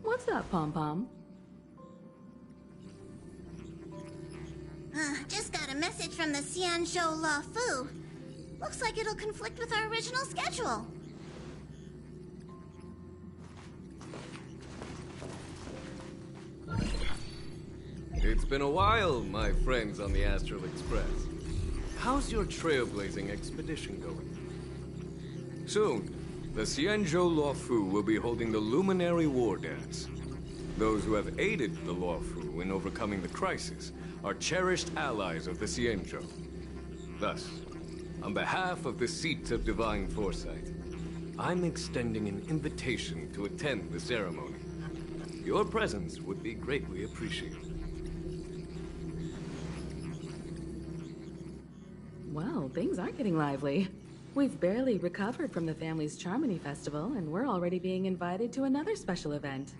What's up, Pom Pom? Just got a message from the Xianzhou La Fu. Looks like it'll conflict with our original schedule. It's been a while, my friends on the Astral Express. How's your trailblazing expedition going? Soon, the Xianzhou La Fu will be holding the Luminary War Dance. Those who have aided the La Fu in overcoming the crisis are cherished allies of the Xianzhou. Thus, on behalf of the Seat of Divine Foresight, I'm extending an invitation to attend the ceremony. Your presence would be greatly appreciated. Well, things are getting lively. We've barely recovered from the family's Charmony Festival, and we're already being invited to another special event.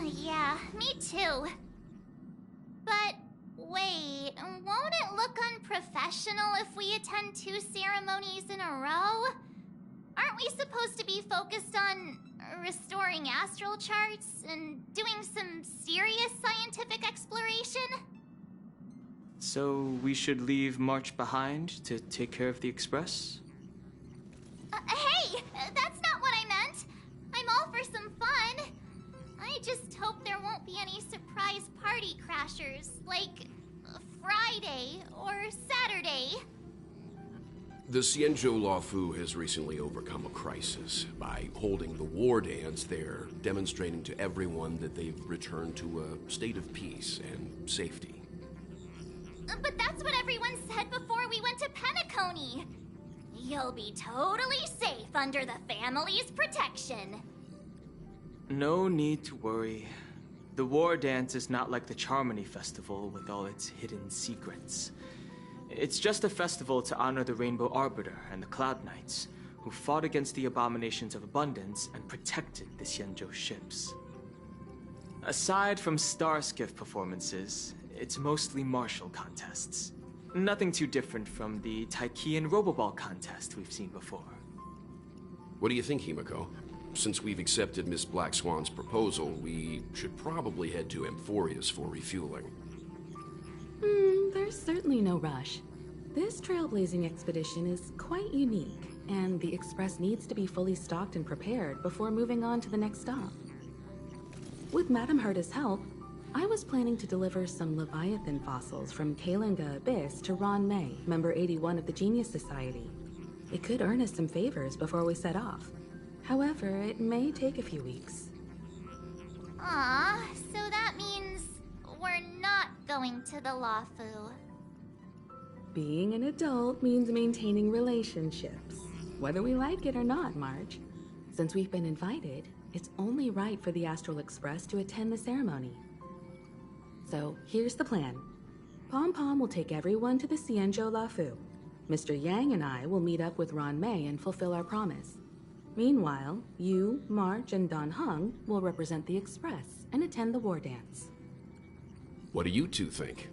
Yeah, me too. But wait, won't it look unprofessional if we attend 2 ceremonies in a row? Aren't we supposed to be focused on restoring astral charts and doing some serious scientific exploration? So we should leave March behind to take care of the Express? Hey! That's not what I meant! I'm all for some fun! I just hope there won't be any surprise party crashers, like Friday or Saturday. The Xianzhou La Fu has recently overcome a crisis. By holding the war dance, they're demonstrating to everyone that they've returned to a state of peace and safety. But that's what everyone said before we went to Penacony. You'll be totally safe under the family's protection. No need to worry. The War Dance is not like the Charmony Festival with all its hidden secrets. It's just a festival to honor the Rainbow Arbiter and the Cloud Knights, who fought against the abominations of abundance and protected the Xianzhou ships. Aside from star skiff performances, it's mostly martial contests. Nothing too different from the Taiki and Roboball contest we've seen before. What do you think, Himiko? Since we've accepted Miss Black Swan's proposal, we should probably head to Amphoria's for refueling. There's certainly no rush. This trailblazing expedition is quite unique, and the Express needs to be fully stocked and prepared before moving on to the next stop. With Madame Herta's help, I was planning to deliver some Leviathan fossils from Kalinga Abyss to Ron May, member 81 of the Genius Society. It could earn us some favors before we set off. However, it may take a few weeks. So that means we're not going to the La Fu. Being an adult means maintaining relationships, whether we like it or not, March. Since we've been invited, it's only right for the Astral Express to attend the ceremony. So here's the plan. Pom Pom will take everyone to the Xianzhou La Fu. Mr. Yang and I will meet up with Ron May and fulfill our promise. Meanwhile, you, March, and Don Hung will represent the Express and attend the war dance. What do you two think?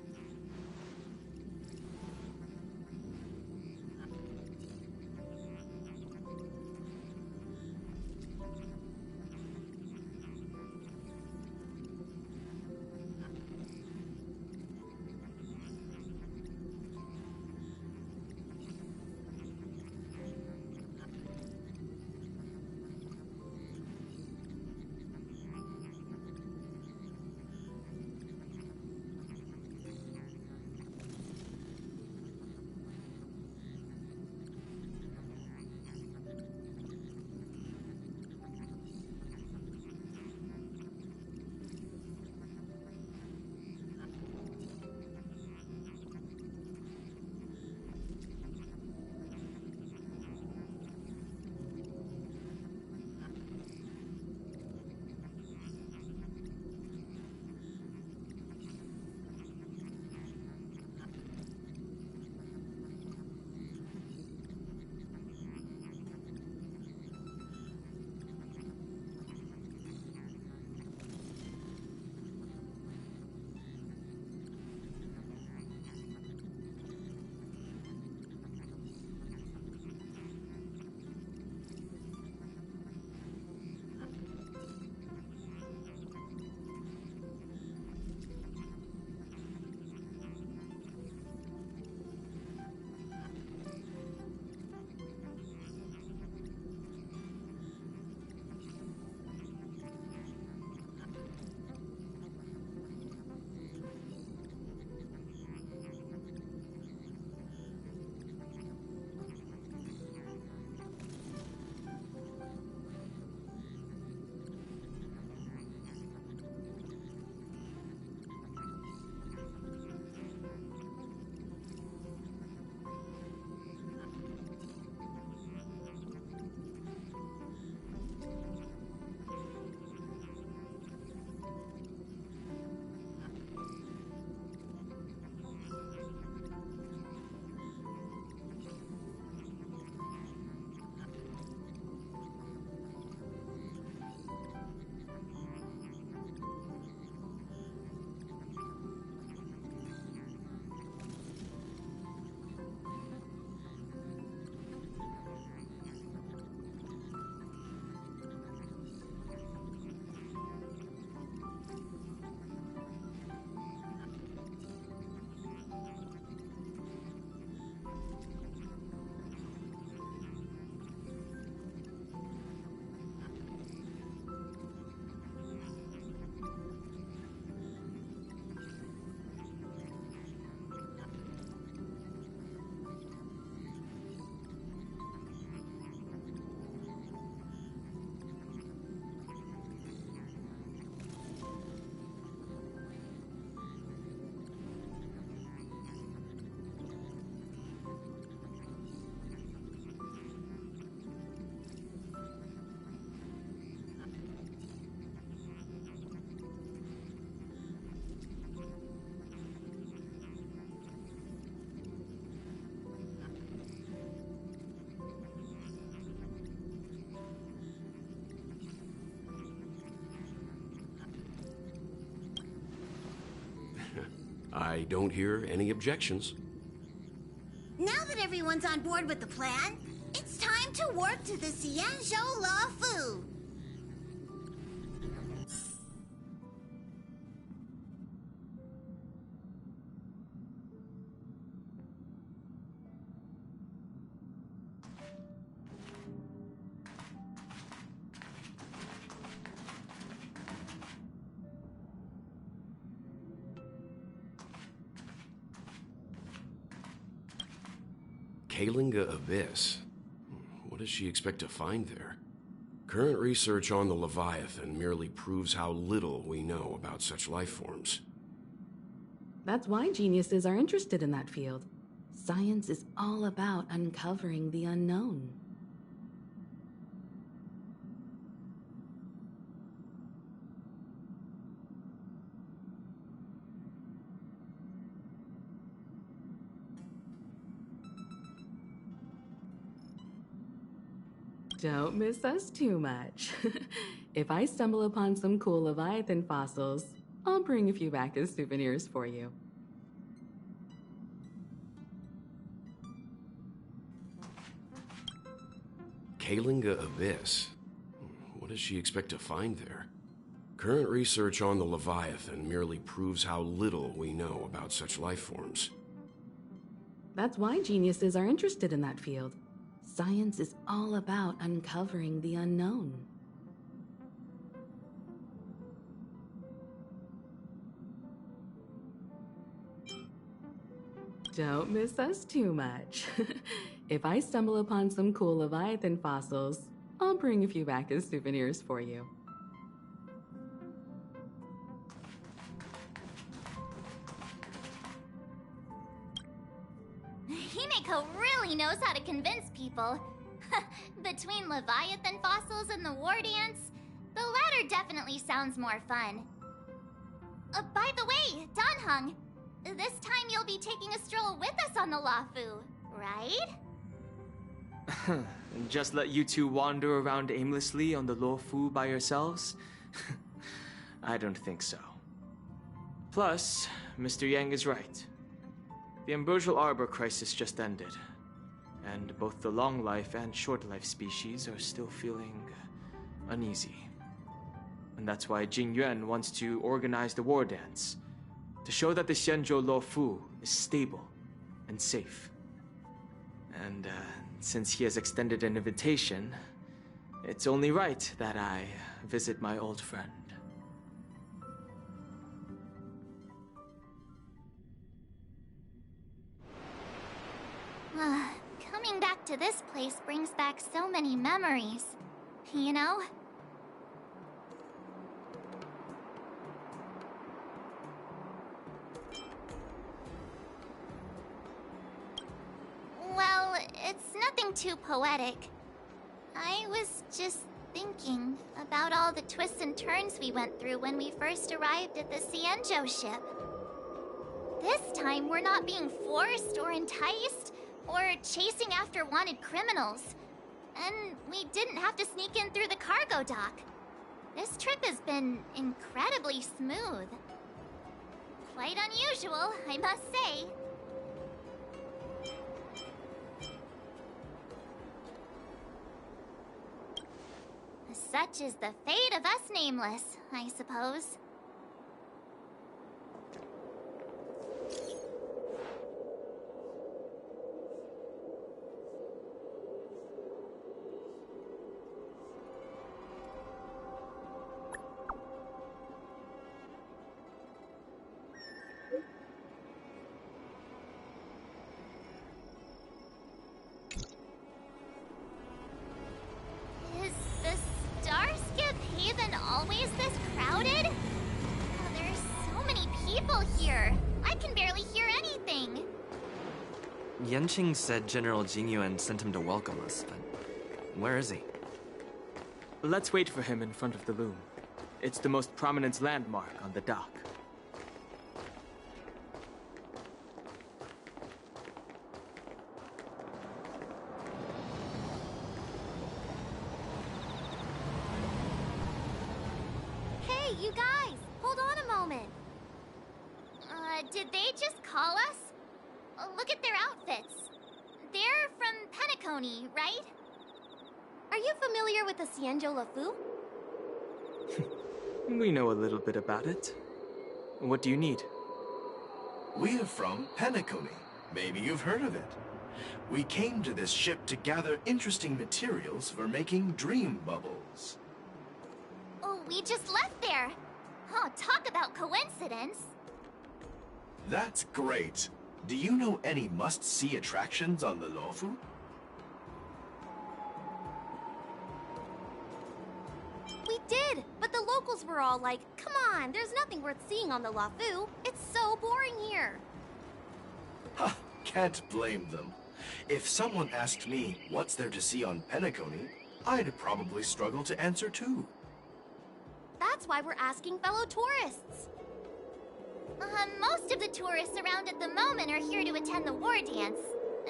I don't hear any objections. Now that everyone's on board with the plan, it's time to work to the Xianzhou Law Fu. Kalinga Abyss. What does she expect to find there? Current research on the Leviathan merely proves how little we know about such life forms. That's why geniuses are interested in that field. Science is all about uncovering the unknown. Don't miss us too much. If I stumble upon some cool Leviathan fossils, I'll bring a few back as souvenirs for you. Kalinga Abyss. What does she expect to find there? Current research on the Leviathan merely proves how little we know about such life forms. That's why geniuses are interested in that field. Science is all about uncovering the unknown. Don't miss us too much. If I stumble upon some cool Leviathan fossils, I'll bring a few back as souvenirs for you. Himeko really knows how to convince people. Between Leviathan fossils and the war dance, the latter definitely sounds more fun. By the way, Danheng, this time you'll be taking a stroll with us on the Lafu, right? Just let you two wander around aimlessly on the Luofu by yourselves? I don't think so. Plus, Mr. Yang is right. The Ambrosial Arbor crisis just ended, and both the long life and short life species are still feeling uneasy. And that's why Jing Yuan wants to organize the war dance, to show that the Xianzhou Luofu is stable and safe. And since he has extended an invitation, it's only right that I visit my old friend. Coming back to this place brings back so many memories, you know? Well, it's nothing too poetic. I was just thinking about all the twists and turns we went through when we first arrived at the Xianzhou ship. This time, we're not being forced or enticed or chasing after wanted criminals. And we didn't have to sneak in through the cargo dock. This trip has been incredibly smooth. Quite unusual, I must say. Such is the fate of us nameless, I suppose. Is the Starskip Haven always this crowded? Oh, there's so many people here. I can barely hear anything. Yanqing said General Jingyuan sent him to welcome us, but where is he? Let's wait for him in front of the loom. It's the most prominent landmark on the dock. Hey, you guys! Hold on a moment. Did they just call us? Look at their outfits. They're from Penacony, right? Are you familiar with the Xianzhou Lafu? We know a little bit about it. What do you need? We're from Penacony. Maybe you've heard of it. We came to this ship to gather interesting materials for making dream bubbles. Oh, we just left there. Oh, talk about coincidence. That's great. Do you know any must-see attractions on the Luofu? We did, but the locals were all like, come on, there's nothing worth seeing on the Luofu. It's so boring here. Ha! Can't blame them. If someone asked me what's there to see on Penacony, I'd probably struggle to answer too. That's why we're asking fellow tourists. Most of the tourists around at the moment are here to attend the war dance.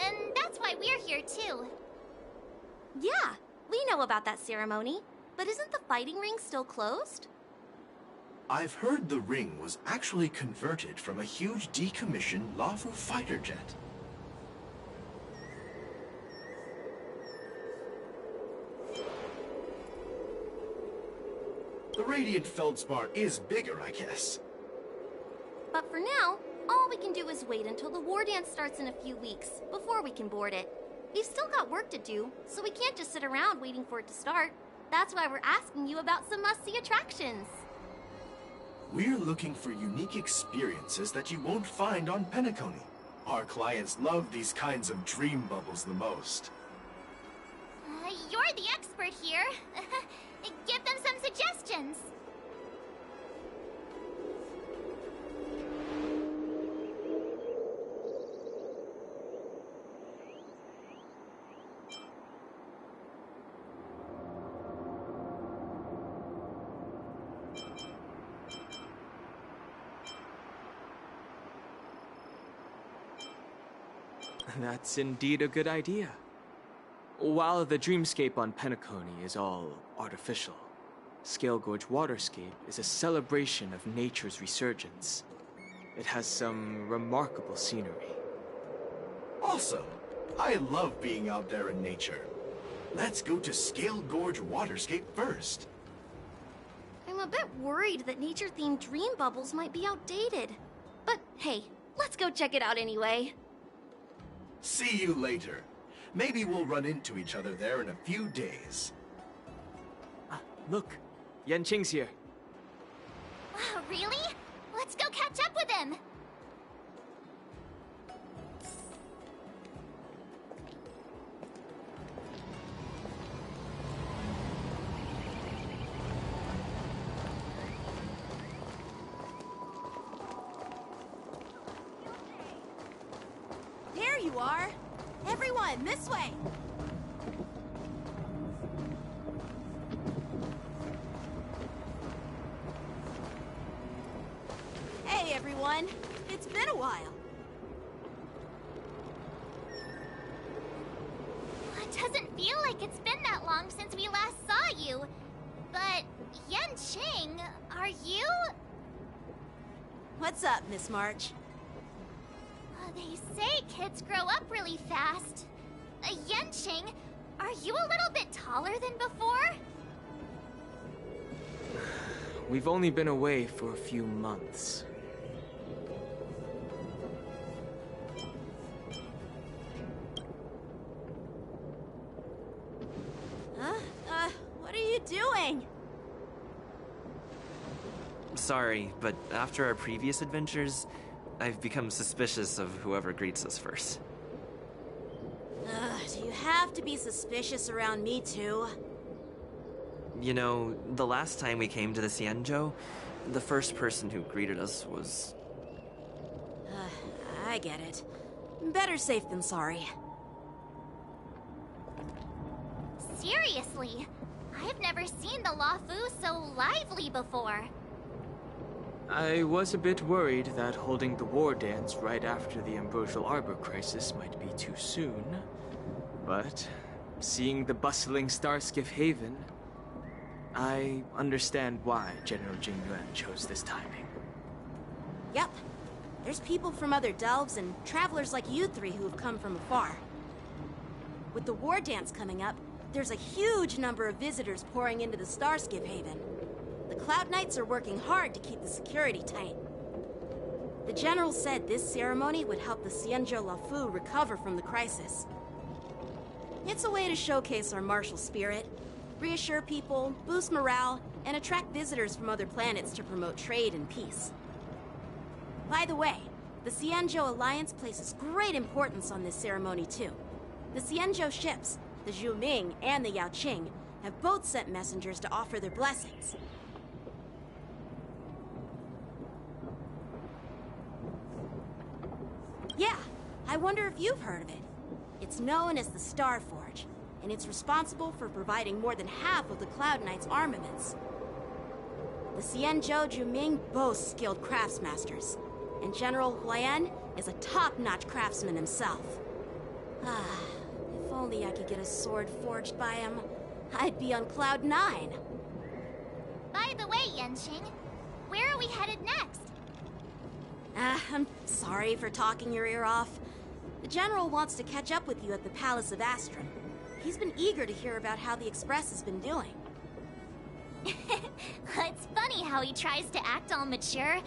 And that's why we're here too. Yeah, we know about that ceremony. But isn't the fighting ring still closed? I've heard the ring was actually converted from a huge decommissioned Luofu fighter jet. The Radiant Feldspar is bigger, I guess. But for now, all we can do is wait until the war dance starts in a few weeks, before we can board it. We've still got work to do, so we can't just sit around waiting for it to start. That's why we're asking you about some must-see attractions. We're looking for unique experiences that you won't find on Penacony. Our clients love these kinds of dream bubbles the most. You're the expert here. Give them some suggestions. That's indeed a good idea. While the dreamscape on Penacony is all artificial, Scale Gorge Waterscape is a celebration of nature's resurgence. It has some remarkable scenery. Awesome! I love being out there in nature. Let's go to Scale Gorge Waterscape first. I'm a bit worried that nature-themed dream bubbles might be outdated. But hey, let's go check it out anyway. See you later. Maybe we'll run into each other there in a few days. Look, Yanqing's here. Wow, really? Let's go catch up with him. There you are! Everyone, this way! Hey, everyone! It's been a while. It doesn't feel like it's been that long since we last saw you. But, Yanqing, are you? What's up, Miss March? They say kids grow up really fast. Yanqing, are you a little bit taller than before? We've only been away for a few months. What are you doing? Sorry, but after our previous adventures, I've become suspicious of whoever greets us first. Do you have to be suspicious around me too? You know, the last time we came to the Xianzhou, the first person who greeted us was... I get it. Better safe than sorry. Seriously, I've never seen the Luofu so lively before. I was a bit worried that holding the war dance right after the Ambrosial Arbor crisis might be too soon. But seeing the bustling Starskiff Haven, I understand why General Jingyuan chose this timing. Yep. There's people from other delves and travelers like you three who have come from afar. With the war dance coming up, there's a huge number of visitors pouring into the Starskip Haven. The Cloud Knights are working hard to keep the security tight. The General said this ceremony would help the Xianzhou Luofu recover from the crisis. It's a way to showcase our martial spirit, reassure people, boost morale, and attract visitors from other planets to promote trade and peace. By the way, the Xianzhou Alliance places great importance on this ceremony too. The Xianzhou ships, the Zhu Ming and the Yao Qing, have both sent messengers to offer their blessings. Yeah, I wonder if you've heard of it. It's known as the Star Forge, and it's responsible for providing more than half of the Cloud Knights' armaments. The Xianzhou Juming boasts skilled craftsmasters, and General Huayan is a top-notch craftsman himself. Ah, if only I could get a sword forged by him, I'd be on Cloud 9. By the way, Yanqing, where are we headed next? I'm sorry for talking your ear off. The General wants to catch up with you at the Palace of Astrum. He's been eager to hear about how the Express has been doing. It's funny how he tries to act all mature,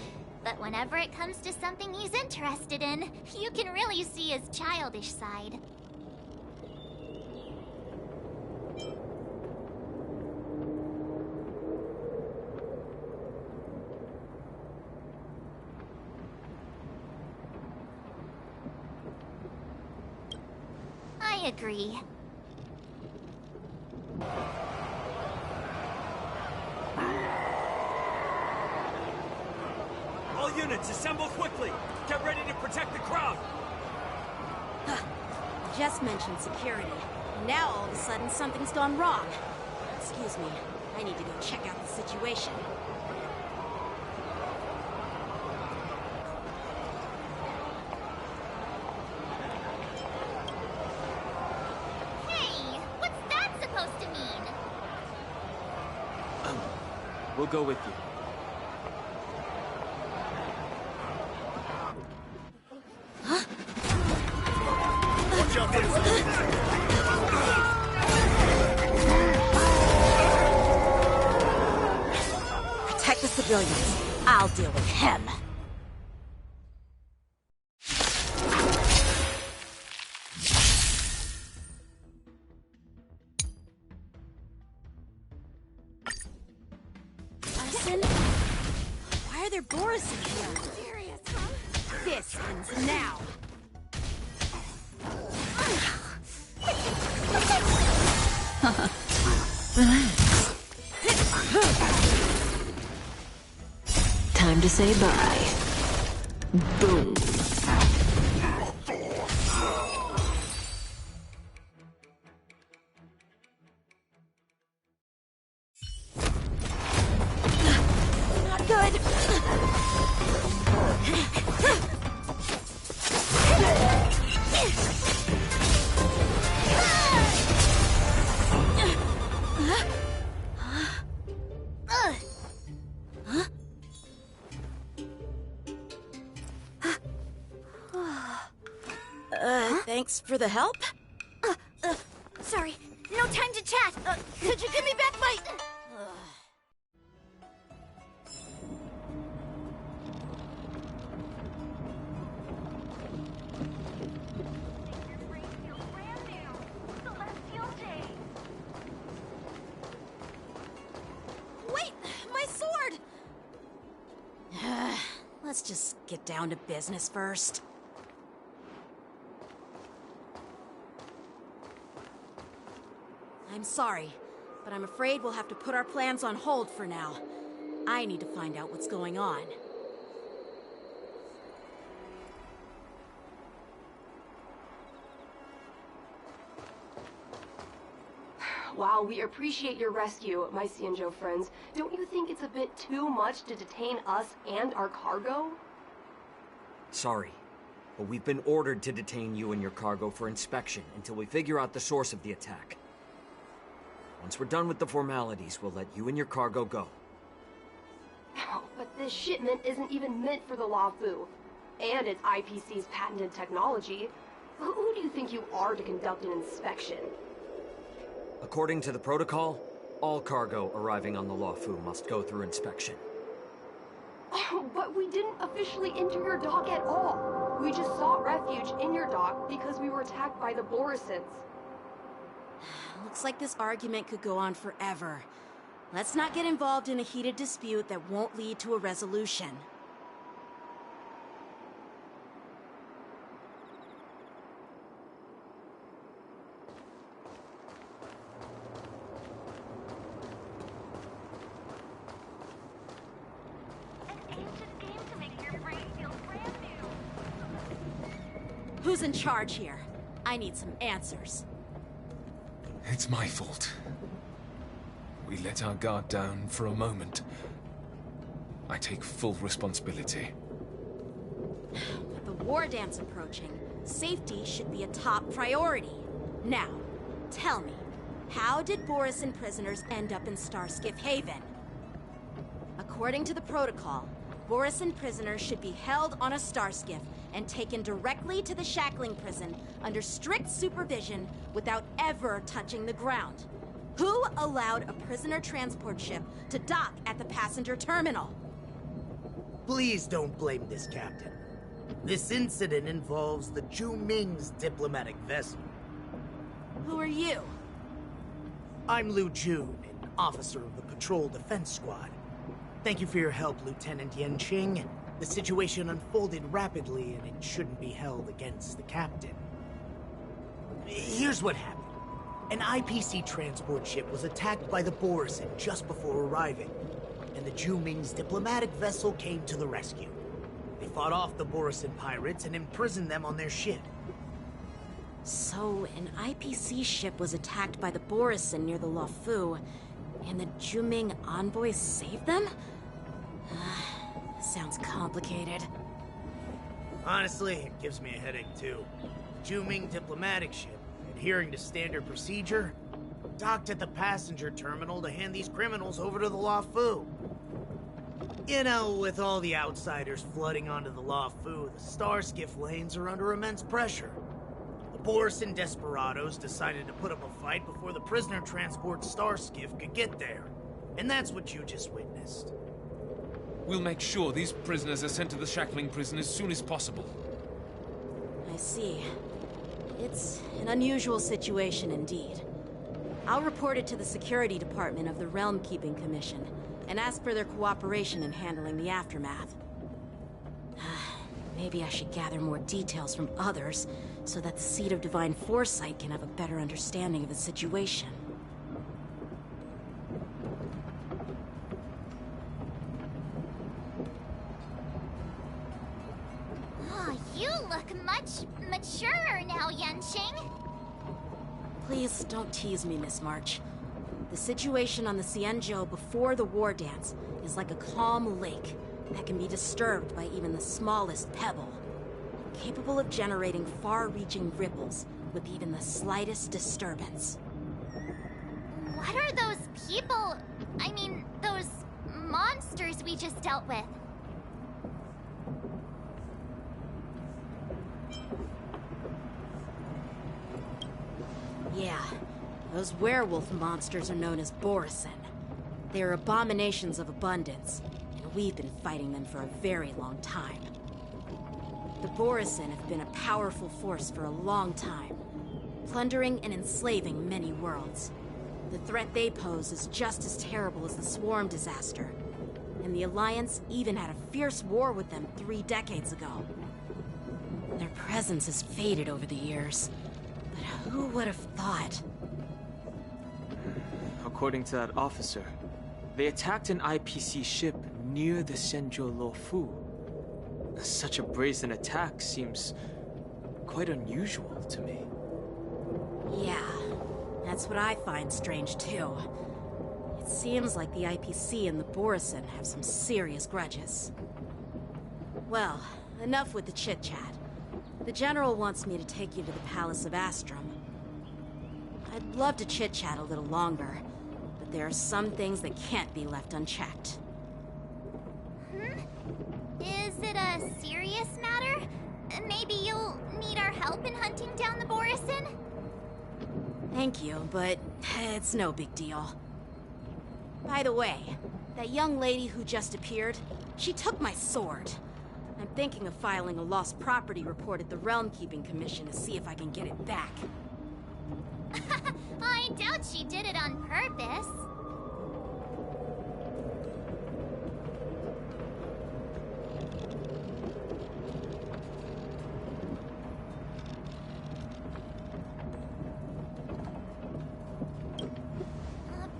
but whenever it comes to something he's interested in, you can really see his childish side. I agree. All units, assemble quickly! Get ready to protect the crowd! I just mentioned security, and now all of a sudden something's gone wrong. Excuse me, I need to go check out the situation. Hey, what's that supposed to mean? We'll go with you. Protect the civilians. I'll deal with him. Arson? Why are there Boris in here? Serious, huh? This ends now. Time to say bye. Boom. Not good. Thanks for the help. Sorry, no time to chat. Could you give me back my... Wait, my sword! Let's just get down to business first. I'm sorry, but I'm afraid we'll have to put our plans on hold for now. I need to find out what's going on. While we appreciate your rescue, my Xianzhou friends, don't you think it's a bit too much to detain us and our cargo? Sorry, but we've been ordered to detain you and your cargo for inspection until we figure out the source of the attack. Once we're done with the formalities, we'll let you and your cargo go. Oh, but this shipment isn't even meant for the Luofu. and it's IPC's patented technology. Who do you think you are to conduct an inspection? According to the protocol, all cargo arriving on the Luofu must go through inspection. Oh, but we didn't officially enter your dock at all. We just sought refuge in your dock because we were attacked by the Borisons. Looks like this argument could go on forever. Let's not get involved in a heated dispute that won't lead to a resolution. Who's in charge here? I need some answers. It's my fault. We let our guard down for a moment. I take full responsibility. With the war dance approaching, safety should be a top priority. Now, tell me, how did Borisin prisoners end up in Starskiff Haven? According to the protocol, Borisin prisoners should be held on a starskiff and taken directly to the shackling prison under strict supervision without ever touching the ground. Who allowed a prisoner transport ship to dock at the passenger terminal? Please don't blame this captain. This incident involves the Zhu Ming's diplomatic vessel. Who are you? I'm Liu Jun, an officer of the Patrol Defense Squad. Thank you for your help, Lieutenant Yanqing. The situation unfolded rapidly, and it shouldn't be held against the captain. Here's what happened. An IPC transport ship was attacked by the Borisin just before arriving, and the Zhu Ming's diplomatic vessel came to the rescue. They fought off the Borisin pirates and imprisoned them on their ship. So, an IPC ship was attacked by the Borisin near the Luofu, and the Zhu Ming envoys saved them? Sounds complicated. Honestly, it gives me a headache too. The Zhu Ming diplomatic ship, adhering to standard procedure, docked at the passenger terminal to hand these criminals over to the Luofu. You know, with all the outsiders flooding onto the Luofu, the Starskiff lanes are under immense pressure. The Borisin desperados decided to put up a fight before the prisoner transport Starskiff could get there. And that's what you just witnessed. We'll make sure these prisoners are sent to the shackling prison as soon as possible. I see. It's an unusual situation indeed. I'll report it to the security department of the Realm Keeping Commission and ask for their cooperation in handling the aftermath. Maybe I should gather more details from others so that the Seat of Divine Foresight can have a better understanding of the situation. Oh, you look much maturer now, Yanqing. Please don't tease me, Miss March. The situation on the Xianzhou before the war dance is like a calm lake that can be disturbed by even the smallest pebble, capable of generating far-reaching ripples with even the slightest disturbance. What are those people? I mean, those monsters we just dealt with? Yeah, those werewolf monsters are known as Borisin. They are abominations of abundance, and we've been fighting them for a very long time. The Borisin have been a powerful force for a long time, plundering and enslaving many worlds. The threat they pose is just as terrible as the Swarm disaster, and the Alliance even had a fierce war with them 3 decades ago. Their presence has faded over the years, but who would have thought? According to that officer, they attacked an IPC ship near the Xianzhou Luofu. Such a brazen attack seems quite unusual to me. Yeah, that's what I find strange too. It seems like the IPC and the Borisin have some serious grudges. Well, enough with the chit-chat. The General wants me to take you to the Palace of Astrum. I'd love to chit-chat a little longer, but there are some things that can't be left unchecked. Is it a serious matter? help in hunting down the Borison? Thank you, but it's no big deal. By the way, that young lady who just appeared, she took my sword. I'm thinking of filing a lost property report at the Realm Keeping Commission to see if I can get it back. I doubt she did it on purpose.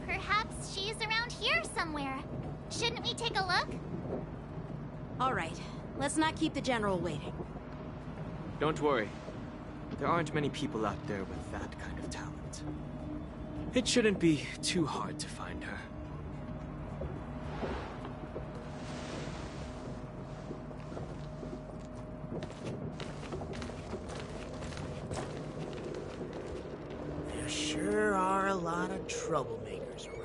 Perhaps she's around here somewhere. Shouldn't we take a look? All right, let's not keep the General waiting. Don't worry. There aren't many people out there with that kind of talent. It shouldn't be too hard to find her. There sure are a lot of troublemakers around.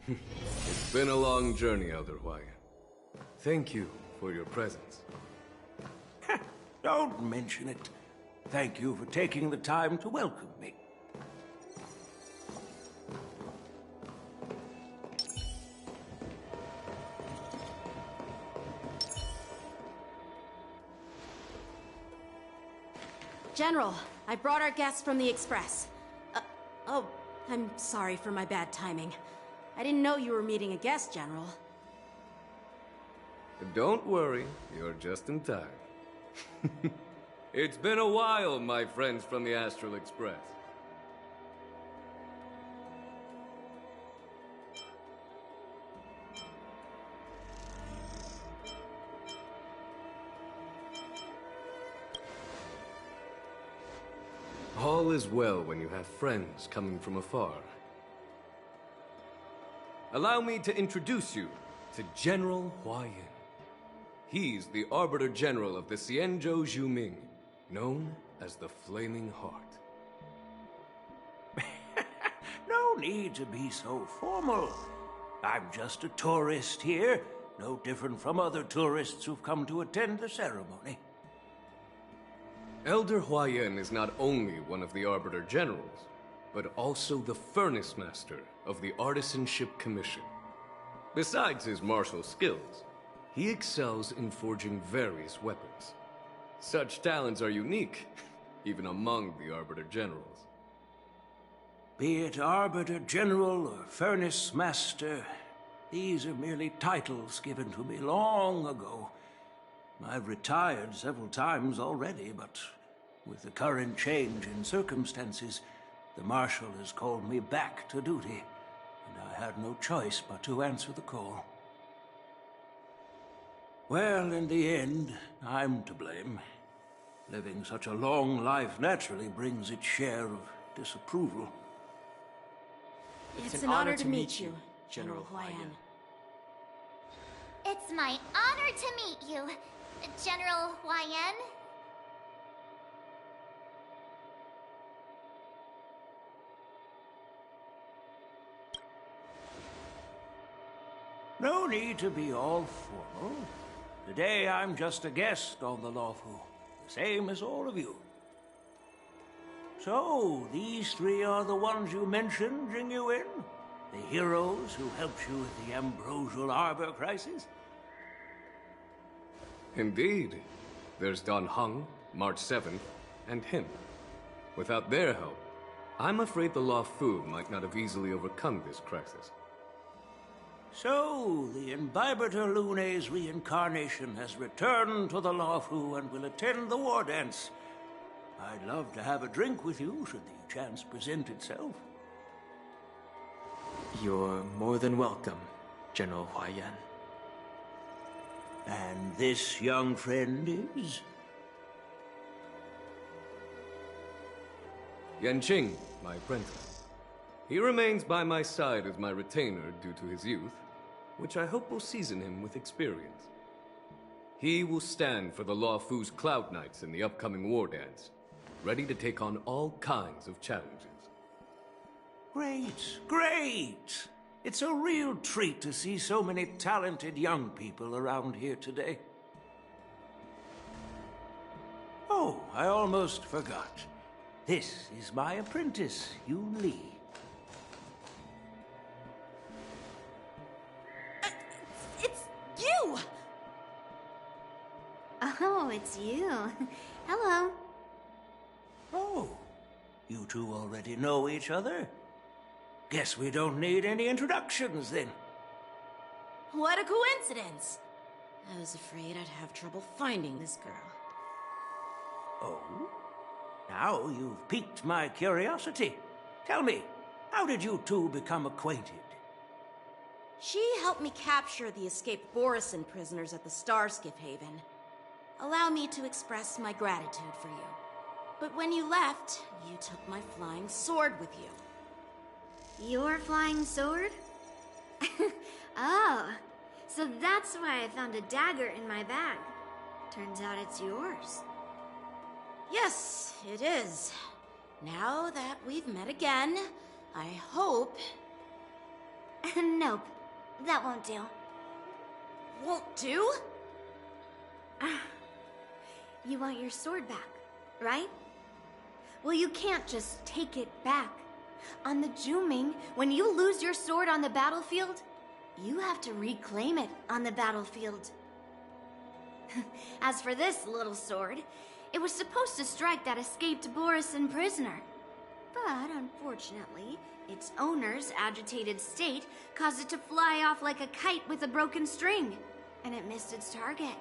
It's been a long journey, Elder Hwaiyan. Thank you for your presence. Don't mention it. Thank you for taking the time to welcome me. General, I brought our guests from the Express. Oh, I'm sorry for my bad timing. I didn't know you were meeting a guest, General. Don't worry, you're just in time. It's been a while, my friends from the Astral Express. All is well when you have friends coming from afar. Allow me to introduce you to General Hwaiyan. He's the Arbiter General of the Xianzhou Zhuming, known as the Flaming Heart. No need to be so formal. I'm just a tourist here, no different from other tourists who've come to attend the ceremony. Elder Hwaiyan is not only one of the Arbiter Generals, but also the Furnace Master of the Artisanship Commission. Besides his martial skills, he excels in forging various weapons. Such talents are unique, even among the Arbiter Generals. Be it Arbiter General or Furnace Master, these are merely titles given to me long ago. I've retired several times already, but with the current change in circumstances, the Marshal has called me back to duty, and I had no choice but to answer the call. Well, in the end, I'm to blame. Living such a long life naturally brings its share of disapproval. It's an honor to meet you, General Hwaiyan. It's my honor to meet you, General Hwaiyan. No need to be all formal. Today I'm just a guest on the Lawfu, the same as all of you. So, these three are the ones you mentioned, Jingyuin? The heroes who helped you with the Ambrosial Arbor crisis? Indeed. There's Dan Heng, March 7th, and him. Without their help, I'm afraid the Lawfu might not have easily overcome this crisis. So, the Imbibitor Lune's reincarnation has returned to the Lawfu and will attend the war dance. I'd love to have a drink with you should the chance present itself. You're more than welcome, General Hwaiyan. And this young friend is? Yanqing, my apprentice. He remains by my side as my retainer due to his youth, which I hope will season him with experience. He will stand for the Law Fu's Cloud Knights in the upcoming war dance, ready to take on all kinds of challenges. Great, great! It's a real treat to see so many talented young people around here today. Oh, I almost forgot. This is my apprentice, Yoon Lee. It's you! Oh, it's you. Hello. Oh, you two already know each other? Guess we don't need any introductions, then. What a coincidence! I was afraid I'd have trouble finding this girl. Oh? Now you've piqued my curiosity. Tell me, how did you two become acquainted? She helped me capture the escaped Borisin prisoners at the Starskiff Haven. Allow me to express my gratitude for you. But when you left, you took my flying sword with you. Your flying sword? Oh, so that's why I found a dagger in my bag. Turns out it's yours. Yes, it is. Now that we've met again, I hope... Nope, that won't do. Won't do? You want your sword back, right? Well, you can't just take it back. On the Juming, when you lose your sword on the battlefield, you have to reclaim it on the battlefield. As for this little sword, it was supposed to strike that escaped Borisin prisoner. But unfortunately, its owner's agitated state caused it to fly off like a kite with a broken string, and it missed its target.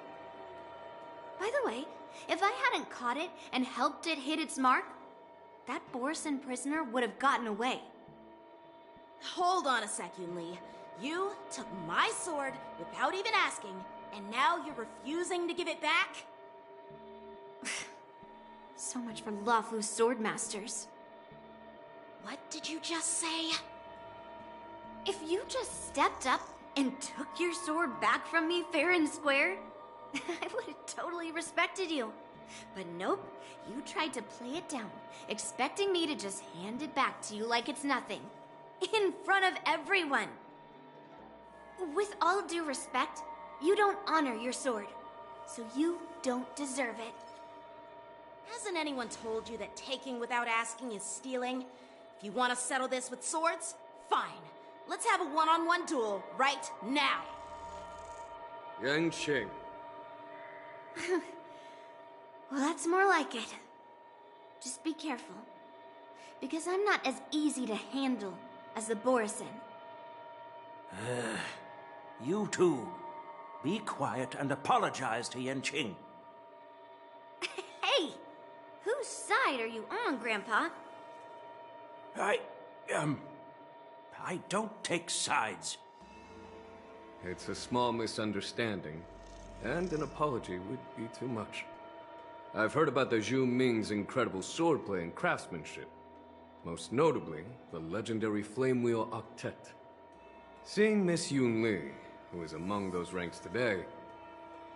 By the way, if I hadn't caught it and helped it hit its mark, that Borisin prisoner would have gotten away. Hold on a sec, Yoon Lee. You took my sword without even asking, and now you're refusing to give it back? So much for Lafu's swordmasters. What did you just say? If you just stepped up and took your sword back from me fair and square, I would have totally respected you. But nope, you tried to play it down, expecting me to just hand it back to you like it's nothing. In front of everyone. With all due respect, you don't honor your sword, so you don't deserve it. Hasn't anyone told you that taking without asking is stealing? If you want to settle this with swords, fine. Let's have a one-on-one duel right now. Yanqing. Well, that's more like it. Just be careful, because I'm not as easy to handle as the Borisin. You two, be quiet and apologize to Yanqing. Hey! Whose side are you on, Grandpa? I don't take sides. It's a small misunderstanding, and an apology would be too much. I've heard about the Zhu Ming's incredible swordplay and craftsmanship. Most notably, the legendary Flame Wheel Octet. Seeing Miss Yoon Lee, who is among those ranks today,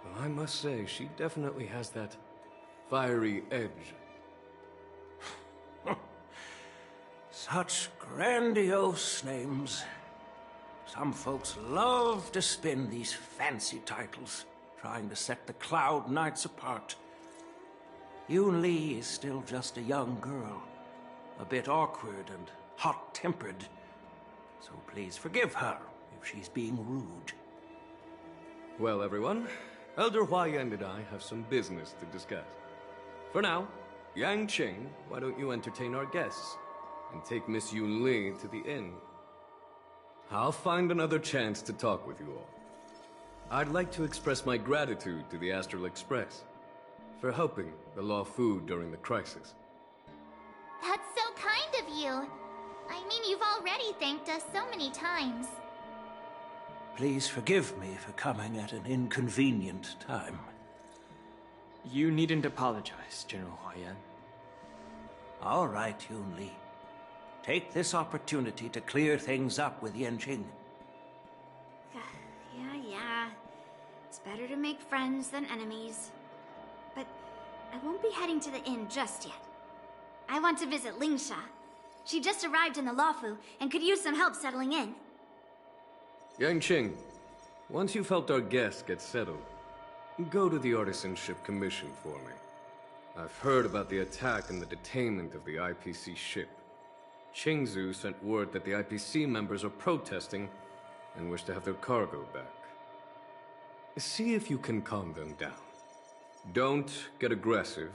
well, I must say she definitely has that fiery edge. Such grandiose names. Some folks love to spin these fancy titles, trying to set the Cloud Knights apart. Yoon Lee is still just a young girl, a bit awkward and hot-tempered. So please forgive her if she's being rude. Well, everyone, Elder Huayan and I have some business to discuss. For now, Yanqing, why don't you entertain our guests and take Miss Yoon Lee to the inn? I'll find another chance to talk with you all. I'd like to express my gratitude to the Astral Express for helping the Law Fu during the crisis. That's so kind of you. I mean, you've already thanked us so many times. Please forgive me for coming at an inconvenient time. You needn't apologize, General Huayan. All right, Yun Li. Take this opportunity to clear things up with Yanqing. Yeah. It's better to make friends than enemies. But I won't be heading to the inn just yet. I want to visit Lingsha. She just arrived in the Luofu and could use some help settling in. Yanqing, once you've helped our guest get settled, go to the Artisanship Commission for me. I've heard about the attack and the detainment of the IPC ship. Qingzu sent word that the IPC members are protesting and wish to have their cargo back. See if you can calm them down. Don't get aggressive.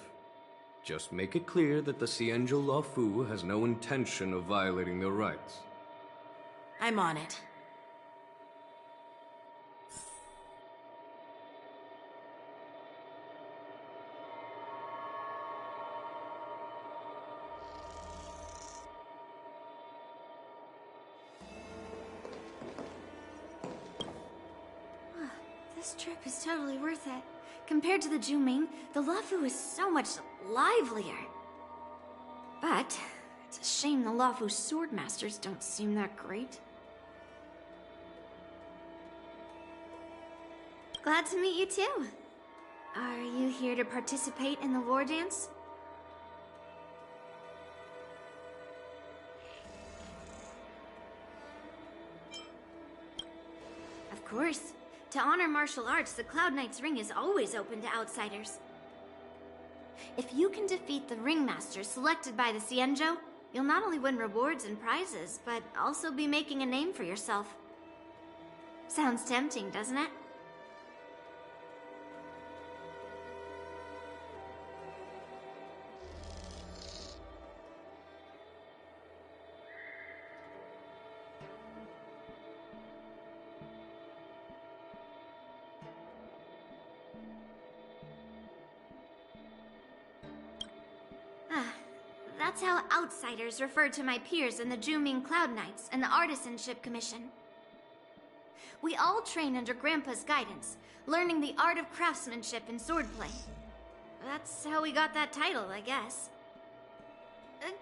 Just make it clear that the Xianzhou Luofu has no intention of violating their rights. I'm on it. This trip is totally worth it. Compared to the Juming, the Luofu is so much livelier. But it's a shame the Luofu swordmasters don't seem that great. Glad to meet you too. Are you here to participate in the war dance? Of course. To honor martial arts, the Cloud Knight's ring is always open to outsiders. If you can defeat the ringmaster selected by the Xianzhou, you'll not only win rewards and prizes, but also be making a name for yourself. Sounds tempting, doesn't it? That's how outsiders refer to my peers in the Juming Cloud Knights and the Artisanship Commission. We all train under Grandpa's guidance, learning the art of craftsmanship and swordplay. That's how we got that title, I guess.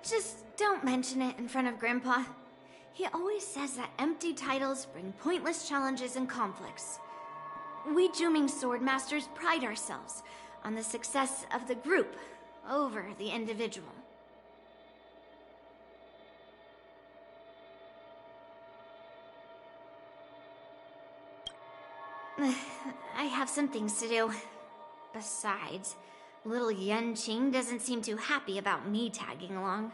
Just don't mention it in front of Grandpa. He always says that empty titles bring pointless challenges and conflicts. We Juming swordmasters pride ourselves on the success of the group over the individual. I have some things to do. Besides, little Yanqing doesn't seem too happy about me tagging along.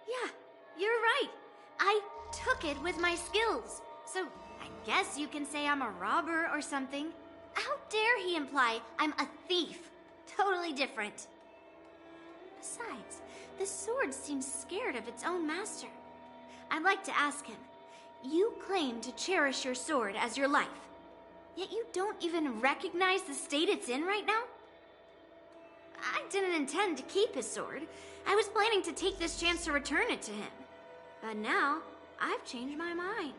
Yeah, you're right. I took it with my skills. So I guess you can say I'm a robber or something. How dare he imply I'm a thief? Totally different. Besides, the sword seems scared of its own master. I'd like to ask him, you claim to cherish your sword as your life, yet you don't even recognize the state it's in right now? I didn't intend to keep his sword. I was planning to take this chance to return it to him. But now, I've changed my mind.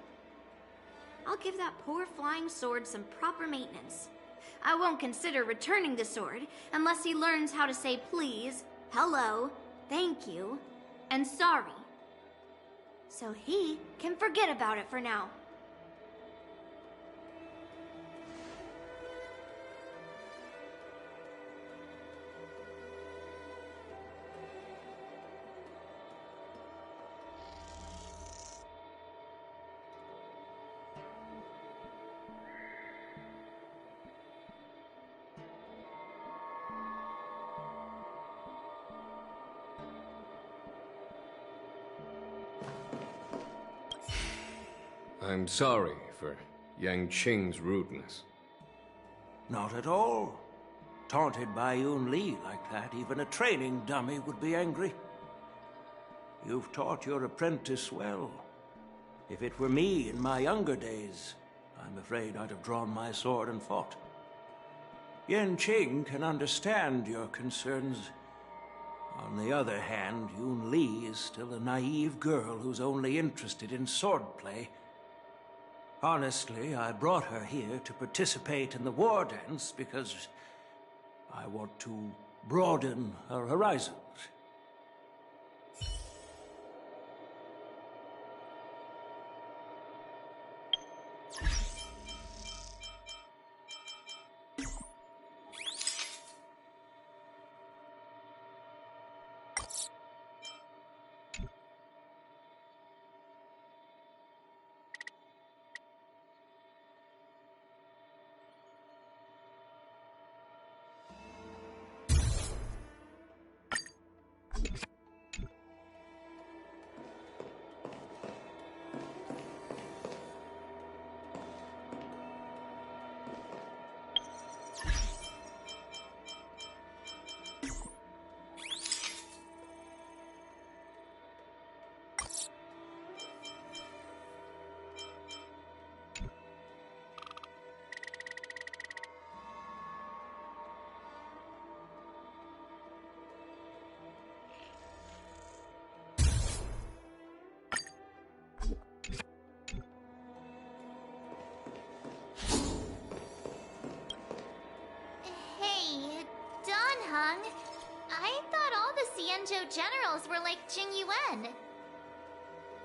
I'll give that poor flying sword some proper maintenance. I won't consider returning the sword unless he learns how to say please, hello, thank you, and sorry. So he can forget about it for now. I'm sorry for Yanqing's rudeness. Not at all. Taunted by Yun Li like that, even a training dummy would be angry. You've taught your apprentice well. If it were me in my younger days, I'm afraid I'd have drawn my sword and fought. Yanqing can understand your concerns. On the other hand, Yun Li is still a naive girl who's only interested in swordplay. Honestly, I brought her here to participate in the war dance because I want to broaden her horizons. Hey, Don Hung. I thought all the Xianzhou generals were like Jing Yuan.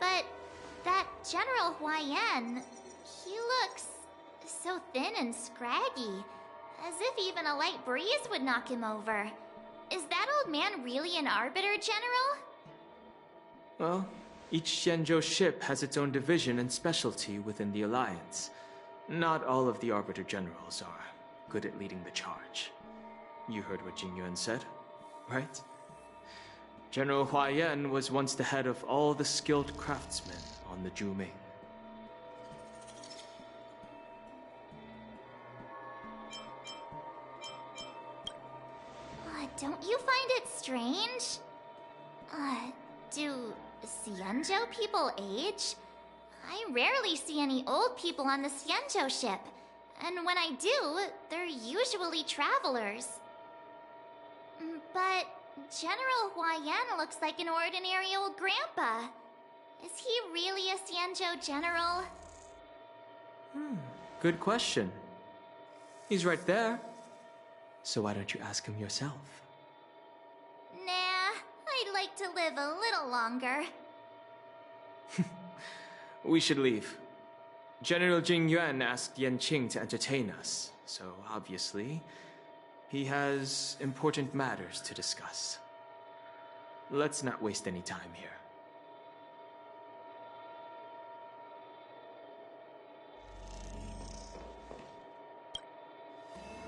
But that General Huaiyan, he looks so thin and scraggy, as if even a light breeze would knock him over. Is that old man really an Arbiter General? Well, each Xianzhou ship has its own division and specialty within the Alliance. Not all of the Arbiter Generals are good at leading the charge. You heard what Jing Yuan said, right? General Huaiyan was once the head of all the skilled craftsmen on the Zhuming. Don't you find it strange? Do Xianzhou people age? I rarely see any old people on the Xianzhou ship. And when I do, they're usually travelers. But General Huaiyan looks like an ordinary old grandpa. Is he really a Xianzhou general? Good question. He's right there. So why don't you ask him yourself? Nah, I'd like to live a little longer. We should leave. General Jing Yuan asked Yan Qing to entertain us, so obviously, he has important matters to discuss. Let's not waste any time here.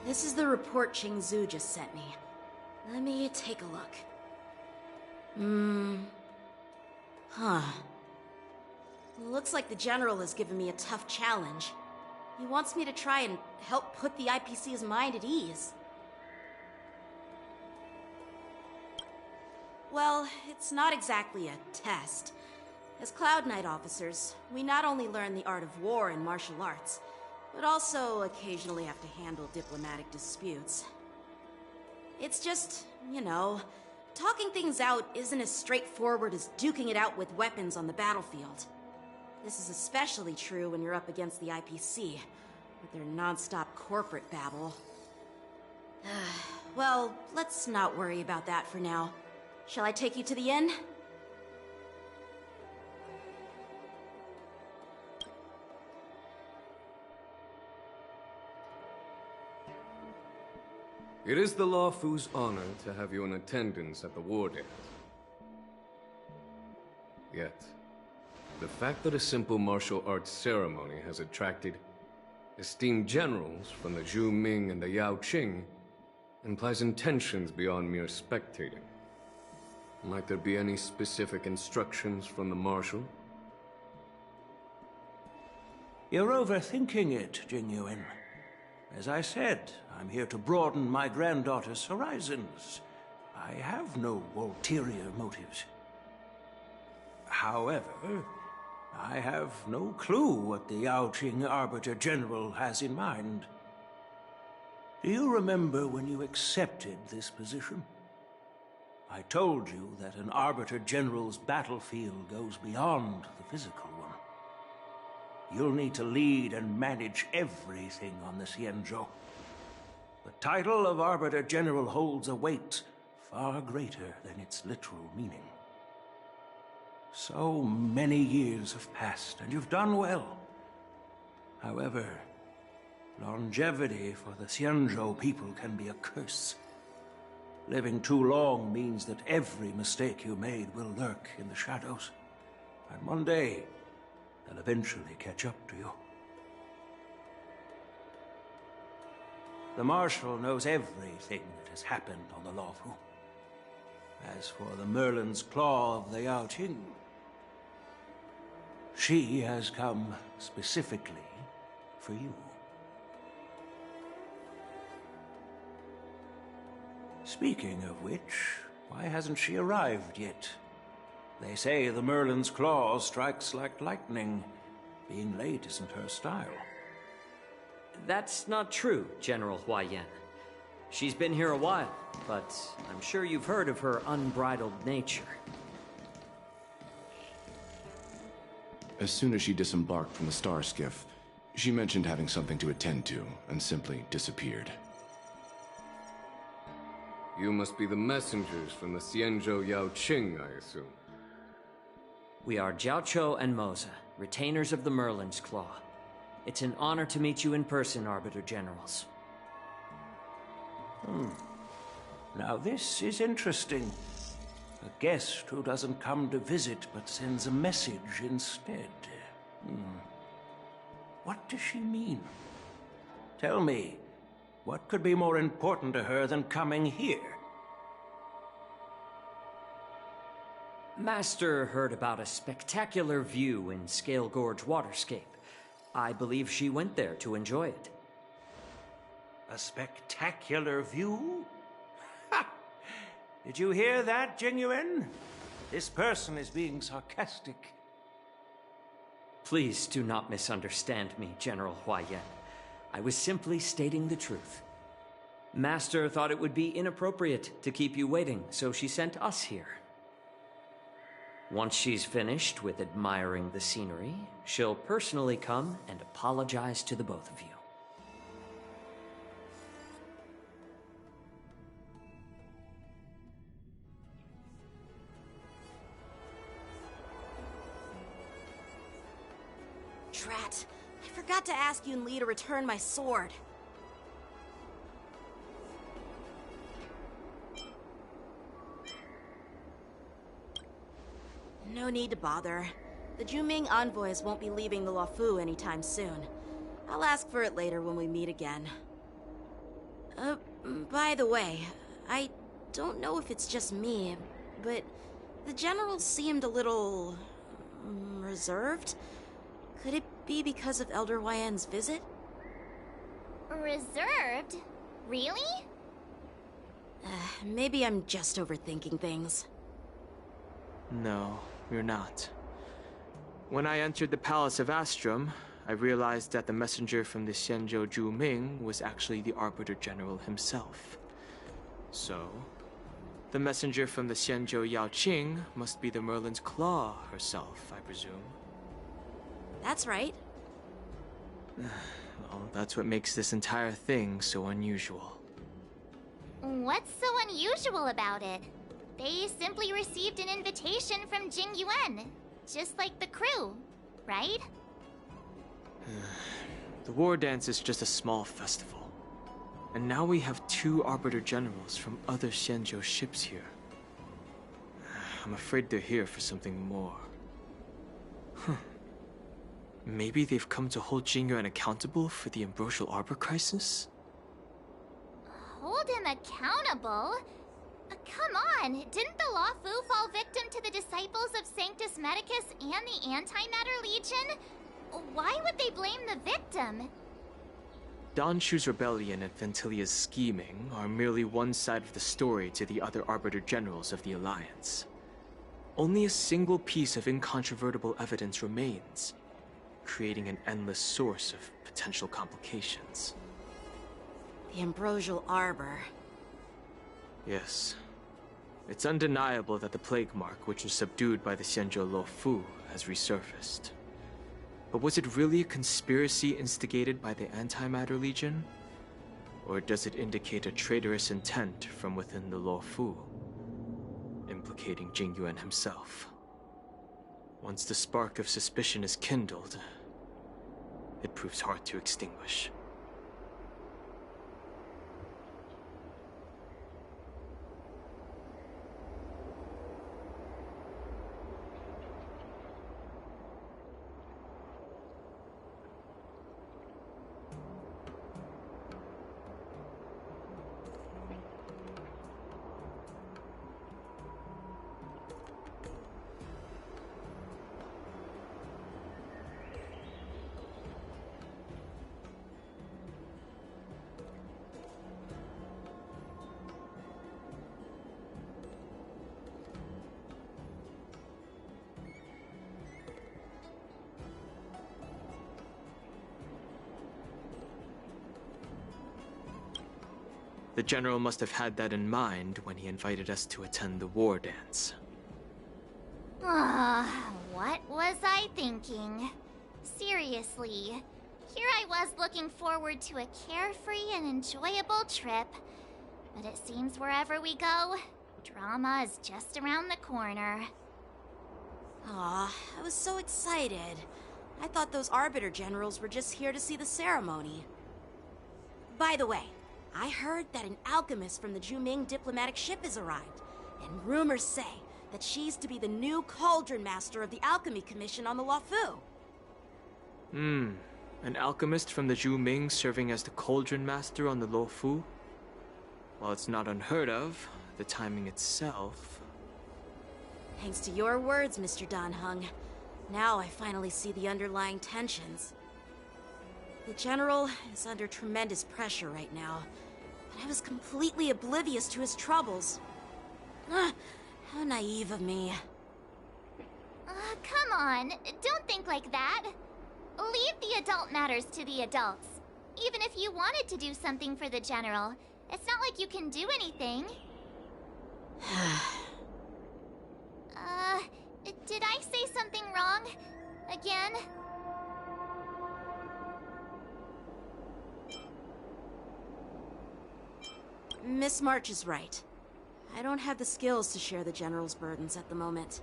This is the report Qingzu just sent me. Let me take a look. Looks like the General has given me a tough challenge. He wants me to try and help put the IPC's mind at ease. Well, it's not exactly a test. As Cloud Knight officers, we not only learn the art of war and martial arts, but also occasionally have to handle diplomatic disputes. It's just, you know, talking things out isn't as straightforward as duking it out with weapons on the battlefield. This is especially true when you're up against the IPC, with their non-stop corporate babble. Well, let's not worry about that for now. Shall I take you to the inn? It is the Luofu's honor to have you in attendance at the war dance. Yet, the fact that a simple martial arts ceremony has attracted esteemed generals from the Zhu Ming and the Yao Qing implies intentions beyond mere spectating. Might there be any specific instructions from the Marshal? You're overthinking it, Jing Yuan. As I said, I'm here to broaden my granddaughter's horizons. I have no ulterior motives. However, I have no clue what the Yaoqing Arbiter General has in mind. Do you remember when you accepted this position? I told you that an Arbiter General's battlefield goes beyond the physical one. you'll need to lead and manage everything on the Xianzhou. The title of Arbiter General holds a weight far greater than its literal meaning. So many years have passed, and you've done well. However, longevity for the Xianzhou people can be a curse. Living too long means that every mistake you made will lurk in the shadows. And one day, they'll eventually catch up to you. The Marshal knows everything that has happened on the Luofu. As for the Merlin's Claw of the Yaoqing, she has come specifically for you. Speaking of which, why hasn't she arrived yet? They say the Merlin's Claw strikes like lightning. Being late isn't her style. That's not true, General Huaiyan. She's been here a while, but I'm sure you've heard of her unbridled nature. As soon as she disembarked from the star skiff, she mentioned having something to attend to, and simply disappeared. You must be the messengers from the Xianzhou Yaoqing, I assume. We are Jiaoqiu and Moza, retainers of the Merlin's Claw. It's an honor to meet you in person, Arbiter Generals. Now this is interesting. A guest who doesn't come to visit but sends a message instead. What does she mean? Tell me, what could be more important to her than coming here? Master heard about a spectacular view in Scale Gorge Waterscape. I believe she went there to enjoy it. A spectacular view? Ha! Did you hear that, Jingyuan? This person is being sarcastic. Please do not misunderstand me, General Huaiyan. I was simply stating the truth. Master thought it would be inappropriate to keep you waiting, so she sent us here. Once she's finished with admiring the scenery, she'll personally come and apologize to the both of you. Drat, I forgot to ask Yun Li to return my sword. No need to bother. The Juming envoys won't be leaving the Luofu anytime soon. I'll ask for it later when we meet again. By the way, I don't know if it's just me, but the general seemed a little reserved. Could it be because of Elder Huaiyan's visit? Reserved? Really? Maybe I'm just overthinking things. No, you're not. When I entered the Palace of Astrum, I realized that the messenger from the Xianzhou Juming was actually the Arbiter General himself. So, the messenger from the Xianzhou Yaoqing must be the Merlin's Claw herself, I presume. That's right. Well, that's what makes this entire thing so unusual. What's so unusual about it? They simply received an invitation from Jingyuan, just like the crew, right? The war dance is just a small festival. And now we have 2 Arbiter Generals from other Xianzhou ships here. I'm afraid they're here for something more. Maybe they've come to hold Jingyuan accountable for the Ambrosial Arbor crisis? Hold him accountable? Come on, didn't the Luofu fall victim to the disciples of Sanctus Medicus and the Antimatter Legion? Why would they blame the victim? Donshu's rebellion and Ventilia's scheming are merely one side of the story to the other Arbiter Generals of the Alliance. Only a single piece of incontrovertible evidence remains, creating an endless source of potential complications. The Ambrosial Arbor. Yes. It's undeniable that the plague mark, which was subdued by the Xianzhou Luofu, has resurfaced. But was it really a conspiracy instigated by the Antimatter Legion? Or does it indicate a traitorous intent from within the Luofu, implicating Jingyuan himself? Once the spark of suspicion is kindled, it proves hard to extinguish. The General must have had that in mind when he invited us to attend the war dance. What was I thinking? Seriously, here I was looking forward to a carefree and enjoyable trip. But it seems wherever we go, drama is just around the corner. Aw, I was so excited. I thought those Arbiter Generals were just here to see the ceremony. By the way, I heard that an alchemist from the Juming diplomatic ship has arrived, and rumors say that she's to be the new Cauldron Master of the Alchemy Commission on the Luofu. An alchemist from the Juming serving as the Cauldron Master on the Luofu? While it's not unheard of, the timing itself... Thanks to your words, Mr. Danheng. Now I finally see the underlying tensions. The General is under tremendous pressure right now, but I was completely oblivious to his troubles. How naive of me. Come on, don't think like that. Leave the adult matters to the adults. Even if you wanted to do something for the General, it's not like you can do anything. Did I say something wrong? Again? Miss March is right. I don't have the skills to share the General's burdens at the moment.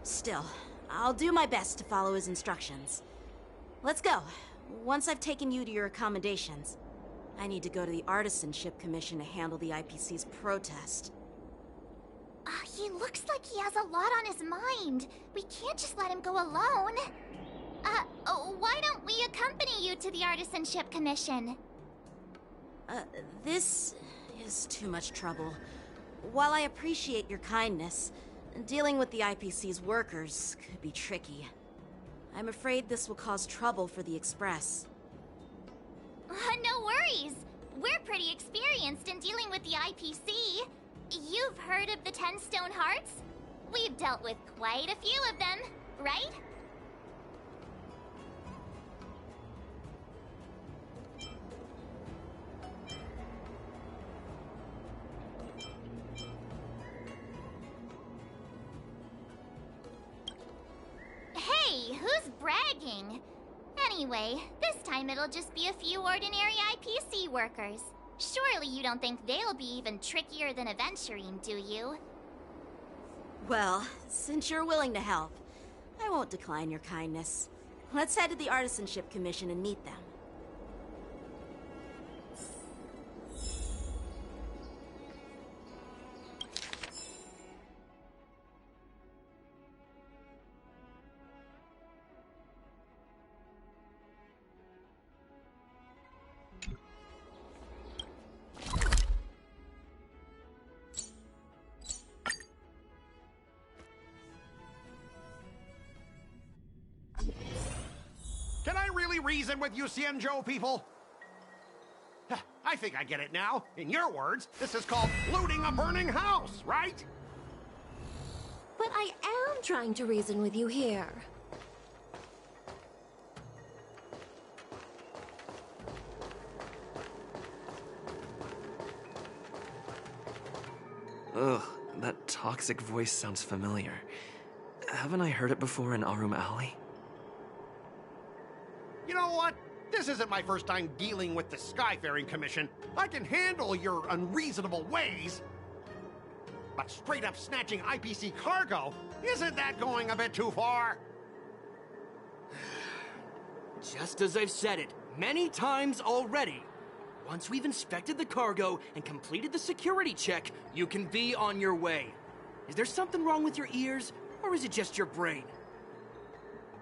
Still, I'll do my best to follow his instructions. Let's go. Once I've taken you to your accommodations, I need to go to the Artisanship Commission to handle the IPC's protest. He looks like he has a lot on his mind. We can't just let him go alone. Why don't we accompany you to the Artisanship Commission? This is too much trouble. While I appreciate your kindness, dealing with the IPC's workers could be tricky. I'm afraid this will cause trouble for the Express. No worries. We're pretty experienced in dealing with the IPC. You've heard of the 10 Stone Hearts? We've dealt with quite a few of them, right? Hey, who's bragging? Anyway, this time it'll just be a few ordinary IPC workers. Surely you don't think they'll be even trickier than Aventurine, do you? Well, since you're willing to help, I won't decline your kindness. Let's head to the Artisanship Commission and meet them. Can I really reason with you Xianzhou people? I think I get it now. In your words, this is called looting a burning house, right? But I am trying to reason with you here. Ugh, that toxic voice sounds familiar. Haven't I heard it before in Arum Alley? what? This isn't my first time dealing with the Skyfaring Commission. I can handle your unreasonable ways. But straight up snatching IPC cargo, isn't that going a bit too far? Just as I've said it many times already. Once we've inspected the cargo and completed the security check, you can be on your way. Is there something wrong with your ears, or is it just your brain?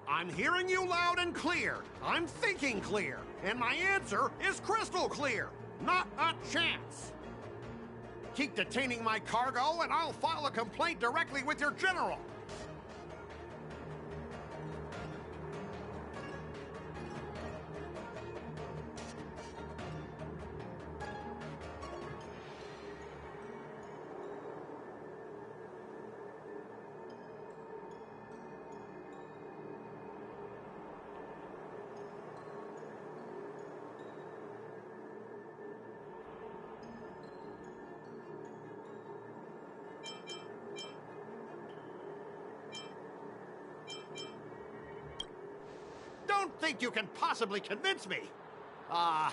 I'm hearing you loud and clear. I'm thinking clear. And my answer is crystal clear. Not a chance. Keep detaining my cargo, and I'll file a complaint directly with your general. Don't think you can possibly convince me. Huh?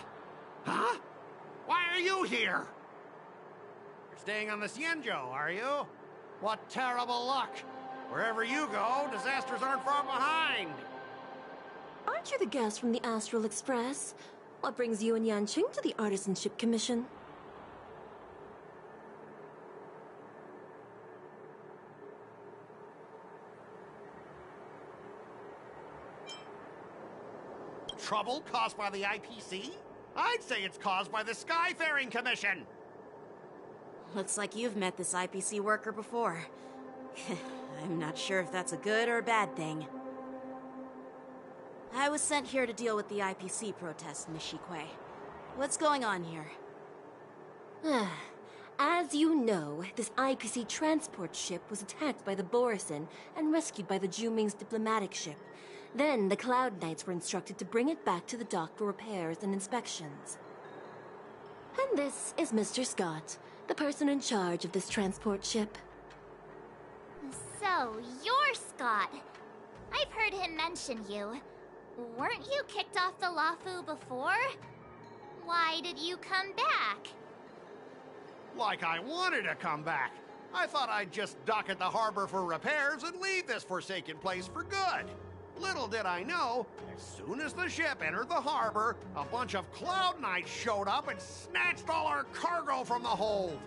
Why are you here? You're staying on the Cienjo, are you? What terrible luck. Wherever you go, disasters aren't far behind. Aren't you the guest from the Astral Express? What brings you and Yanqing to the Artisanship Commission? Trouble caused by the IPC? I'd say it's caused by the Skyfaring Commission. Looks like you've met this IPC worker before. I'm not sure if that's a good or a bad thing. I was sent here to deal with the IPC protest, Nishikwe. What's going on here? As you know, this IPC transport ship was attacked by the Borisin and rescued by the Juming's diplomatic ship. Then the Cloud Knights were instructed to bring it back to the dock for repairs and inspections. And this is Mr. Scott, the person in charge of this transport ship. So, you're Scott. I've heard him mention you. Weren't you kicked off the Lafu before? Why did you come back? Like I wanted to come back. I thought I'd just dock at the harbor for repairs and leave this forsaken place for good. Little did I know, as soon as the ship entered the harbor, a bunch of Cloud Knights showed up and snatched all our cargo from the hold.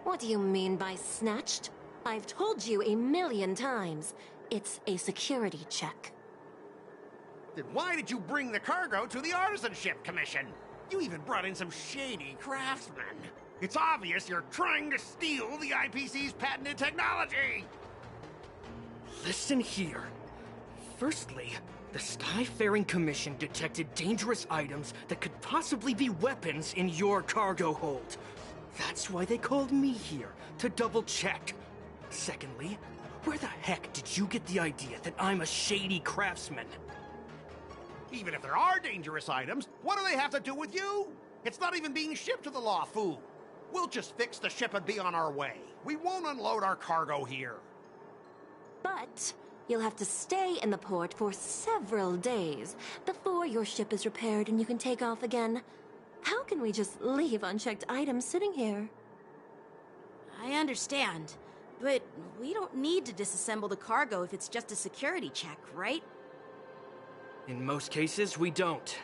What do you mean by snatched? I've told you 1,000,000 times. It's a security check. Then why did you bring the cargo to the Artisanship Commission? You even brought in some shady craftsmen. It's obvious you're trying to steal the IPC's patented technology! Listen here. Firstly, the Skyfaring Commission detected dangerous items that could possibly be weapons in your cargo hold. That's why they called me here, to double-check. Secondly, where the heck did you get the idea that I'm a shady craftsman? Even if there are dangerous items, what do they have to do with you? It's not even being shipped to the Lafu. We'll just fix the ship and be on our way. We won't unload our cargo here. But you'll have to stay in the port for several days before your ship is repaired and you can take off again. How can we just leave unchecked items sitting here? I understand, but we don't need to disassemble the cargo if it's just a security check, right? In most cases, we don't.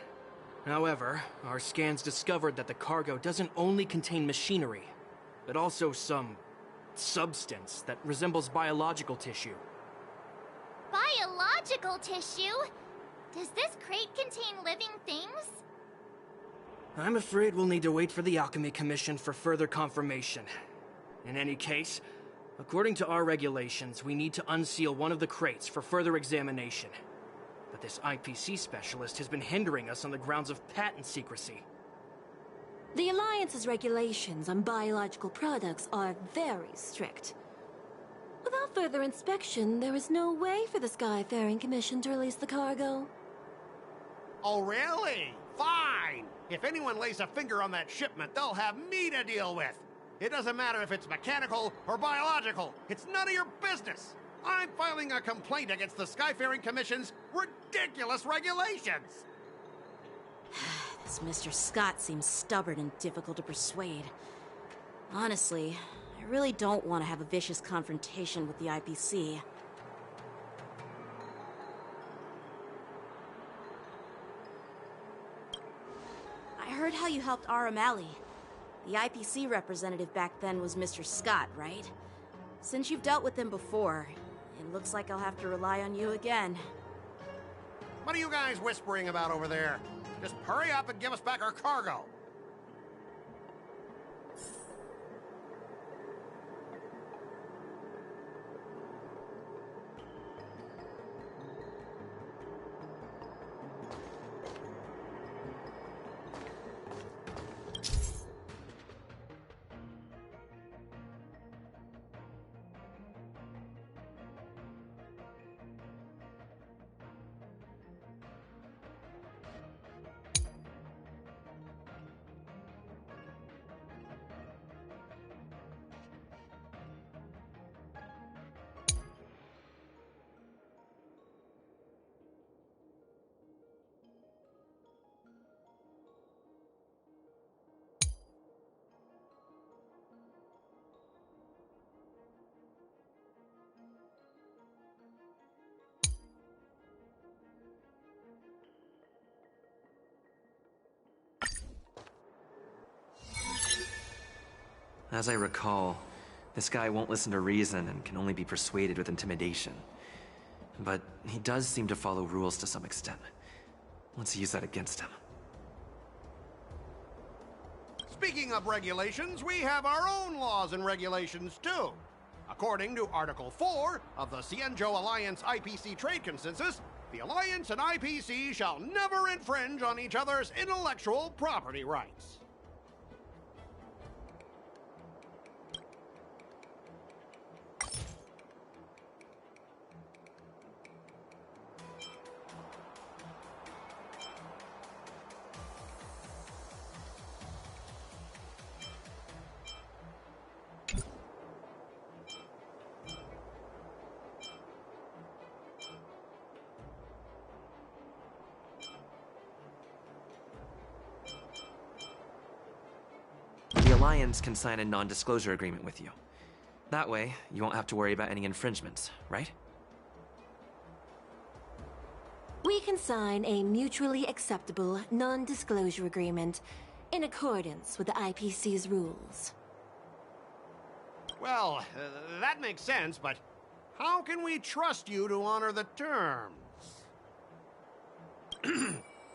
However, our scans discovered that the cargo doesn't only contain machinery, but also some substance that resembles biological tissue. Biological tissue? Does this crate contain living things? I'm afraid we'll need to wait for the Alchemy Commission for further confirmation. In any case, according to our regulations, we need to unseal one of the crates for further examination. But this IPC specialist has been hindering us on the grounds of patent secrecy. The Alliance's regulations on biological products are very strict. Without further inspection, there is no way for the Skyfaring Commission to release the cargo. Oh, really? Fine! If anyone lays a finger on that shipment, they'll have me to deal with. It doesn't matter if it's mechanical or biological. It's none of your business. I'm filing a complaint against the Skyfaring Commission's ridiculous regulations. This Mr. Scott seems stubborn and difficult to persuade. Honestly, I really don't want to have a vicious confrontation with the IPC. I heard how you helped R. O'Malley. The IPC representative back then was Mr. Scott, right? Since you've dealt with him before, it looks like I'll have to rely on you again. What are you guys whispering about over there? Just hurry up and give us back our cargo. As I recall, this guy won't listen to reason and can only be persuaded with intimidation. But he does seem to follow rules to some extent. Let's use that against him. Speaking of regulations, we have our own laws and regulations too. According to Article 4 of the Cienjo Alliance IPC Trade Consensus, the Alliance and IPC shall never infringe on each other's intellectual property rights. The Alliance can sign a non-disclosure agreement with you. That way, you won't have to worry about any infringements, right? We can sign a mutually acceptable non-disclosure agreement in accordance with the IPC's rules. Well, that makes sense, but how can we trust you to honor the terms?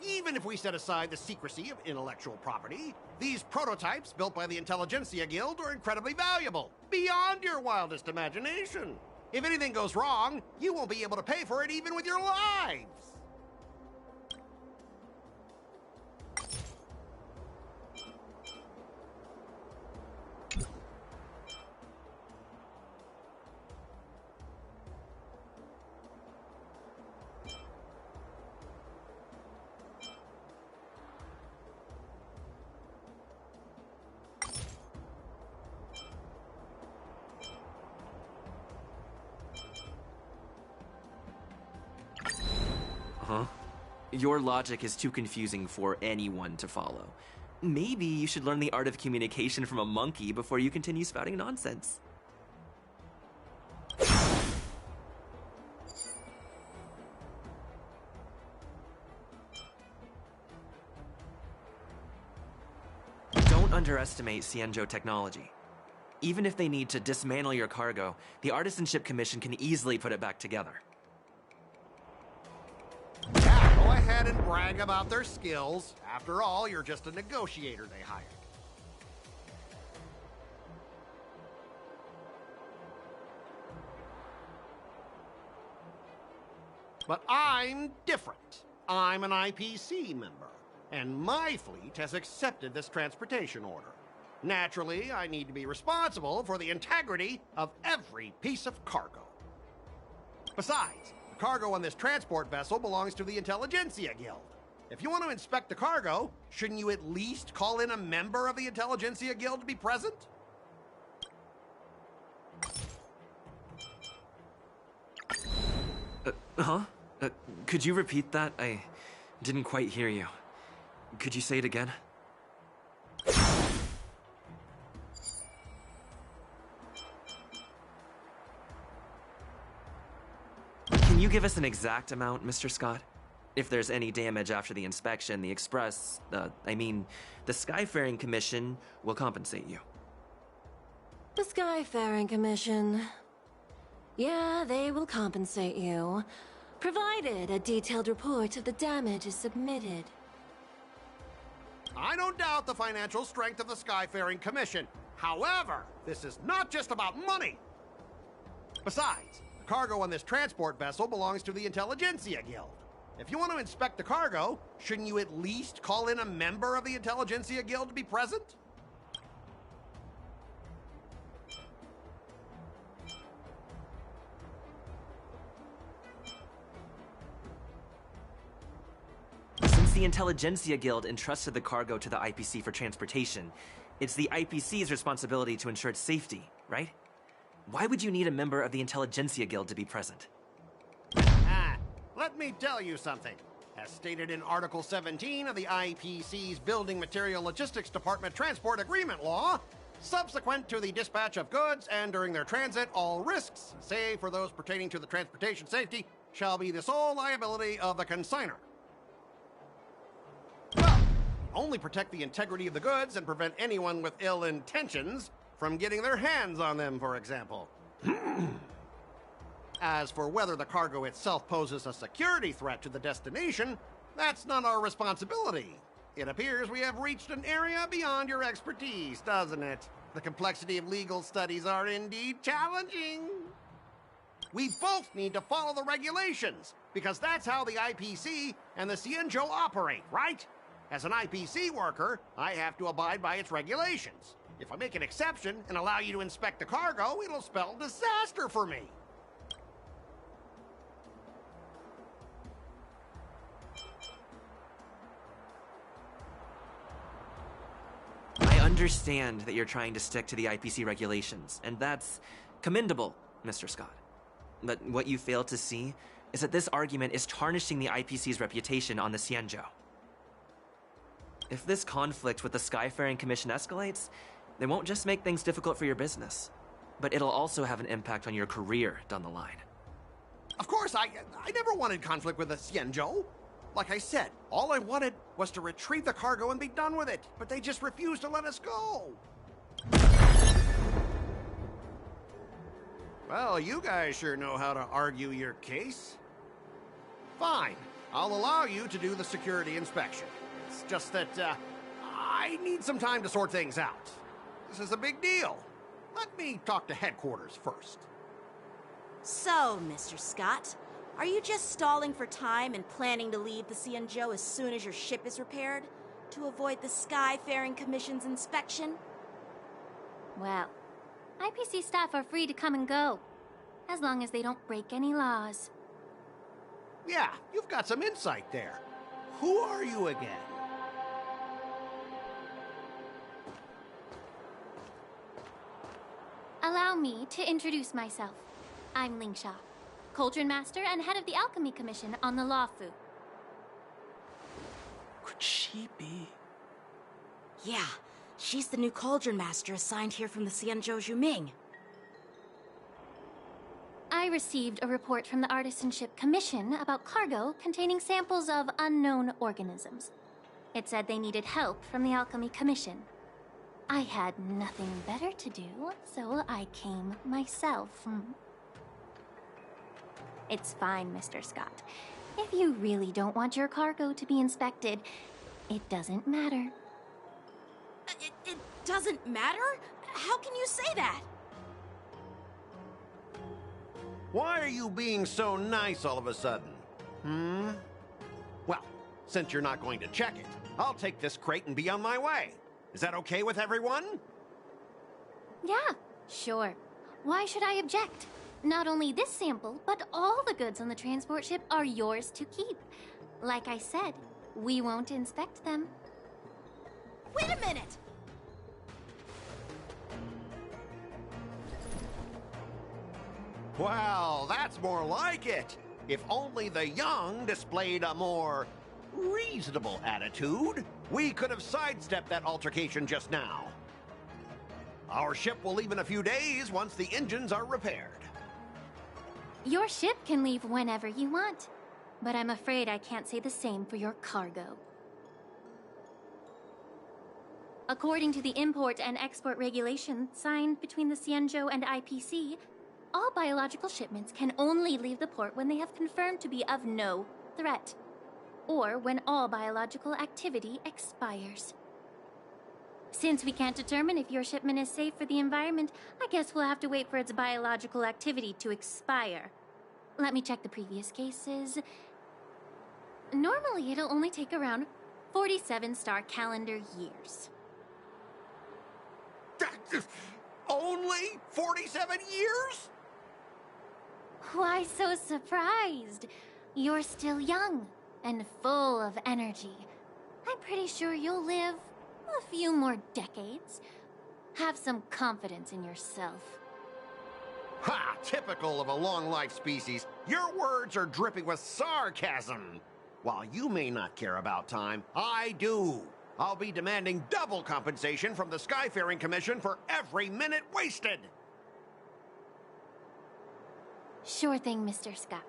Even if we set aside the secrecy of intellectual property, these prototypes built by the Intelligentsia Guild are incredibly valuable, beyond your wildest imagination. If anything goes wrong, you won't be able to pay for it even with your lives. Huh? Your logic is too confusing for anyone to follow. Maybe you should learn the art of communication from a monkey before you continue spouting nonsense. Don't underestimate Cienjo technology. Even if they need to dismantle your cargo, the Artisanship Commission can easily put it back together. Yeah, go ahead and brag about their skills. After all, you're just a negotiator they hired. But I'm different. I'm an IPC member, and my fleet has accepted this transportation order. Naturally, I need to be responsible for the integrity of every piece of cargo. Besides, the cargo on this transport vessel belongs to the Intelligentsia Guild. If you want to inspect the cargo, shouldn't you at least call in a member of the Intelligentsia Guild to be present? Huh? Could you repeat that? I didn't quite hear you. Could you say it again? Can you give us an exact amount, Mr. Scott? If there's any damage after the inspection, the Express, the Skyfaring Commission will compensate you. The Skyfaring Commission. Yeah, they will compensate you, provided a detailed report of the damage is submitted. I don't doubt the financial strength of the Skyfaring Commission. However, this is not just about money. Besides, the cargo on this transport vessel belongs to the Intelligentsia Guild. If you want to inspect the cargo, shouldn't you at least call in a member of the Intelligentsia Guild to be present? Since the Intelligentsia Guild entrusted the cargo to the IPC for transportation, it's the IPC's responsibility to ensure its safety, right? Why would you need a member of the Intelligentsia Guild to be present? Let me tell you something. As stated in Article 17 of the IPC's Building Material Logistics Department Transport Agreement Law, subsequent to the dispatch of goods and during their transit, all risks, save for those pertaining to the transportation safety, shall be the sole liability of the consignor. Well, only protect the integrity of the goods and prevent anyone with ill intentions from getting their hands on them, for example. As for whether the cargo itself poses a security threat to the destination, that's not our responsibility. It appears we have reached an area beyond your expertise, doesn't it? The complexity of legal studies are indeed challenging. We both need to follow the regulations, because that's how the IPC and the Cienjo operate, right? As an IPC worker, I have to abide by its regulations. If I make an exception and allow you to inspect the cargo, it'll spell disaster for me. I understand that you're trying to stick to the IPC regulations, and that's commendable, Mr. Scott. But what you fail to see is that this argument is tarnishing the IPC's reputation on the Cienjo. If this conflict with the Skyfaring Commission escalates, it won't just make things difficult for your business, but it'll also have an impact on your career down the line. Of course, I never wanted conflict with the Cienjo. Like I said, all I wanted was to retrieve the cargo and be done with it, but they just refused to let us go. Well, you guys sure know how to argue your case. Fine, I'll allow you to do the security inspection. It's just that, I need some time to sort things out. This is a big deal. Let me talk to headquarters first. So, Mr. Scott, are you just stalling for time and planning to leave the Cienjo as soon as your ship is repaired? To avoid the Skyfaring Commission's inspection? Well, IPC staff are free to come and go, as long as they don't break any laws. Yeah, you've got some insight there. Who are you again? Allow me to introduce myself. I'm Lingsha, Cauldron Master and head of the Alchemy Commission on the Lawfu. Could she be? Yeah, she's the new Cauldron Master assigned here from the Cienjo Juming. I received a report from the Artisanship Commission about cargo containing samples of unknown organisms. It said they needed help from the Alchemy Commission. I had nothing better to do, so I came myself. It's fine, Mr. Scott. If you really don't want your cargo to be inspected, it doesn't matter. It doesn't matter? How can you say that? Why are you being so nice all of a sudden? Well, since you're not going to check it, I'll take this crate and be on my way. Is that okay with everyone? Yeah, sure. Why should I object? Not only this sample, but all the goods on the transport ship are yours to keep. Like I said, we won't inspect them. Wait a minute! Well, that's more like it. If only the young displayed a more reasonable attitude, we could have sidestepped that altercation just now. Our ship will leave in a few days once the engines are repaired. Your ship can leave whenever you want, but I'm afraid I can't say the same for your cargo. According to the import and export regulations signed between the Xianzhou and IPC, all biological shipments can only leave the port when they have confirmed to be of no threat, or when all biological activity expires. Since we can't determine if your shipment is safe for the environment, I guess we'll have to wait for its biological activity to expire. Let me check the previous cases. Normally, it'll only take around 47 star calendar years. Only 47 years? Why so surprised? You're still young and full of energy. I'm pretty sure you'll live a few more decades. Have some confidence in yourself. Ha! Typical of a long-life species. Your words are dripping with sarcasm. While you may not care about time, I do. I'll be demanding double compensation from the Skyfaring Commission for every minute wasted. Sure thing, Mr. Scott.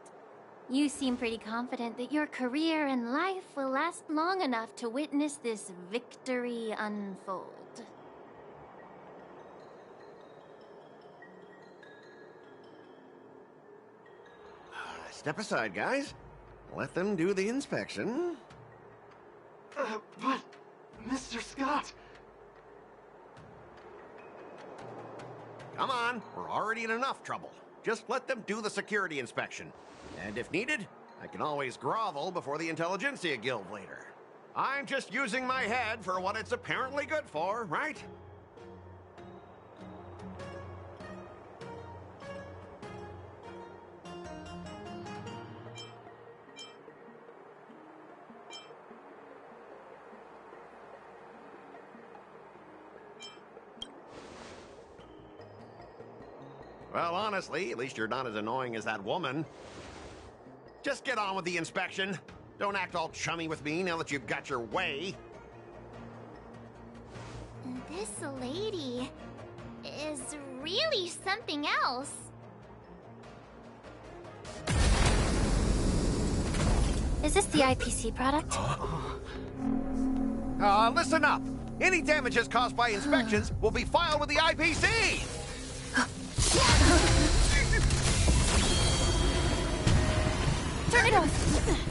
You seem pretty confident that your career and life will last long enough to witness this victory unfold. Step aside, guys. Let them do the inspection. But, Mr. Scott... Come on, we're already in enough trouble. Just let them do the security inspection. And if needed, I can always grovel before the Intelligentsia Guild later. I'm just using my head for what it's apparently good for, right? Well, honestly, at least you're not as annoying as that woman. Just get on with the inspection. Don't act all chummy with me now that you've got your way. This lady is really something else. Is this the IPC product? Listen up. Any damages caused by inspections will be filed with the IPC. Turn it off!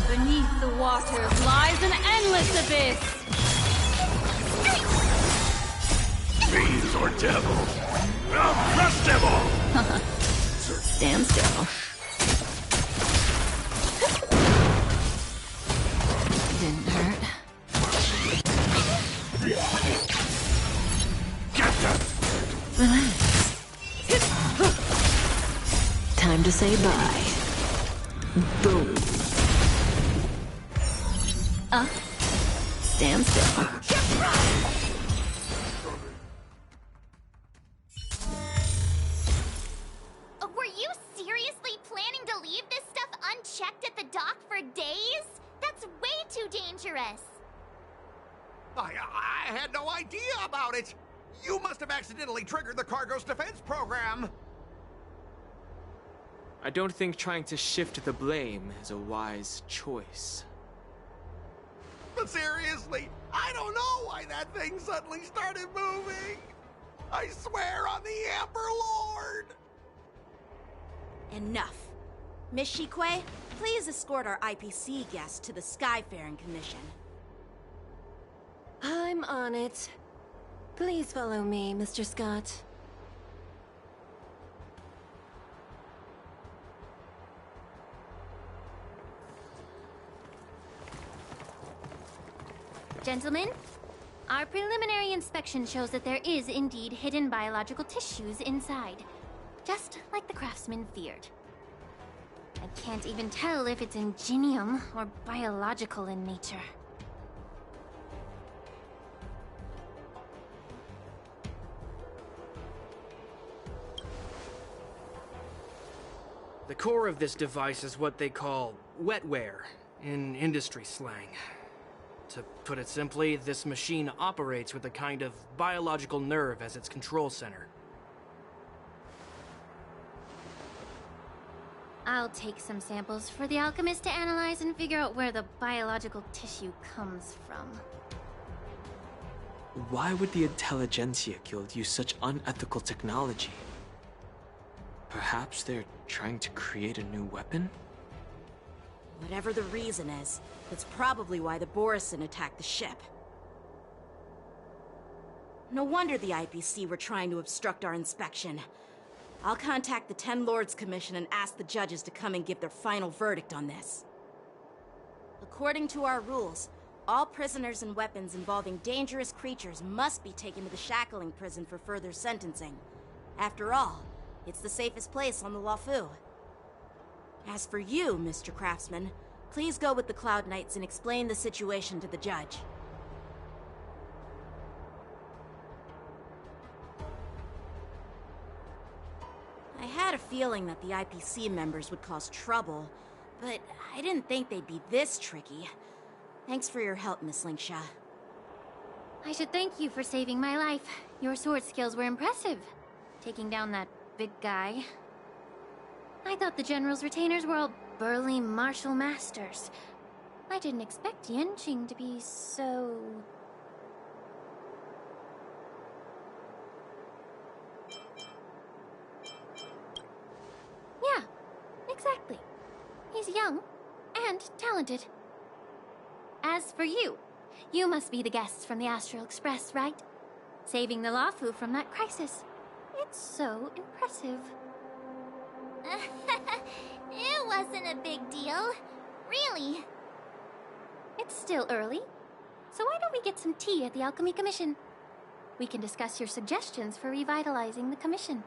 Beneath the waters lies an endless abyss! Fiends or devils? I'll crush them all! Stand still. Didn't hurt. Get them! Relax. Time to say bye. Boom. Stand still. Were you seriously planning to leave this stuff unchecked at the dock for days? That's way too dangerous. I had no idea about it. You must have accidentally triggered the cargo's defense program. I don't think trying to shift the blame is a wise choice. But seriously, I don't know why that thing suddenly started moving. I swear on the Amber Lord. Enough. Miss Shikwe, please escort our IPC guest to the Skyfaring Commission. I'm on it. Please follow me, Mr. Scott. Gentlemen, our preliminary inspection shows that there is indeed hidden biological tissues inside, just like the craftsman feared. I can't even tell if it's ingenium or biological in nature. The core of this device is what they call wetware in industry slang. To put it simply, this machine operates with a kind of biological nerve as its control center. I'll take some samples for the alchemist to analyze and figure out where the biological tissue comes from. Why would the Intelligentsia Guild use such unethical technology? Perhaps they're trying to create a new weapon? Whatever the reason is, it's probably why the Borison attacked the ship. No wonder the IPC were trying to obstruct our inspection. I'll contact the Ten Lords Commission and ask the judges to come and give their final verdict on this. According to our rules, all prisoners and weapons involving dangerous creatures must be taken to the shackling prison for further sentencing. After all, it's the safest place on the Luofu. As for you, Mr. Craftsman, please go with the Cloud Knights and explain the situation to the judge. I had a feeling that the IPC members would cause trouble, but I didn't think they'd be this tricky. Thanks for your help, Miss Lingsha. I should thank you for saving my life. Your sword skills were impressive, taking down that big guy. I thought the General's retainers were all burly martial masters. I didn't expect Yenqing to be so... Yeah, exactly. He's young and talented. As for you, you must be the guests from the Astral Express, right? Saving the Luofu from that crisis. It's so impressive. It wasn't a big deal. Really. It's still early, so why don't we get some tea at the Alchemy Commission? We can discuss your suggestions for revitalizing the commission.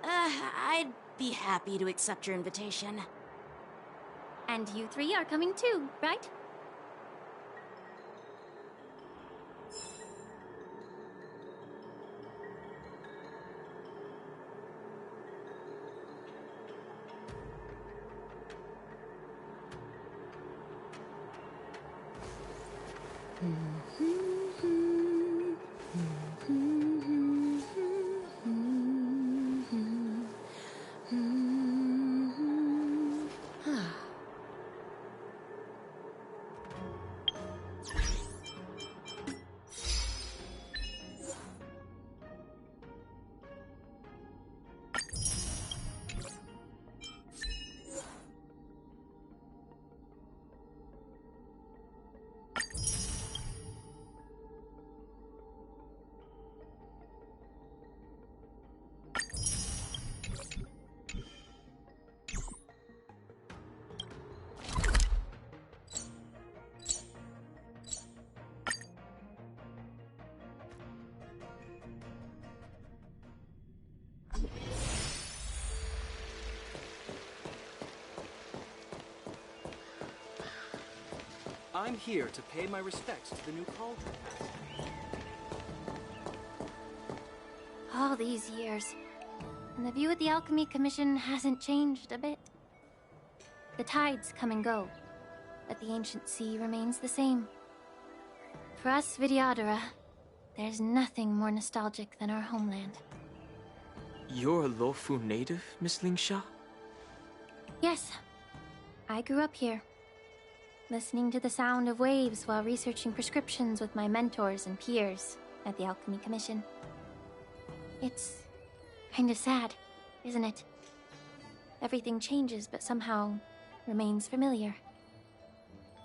I'd be happy to accept your invitation. And you three are coming too, right? I'm here to pay my respects to the new cauldron. All these years, and the view at the Alchemy Commission hasn't changed a bit. The tides come and go, but the ancient sea remains the same. For us Vidyadhara, there's nothing more nostalgic than our homeland. You're a Luofu native, Miss Lingsha? Yes, I grew up here, listening to the sound of waves while researching prescriptions with my mentors and peers at the Alchemy Commission. It's kind of sad, isn't it? Everything changes but somehow remains familiar.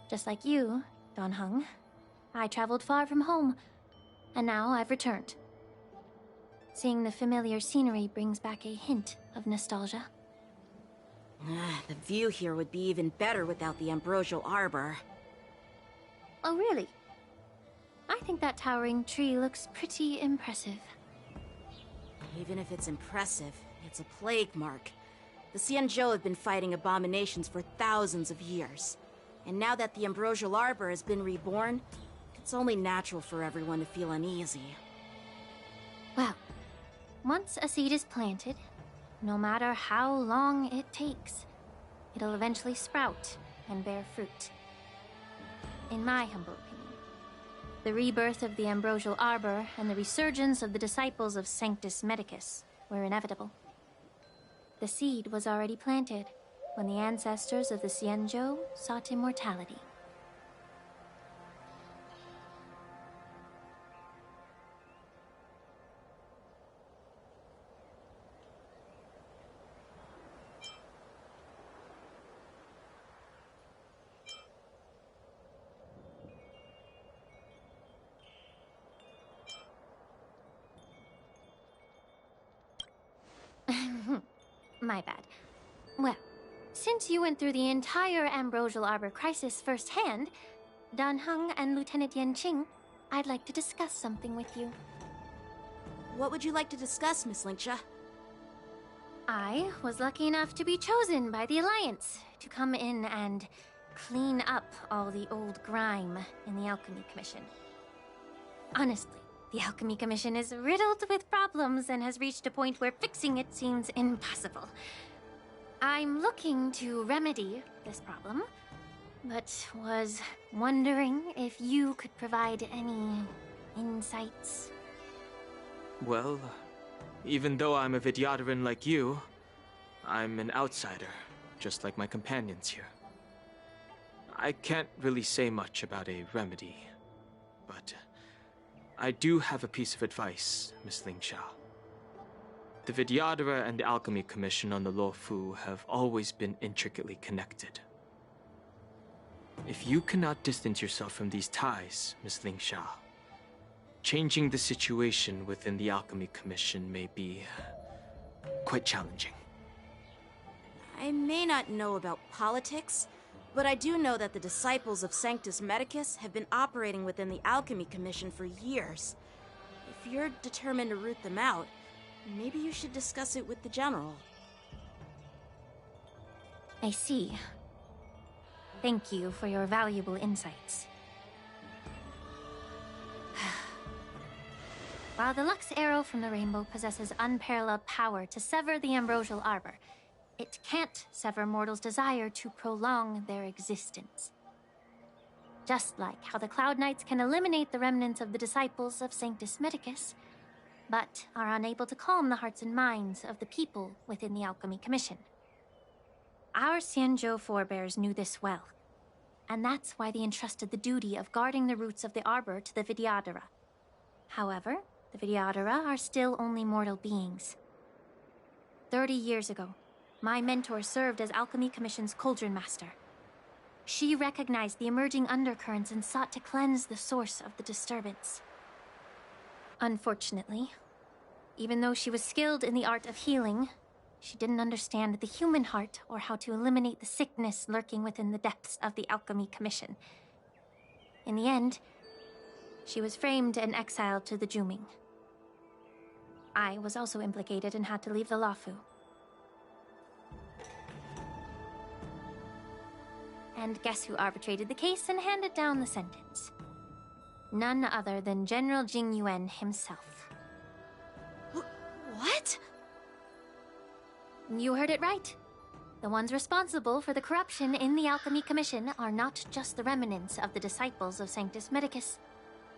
Just like you, Don Hung, I traveled far from home, and now I've returned. Seeing the familiar scenery brings back a hint of nostalgia. The view here would be even better without the ambrosial arbor. Oh, really? I think that towering tree looks pretty impressive. Even if it's impressive, it's a plague mark. The Xianzhou have been fighting abominations for thousands of years. And now that the ambrosial arbor has been reborn, it's only natural for everyone to feel uneasy. Well, once a seed is planted, no matter how long it takes, it'll eventually sprout and bear fruit. In my humble opinion, the rebirth of the ambrosial arbor and the resurgence of the disciples of Sanctus Medicus were inevitable. The seed was already planted when the ancestors of the Xianzhou sought immortality. My bad. Well, since you went through the entire Ambrosial Arbor crisis firsthand, Dan Heng and Lieutenant Yanqing, I'd like to discuss something with you. What would you like to discuss, Miss Linksha? I was lucky enough to be chosen by the Alliance to come in and clean up all the old grime in the Alchemy Commission. Honestly, the Alchemy Commission is riddled with problems and has reached a point where fixing it seems impossible. I'm looking to remedy this problem, but was wondering if you could provide any insights. Well, even though I'm a Vidyadharan like you, I'm an outsider, just like my companions here. I can't really say much about a remedy, but I do have a piece of advice, Miss Linksha. The Vidyadhara and the Alchemy Commission on the Luofu have always been intricately connected. If you cannot distance yourself from these ties, Miss Linksha, changing the situation within the Alchemy Commission may be quite challenging. I may not know about politics, but I do know that the disciples of Sanctus Medicus have been operating within the Alchemy Commission for years. If you're determined to root them out, maybe you should discuss it with the General. I see. Thank you for your valuable insights. While the Lux Arrow from the Rainbow possesses unparalleled power to sever the Ambrosial Arbor, it can't sever mortals' desire to prolong their existence. Just like how the Cloud Knights can eliminate the remnants of the disciples of Sanctus Medicus, but are unable to calm the hearts and minds of the people within the Alchemy Commission. Our Xianzhou forebears knew this well, and that's why they entrusted the duty of guarding the roots of the Arbor to the Vidyadhara. However, the Vidyadhara are still only mortal beings. 30 years ago, my mentor served as Alchemy Commission's Cauldron Master. She recognized the emerging undercurrents and sought to cleanse the source of the disturbance. Unfortunately, even though she was skilled in the art of healing, she didn't understand the human heart or how to eliminate the sickness lurking within the depths of the Alchemy Commission. In the end, she was framed and exiled to the Juming. I was also implicated and had to leave the Luofu. And guess who arbitrated the case and handed down the sentence? None other than General Jing Yuan himself. What? You heard it right. The ones responsible for the corruption in the Alchemy Commission are not just the remnants of the disciples of Sanctus Medicus,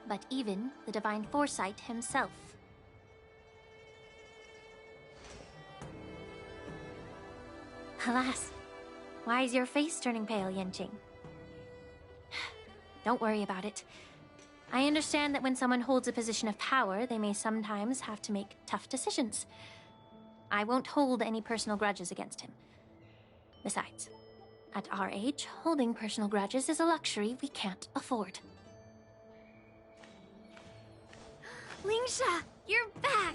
but even the Divine Foresight himself. Alas, why is your face turning pale, Yanqing? Don't worry about it. I understand that when someone holds a position of power, they may sometimes have to make tough decisions. I won't hold any personal grudges against him. Besides, at our age, holding personal grudges is a luxury we can't afford. Lingsha, you're back!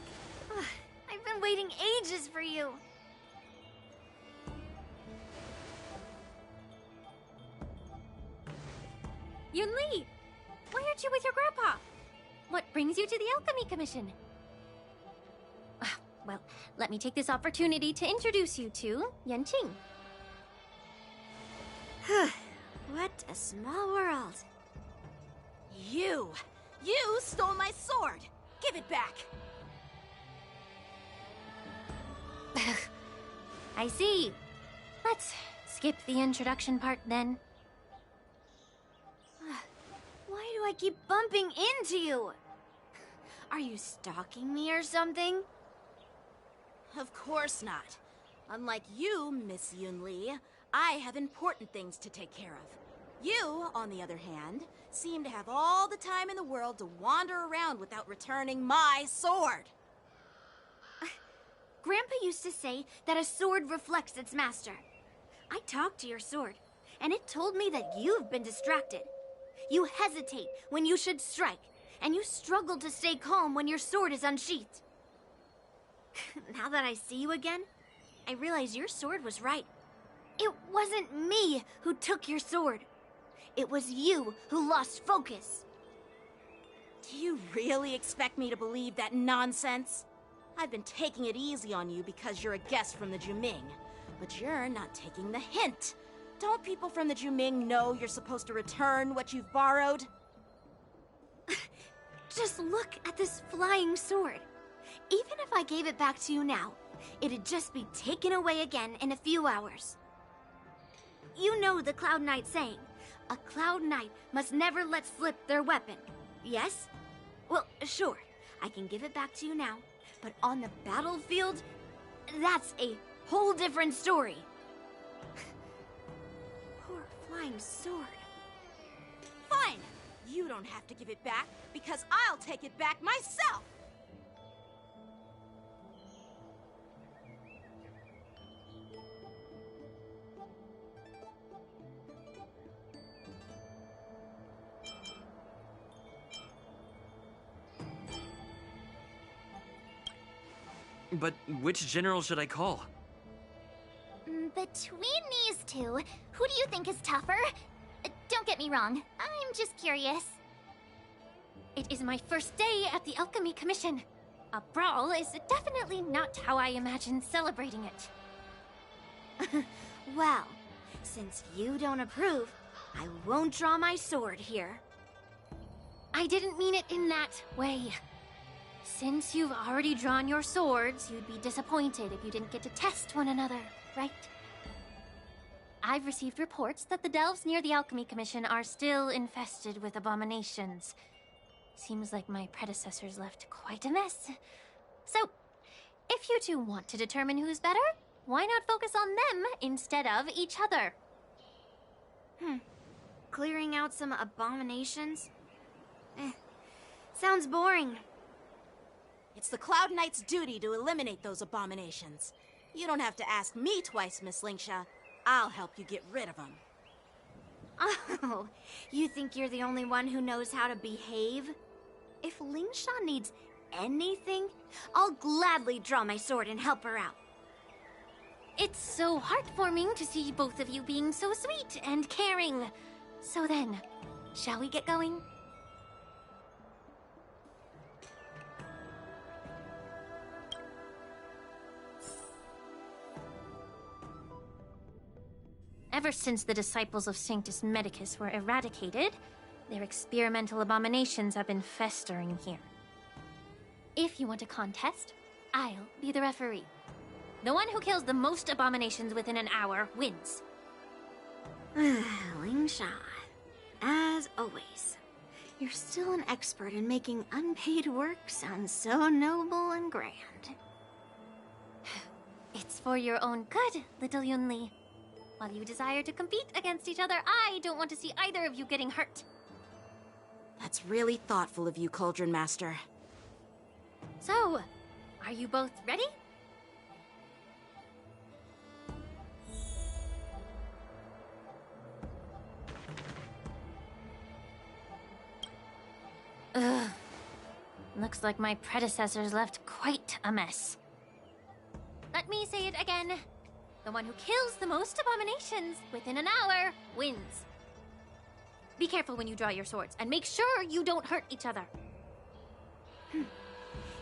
Ugh, I've been waiting ages for you. Yunli! Why aren't you with your grandpa? What brings you to the Alchemy Commission? Well, let me take this opportunity to introduce you to Yanqing. What a small world. You stole my sword! Give it back! I see. Let's skip the introduction part then. Why do I keep bumping into you? Are you stalking me or something? Of course not. Unlike you, Miss Yunli, I have important things to take care of. You, on the other hand, seem to have all the time in the world to wander around without returning my sword. Grandpa used to say that a sword reflects its master. I talked to your sword, and it told me that you've been distracted. You hesitate when you should strike, and you struggle to stay calm when your sword is unsheathed. Now that I see you again, I realize your sword was right. It wasn't me who took your sword. It was you who lost focus. Do you really expect me to believe that nonsense? I've been taking it easy on you because you're a guest from the Juming, but you're not taking the hint. Don't people from the Juming know you're supposed to return what you've borrowed? Just look at this flying sword. Even if I gave it back to you now, it'd just be taken away again in a few hours. You know the Cloud Knight saying, a Cloud Knight must never let slip their weapon, yes? Well, sure, I can give it back to you now, but on the battlefield, that's a whole different story. Poor flying sword. Fine! You don't have to give it back, because I'll take it back myself! But which general should I call? Between these two, who do you think is tougher? Don't get me wrong, I'm just curious. It is my first day at the Alchemy Commission. A brawl is definitely not how I imagine celebrating it. Well, since you don't approve, I won't draw my sword here. I didn't mean it in that way. Since you've already drawn your swords, you'd be disappointed if you didn't get to test one another, right? I've received reports that the delves near the Alchemy Commission are still infested with abominations. Seems like my predecessors left quite a mess. So, if you two want to determine who's better, why not focus on them instead of each other? Clearing out some abominations? Sounds boring. It's the Cloud Knight's duty to eliminate those abominations. You don't have to ask me twice, Miss Lingsha. I'll help you get rid of them. Oh, you think you're the only one who knows how to behave? If Lingsha needs anything, I'll gladly draw my sword and help her out. It's so heartwarming to see both of you being so sweet and caring. So then, shall we get going? Ever since the disciples of Sanctus Medicus were eradicated, their experimental abominations have been festering here. If you want a contest, I'll be the referee. The one who kills the most abominations within an hour wins. Lingsha, as always, you're still an expert in making unpaid work sound so noble and grand. It's for your own good, little Yunli. While you desire to compete against each other, I don't want to see either of you getting hurt. That's really thoughtful of you, Cauldron Master. So, are you both ready? Looks like my predecessors left quite a mess. Let me say it again. The one who kills the most abominations within an hour wins. Be careful when you draw your swords, and make sure you don't hurt each other.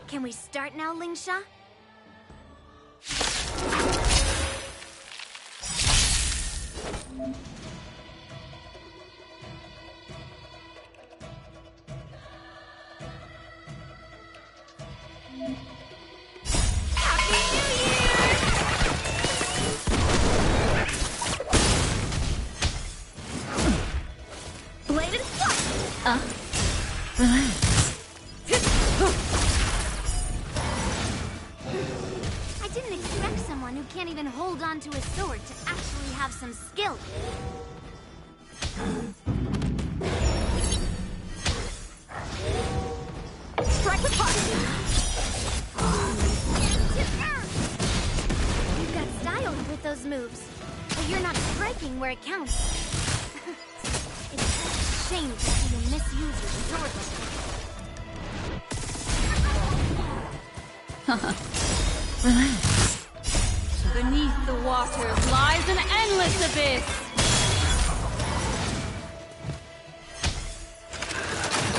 Can we start now, Lingsha? Bladed flush! I didn't expect someone who can't even hold on to a sword to actually have some skill. Strike with heart! You've got style with those moves, but you're not striking where it counts. It's such a shame to see you misuse your sword like this. Relax. Beneath the waters lies an endless abyss.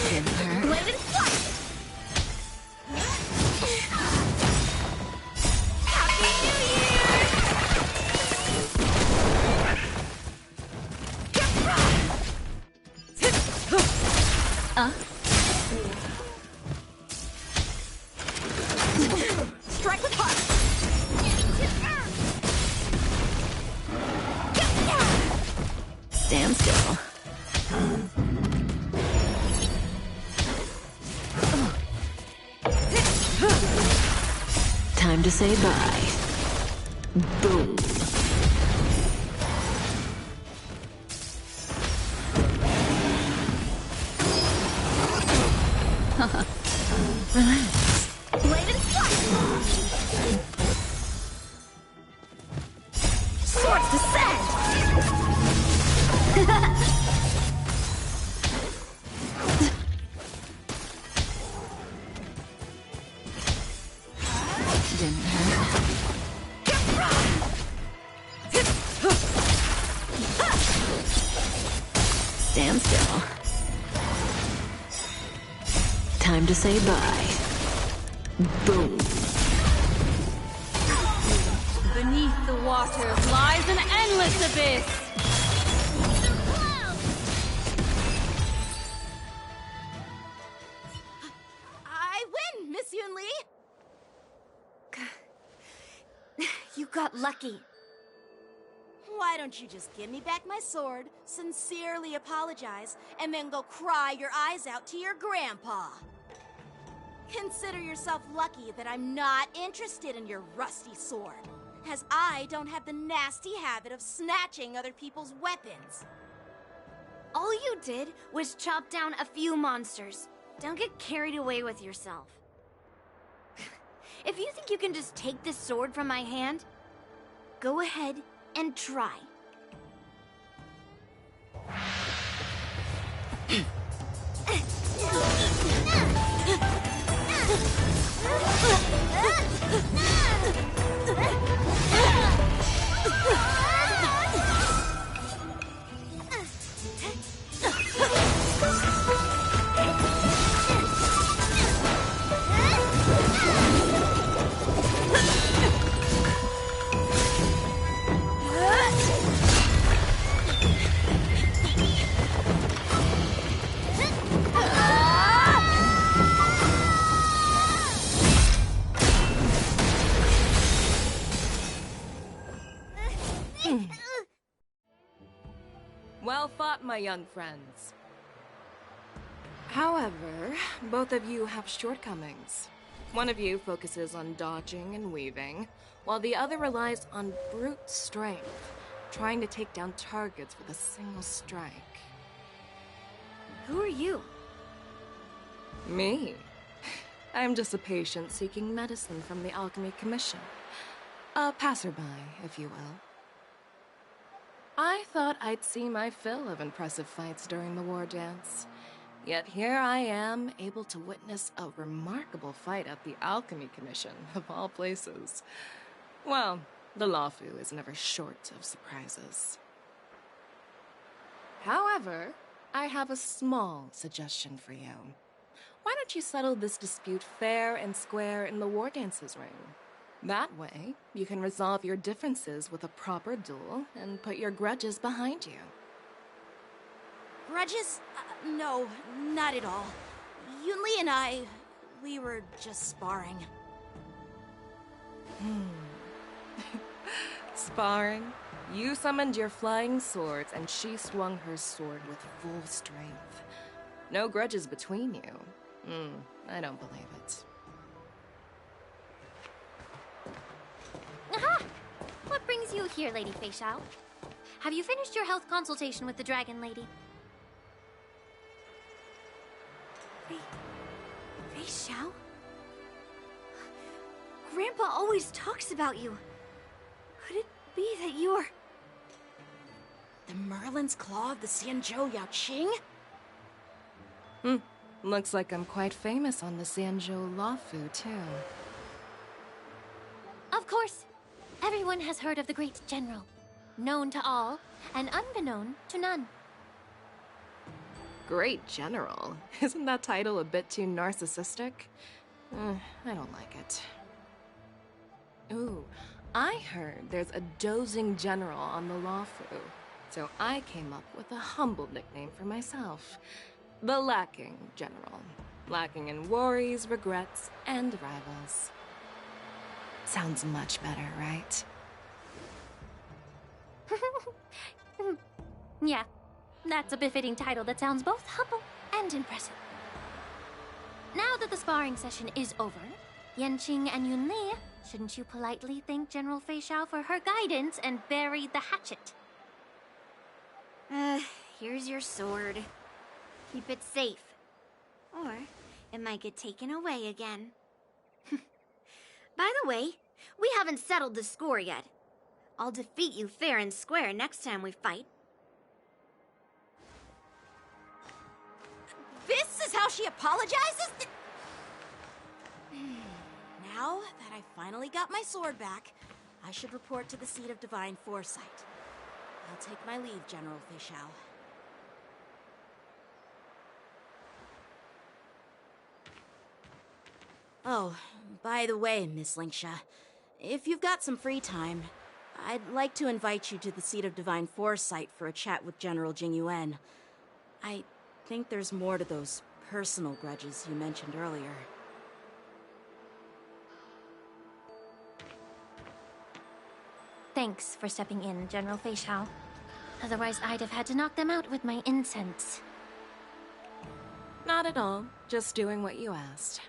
Didn't hurt. Bladed flush! Strike with heart! Stand still. Time to say bye. Boom. Relax. Bladed flush! Swords descend! Didn't hurt. Stand still. Time to say bye. Boom. Beneath the waters lies an endless abyss. I win, Miss Yun Li! You got lucky. Why don't you just give me back my sword, sincerely apologize, and then go cry your eyes out to your grandpa? Consider yourself lucky that I'm not interested in your rusty sword, as I don't have the nasty habit of snatching other people's weapons. All you did was chop down a few monsters. Don't get carried away with yourself. If you think you can just take this sword from my hand, go ahead and try. Well fought, my young friends. However, both of you have shortcomings. One of you focuses on dodging and weaving, while the other relies on brute strength, trying to take down targets with a single strike. Who are you? Me? I'm just a patient seeking medicine from the Alchemy Commission. A passerby, if you will. I thought I'd see my fill of impressive fights during the war dance. Yet here I am, able to witness a remarkable fight at the Alchemy Commission, of all places. Well, the Lawfu is never short of surprises. However, I have a small suggestion for you. Why don't you settle this dispute fair and square in the War Dance's ring? That way, you can resolve your differences with a proper duel and put your grudges behind you. Grudges? No, not at all. Yunli and we were just sparring. Sparring? You summoned your flying swords and she swung her sword with full strength. No grudges between you. I don't believe it. Aha! What brings you here, Lady Fei Xiao? Have you finished your health consultation with the Dragon Lady? Fei Xiao? Grandpa always talks about you. Could it be that you're... The Merlin's Claw of the Xianzhou Yaoqing? Looks like I'm quite famous on the Xianzhou Lawfu, too. Of course. Everyone has heard of the great general. Known to all, and unbeknown to none. Great General? Isn't that title a bit too narcissistic? I don't like it. Ooh, I heard there's a dozing general on the Lawfu, so I came up with a humble nickname for myself. The Lacking General. Lacking in worries, regrets, and rivals. Sounds much better, right? Yeah, that's a befitting title that sounds both humble and impressive. Now that the sparring session is over, Yanqing and Yunli, shouldn't you politely thank General Fei Xiao for her guidance and bury the hatchet? Here's your sword. Keep it safe. Or it might get taken away again. By the way, we haven't settled the score yet. I'll defeat you fair and square next time we fight. This is how she apologizes? Now that I finally got my sword back, I should report to the seat of divine foresight. I'll take my leave, General Fei Xiao. Oh, by the way, Miss Linksha, if you've got some free time, I'd like to invite you to the seat of divine foresight for a chat with General Jingyuan. I think there's more to those personal grudges you mentioned earlier. Thanks for stepping in, General Fei Xiao. Otherwise, I'd have had to knock them out with my incense. Not at all. Just doing what you asked.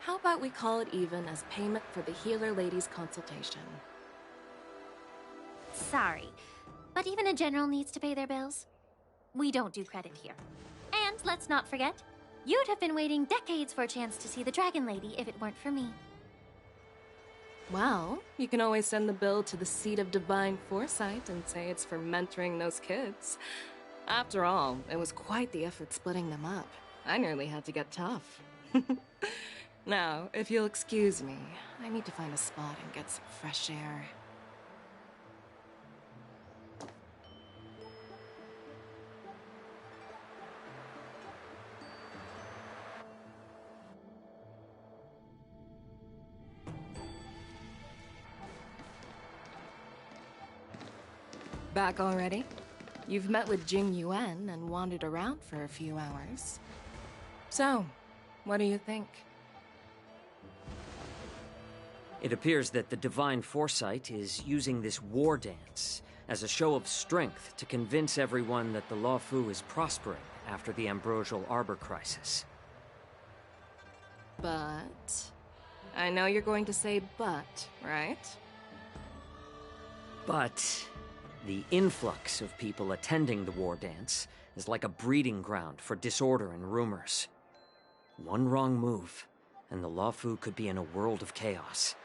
How about we call it even as payment for the healer lady's consultation? Sorry, but even a general needs to pay their bills. We don't do credit here. And let's not forget, you'd have been waiting decades for a chance to see the Dragon Lady if it weren't for me. Well, you can always send the bill to the seat of divine foresight and say it's for mentoring those kids. After all, it was quite the effort splitting them up. I nearly had to get tough. Now, if you'll excuse me, I need to find a spot and get some fresh air. Back already? You've met with Jing Yuan and wandered around for a few hours. So, what do you think? It appears that the Divine Foresight is using this war dance as a show of strength to convince everyone that the Lawfu is prospering after the Ambrosial Arbor crisis. But... I know you're going to say but, right? But the influx of people attending the war dance is like a breeding ground for disorder and rumors. One wrong move, and the Lawfu could be in a world of chaos.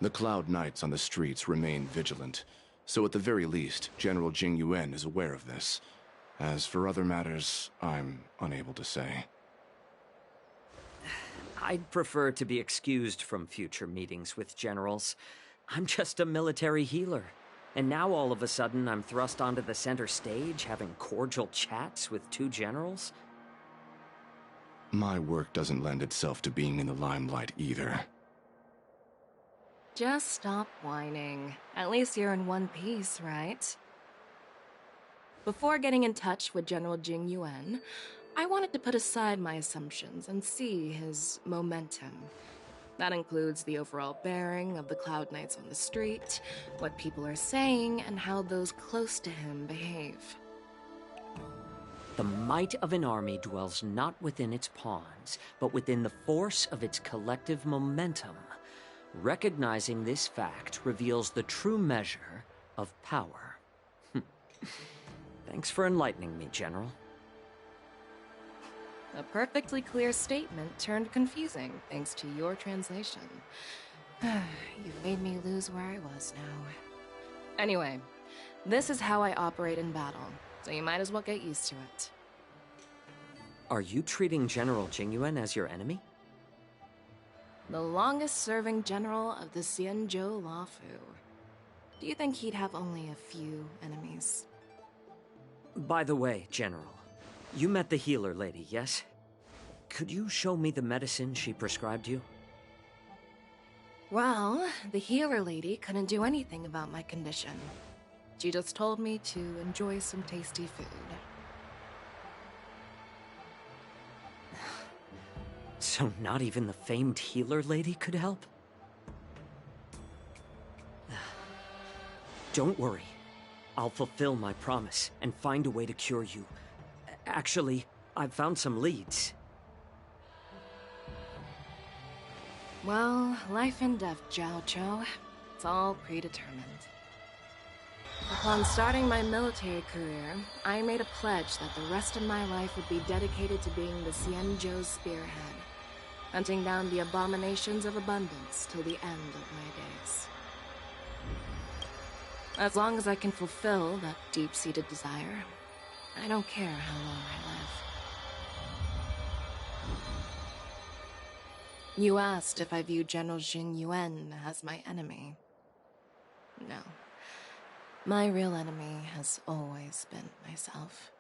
The Cloud Knights on the streets remain vigilant, so at the very least, General Jingyuan is aware of this. As for other matters, I'm unable to say. I'd prefer to be excused from future meetings with generals. I'm just a military healer. And now all of a sudden I'm thrust onto the center stage having cordial chats with two generals? My work doesn't lend itself to being in the limelight either. Just stop whining. At least you're in one piece, right? Before getting in touch with General Jing Yuan, I wanted to put aside my assumptions and see his momentum. That includes the overall bearing of the Cloud Knights on the street, what people are saying, and how those close to him behave. The might of an army dwells not within its pawns, but within the force of its collective momentum. Recognizing this fact reveals the true measure of power. Thanks for enlightening me, General. A perfectly clear statement turned confusing thanks to your translation. You've made me lose where I was now. Anyway, this is how I operate in battle, so you might as well get used to it. Are you treating General Jingyuan as your enemy? The longest-serving general of the Xianzhou Luofu. Do you think he'd have only a few enemies? By the way, General, you met the healer lady, yes? Could you show me the medicine she prescribed you? Well, the healer lady couldn't do anything about my condition. She just told me to enjoy some tasty food. So not even the famed healer lady could help? Don't worry. I'll fulfill my promise and find a way to cure you. Actually, I've found some leads. Well, life and death, Jiao Chou. It's all predetermined. Upon starting my military career, I made a pledge that the rest of my life would be dedicated to being the Xianzhou spearhead, hunting down the abominations of abundance till the end of my days. As long as I can fulfill that deep-seated desire, I don't care how long I live. You asked if I view General Jing Yuan as my enemy. No. My real enemy has always been myself.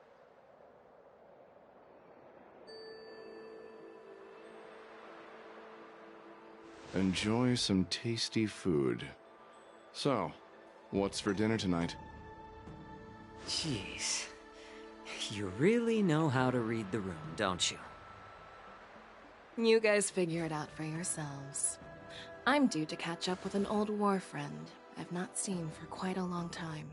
Enjoy some tasty food. So, what's for dinner tonight? Jeez. You really know how to read the room, don't you? You guys figure it out for yourselves. I'm due to catch up with an old war friend I've not seen for quite a long time.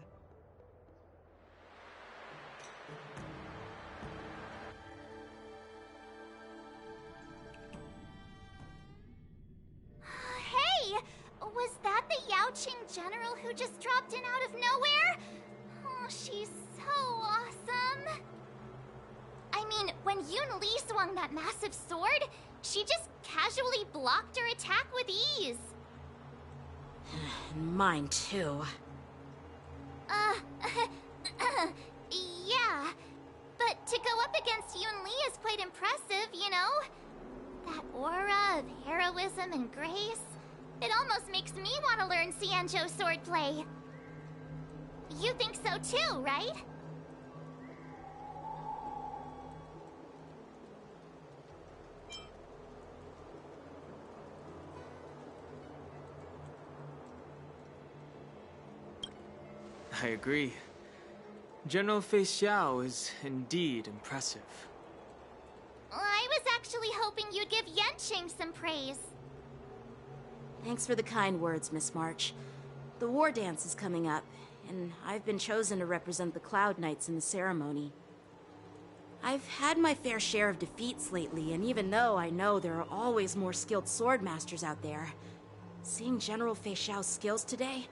Hey! Was that the Yaoqing general who just dropped in out of nowhere? Oh, she's so awesome! I mean, when Yun Li swung that massive sword, she just casually blocked her attack with ease. Mine too. Yeah. But to go up against Yun Li is quite impressive, you know? That aura of heroism and grace. It almost makes me want to learn Xianzhou swordplay. You think so too, right? I agree. General Fei Xiao is indeed impressive. I was actually hoping you'd give Yanqing some praise. Thanks for the kind words, Miss March. The war dance is coming up, and I've been chosen to represent the Cloud Knights in the ceremony. I've had my fair share of defeats lately, and even though I know there are always more skilled swordmasters out there, seeing General Fei Xiao's skills today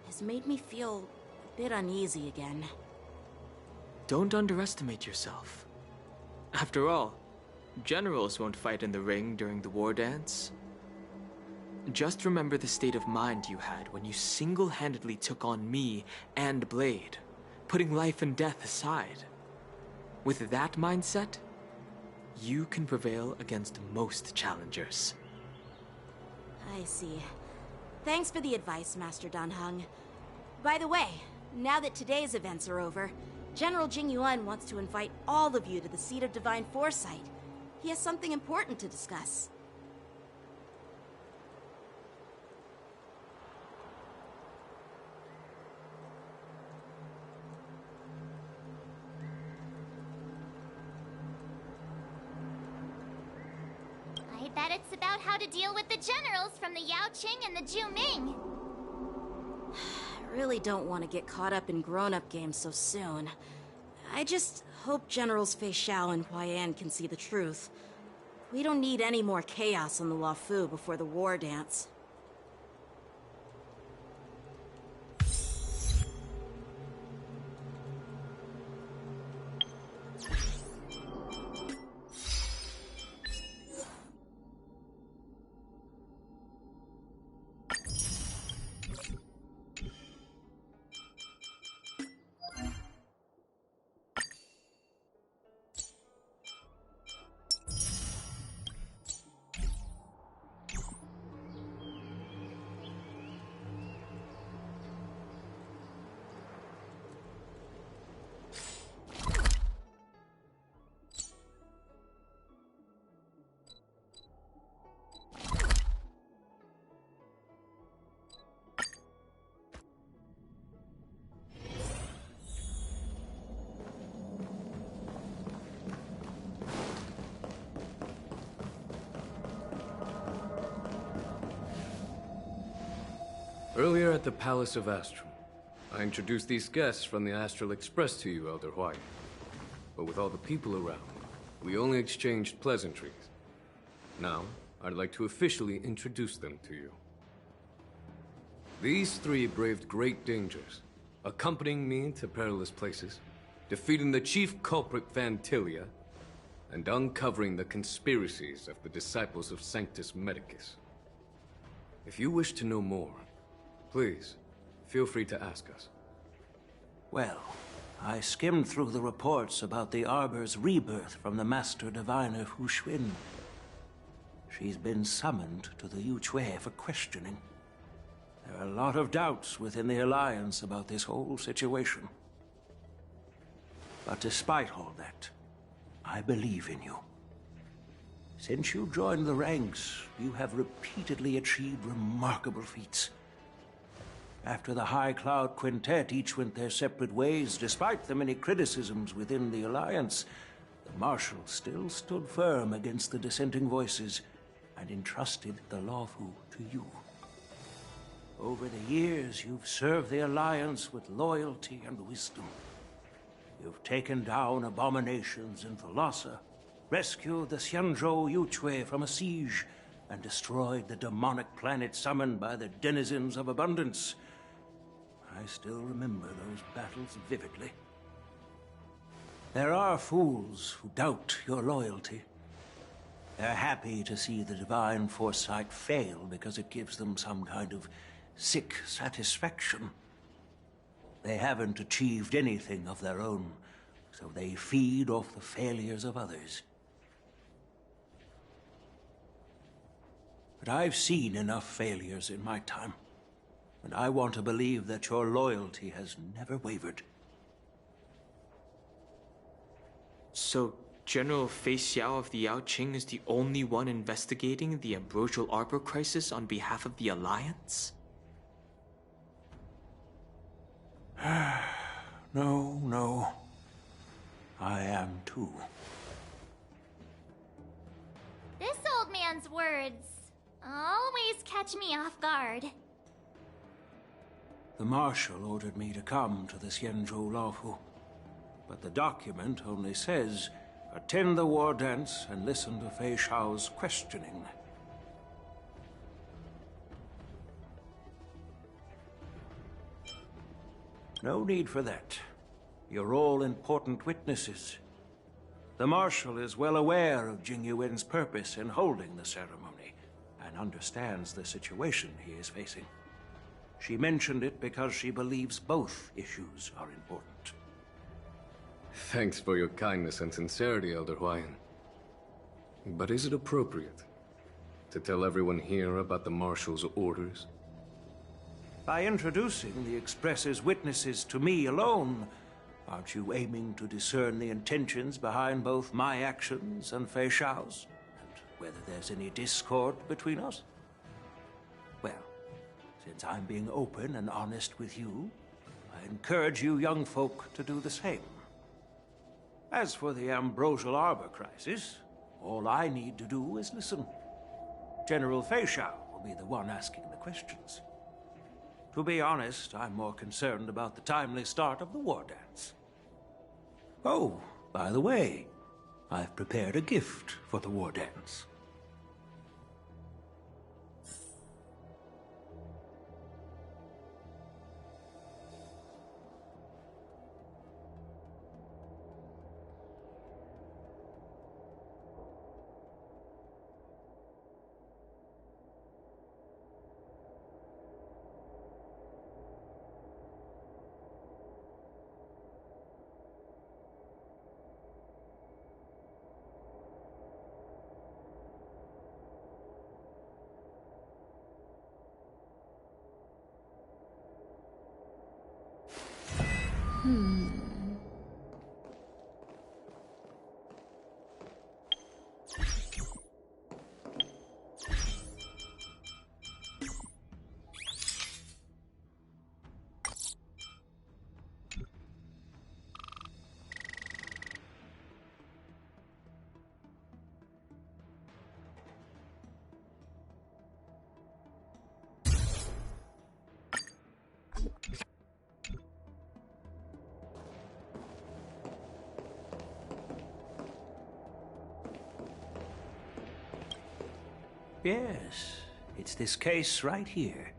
has made me feel a bit uneasy again. Don't underestimate yourself. After all, generals won't fight in the ring during the war dance. Just remember the state of mind you had when you single-handedly took on me and Blade, putting life and death aside. With that mindset, you can prevail against most challengers. I see. Thanks for the advice, Master Danheng. By the way, now that today's events are over, General Jingyuan wants to invite all of you to the Seat of Divine Foresight. He has something important to discuss. I bet it's about how to deal with the generals from the Yaoqing and the Juming. I really don't want to get caught up in grown-up games so soon. I just hope Generals Fei Xiao and Huaiyan can see the truth. We don't need any more chaos on the Luofu before the war dance. Earlier at the Palace of Astral, I introduced these guests from the Astral Express to you, Elder Huai. But with all the people around, we only exchanged pleasantries. Now, I'd like to officially introduce them to you. These three braved great dangers, accompanying me to perilous places, defeating the chief culprit Vantilia, and uncovering the conspiracies of the disciples of Sanctus Medicus. If you wish to know more, please, feel free to ask us. Well, I skimmed through the reports about the Arbor's rebirth from the Master Diviner Hu Xuan. She's been summoned to the Yuchue for questioning. There are a lot of doubts within the Alliance about this whole situation. But despite all that, I believe in you. Since you joined the ranks, you have repeatedly achieved remarkable feats. After the High Cloud Quintet each went their separate ways, despite the many criticisms within the Alliance, the Marshal still stood firm against the dissenting voices and entrusted the Luofu to you. Over the years, you've served the Alliance with loyalty and wisdom. You've taken down abominations in Thalassa, rescued the Xianzhou Yuchue from a siege, and destroyed the demonic planet summoned by the denizens of abundance. I still remember those battles vividly. There are fools who doubt your loyalty. They're happy to see the divine foresight fail because it gives them some kind of sick satisfaction. They haven't achieved anything of their own, so they feed off the failures of others. But I've seen enough failures in my time, and I want to believe that your loyalty has never wavered. So, General Fei Xiao of the Yaoqing is the only one investigating the Ambrosial Arbor crisis on behalf of the Alliance? No. I am too. This old man's words always catch me off guard. The Marshal ordered me to come to the Xianzhou Luofu, but the document only says, attend the war dance and listen to Fei Xiao's questioning. No need for that. You're all important witnesses. The Marshal is well aware of Jingyuan's purpose in holding the ceremony, and understands the situation he is facing. She mentioned it because she believes both issues are important. Thanks for your kindness and sincerity, Elder Hwayan. But is it appropriate to tell everyone here about the Marshal's orders? By introducing the Express's witnesses to me alone, aren't you aiming to discern the intentions behind both my actions and Fei Xiao's? And whether there's any discord between us? Well, since I'm being open and honest with you, I encourage you young folk to do the same. As for the Ambrosial Arbor crisis, all I need to do is listen. General Fei Xiao will be the one asking the questions. To be honest, I'm more concerned about the timely start of the war dance. Oh, by the way, I've prepared a gift for the war dance. Yes, it's this case right here.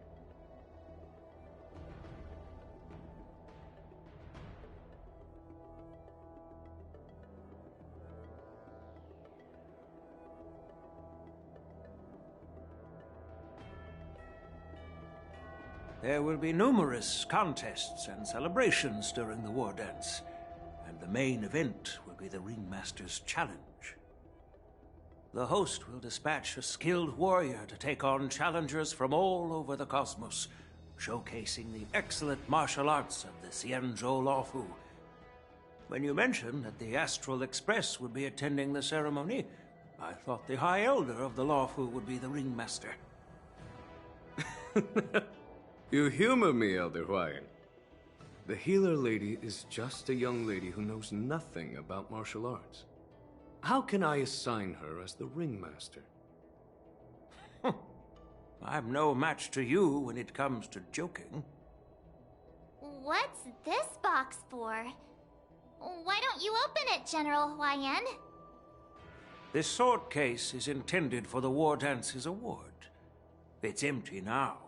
There will be numerous contests and celebrations during the war dance, and the main event will be the Ringmaster's Challenge. The host will dispatch a skilled warrior to take on challengers from all over the cosmos, showcasing the excellent martial arts of the Xianzhou Luofu. When you mentioned that the Astral Express would be attending the ceremony, I thought the High Elder of the Luofu would be the Ringmaster. You humor me, Elder Hwayan. The healer lady is just a young lady who knows nothing about martial arts. How can I assign her as the Ringmaster? I'm no match to you when it comes to joking. What's this box for? Why don't you open it, General Hwayan? This sword case is intended for the War Dance's award. It's empty now,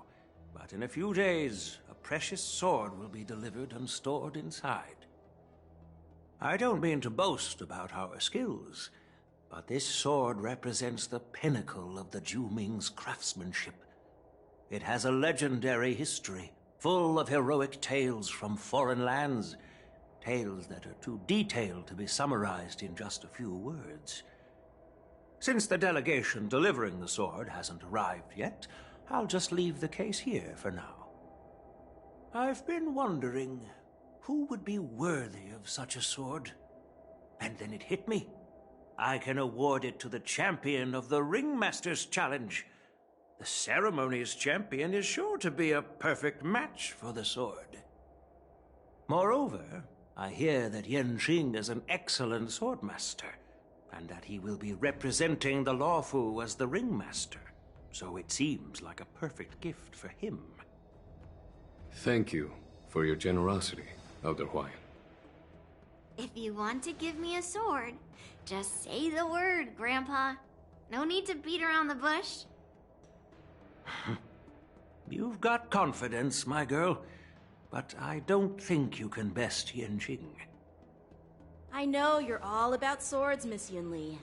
but in a few days, a precious sword will be delivered and stored inside. I don't mean to boast about our skills, but this sword represents the pinnacle of the Zhuming's craftsmanship. It has a legendary history, full of heroic tales from foreign lands, tales that are too detailed to be summarized in just a few words. Since the delegation delivering the sword hasn't arrived yet, I'll just leave the case here for now. I've been wondering, who would be worthy of such a sword? And then it hit me. I can award it to the champion of the Ringmaster's Challenge. The ceremony's champion is sure to be a perfect match for the sword. Moreover, I hear that Yanqing is an excellent swordmaster, and that he will be representing the Luofu as the Ringmaster. So it seems like a perfect gift for him. Thank you for your generosity, Elder Hwayan. If you want to give me a sword, just say the word, Grandpa. No need to beat around the bush. You've got confidence, my girl, but I don't think you can best Yanqing. I know you're all about swords, Miss Yunli.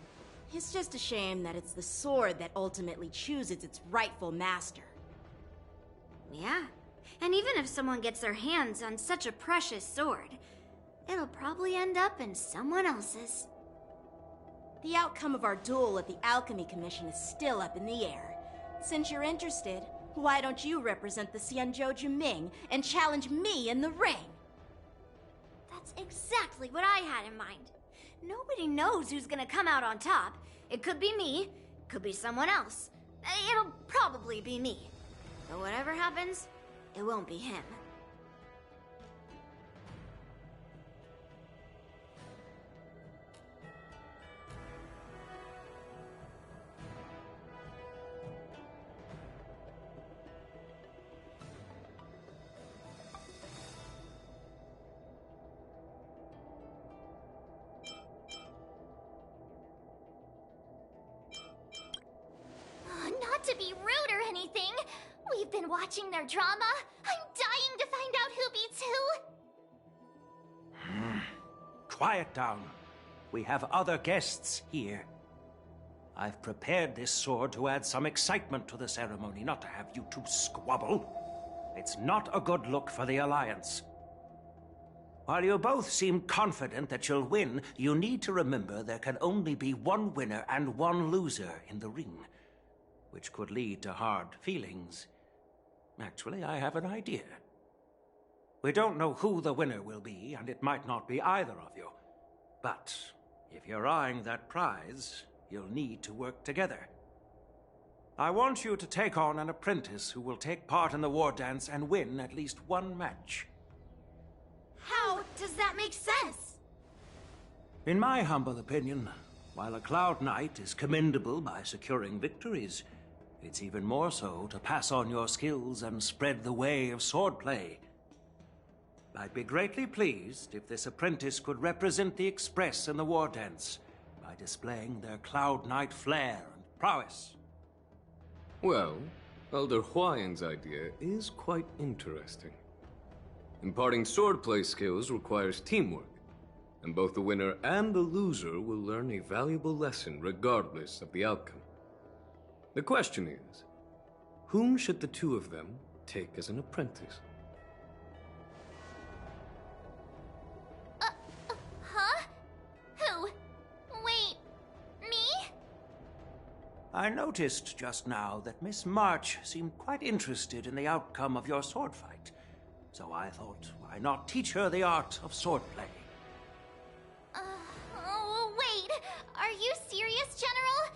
It's just a shame that it's the sword that ultimately chooses its rightful master. Yeah, and even if someone gets their hands on such a precious sword, it'll probably end up in someone else's. The outcome of our duel at the Alchemy Commission is still up in the air. Since you're interested, why don't you represent the Xianzhou Juming and challenge me in the ring? That's exactly what I had in mind. Nobody knows who's gonna come out on top. It could be me, could be someone else. It'll probably be me. But whatever happens, it won't be him. Not to be rude or anything, we've been watching their drama. I'm dying to find out who beats who. Quiet down. We have other guests here. I've prepared this sword to add some excitement to the ceremony, not to have you two squabble. It's not a good look for the Alliance. While you both seem confident that you'll win, you need to remember there can only be one winner and one loser in the ring, which could lead to hard feelings. Actually, I have an idea. We don't know who the winner will be, and it might not be either of you. But if you're eyeing that prize, you'll need to work together. I want you to take on an apprentice who will take part in the war dance and win at least one match. How does that make sense? In my humble opinion, while a Cloud Knight is commendable by securing victories, it's even more so to pass on your skills and spread the way of swordplay. I'd be greatly pleased if this apprentice could represent the Express in the war dance by displaying their Cloud Knight flair and prowess. Well, Elder Huayan's idea is quite interesting. Imparting swordplay skills requires teamwork, and both the winner and the loser will learn a valuable lesson regardless of the outcome. The question is, whom should the two of them take as an apprentice? Huh? Who? Wait, me? I noticed just now that Miss March seemed quite interested in the outcome of your sword fight. So I thought, why not teach her the art of swordplay? Wait, are you serious, General?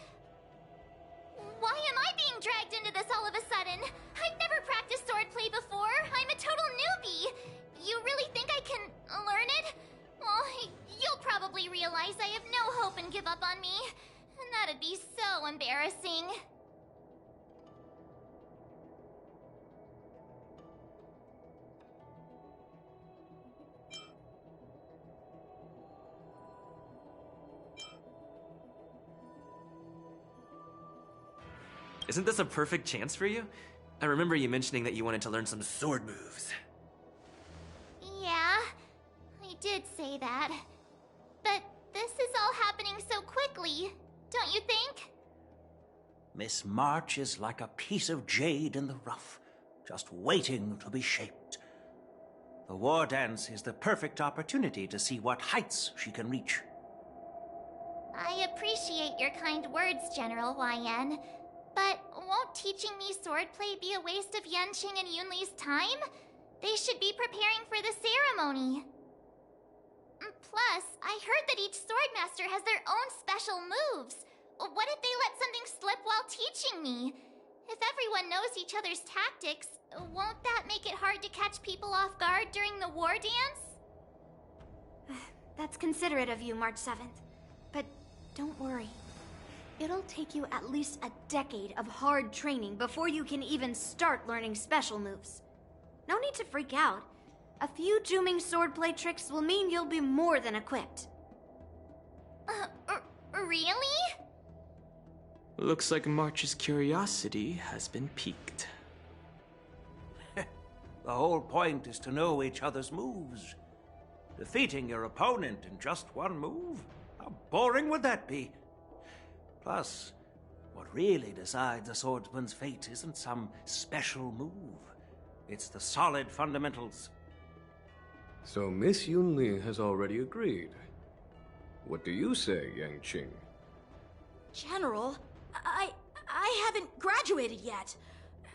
Why am I being dragged into this all of a sudden? I've never practiced swordplay before. I'm a total newbie. You really think I can learn it? Well, you'll probably realize I have no hope and give up on me. And that'd be so embarrassing. Isn't this a perfect chance for you? I remember you mentioning that you wanted to learn some sword moves. Yeah, I did say that. But this is all happening so quickly, don't you think? Miss March is like a piece of jade in the rough, just waiting to be shaped. The war dance is the perfect opportunity to see what heights she can reach. I appreciate your kind words, General YN. But won't teaching me swordplay be a waste of Yanqing and Yunli's time? They should be preparing for the ceremony. Plus, I heard that each swordmaster has their own special moves. What if they let something slip while teaching me? If everyone knows each other's tactics, won't that make it hard to catch people off guard during the war dance? That's considerate of you, March 7th. But don't worry. It'll take you at least a decade of hard training before you can even start learning special moves. No need to freak out. A few Juming swordplay tricks will mean you'll be more than equipped. Really? Looks like March's curiosity has been piqued. The whole point is to know each other's moves. Defeating your opponent in just one move? How boring would that be? Plus, what really decides a swordsman's fate isn't some special move. It's the solid fundamentals. So Miss Yunli has already agreed. What do you say, Yang Qing? General, I haven't graduated yet.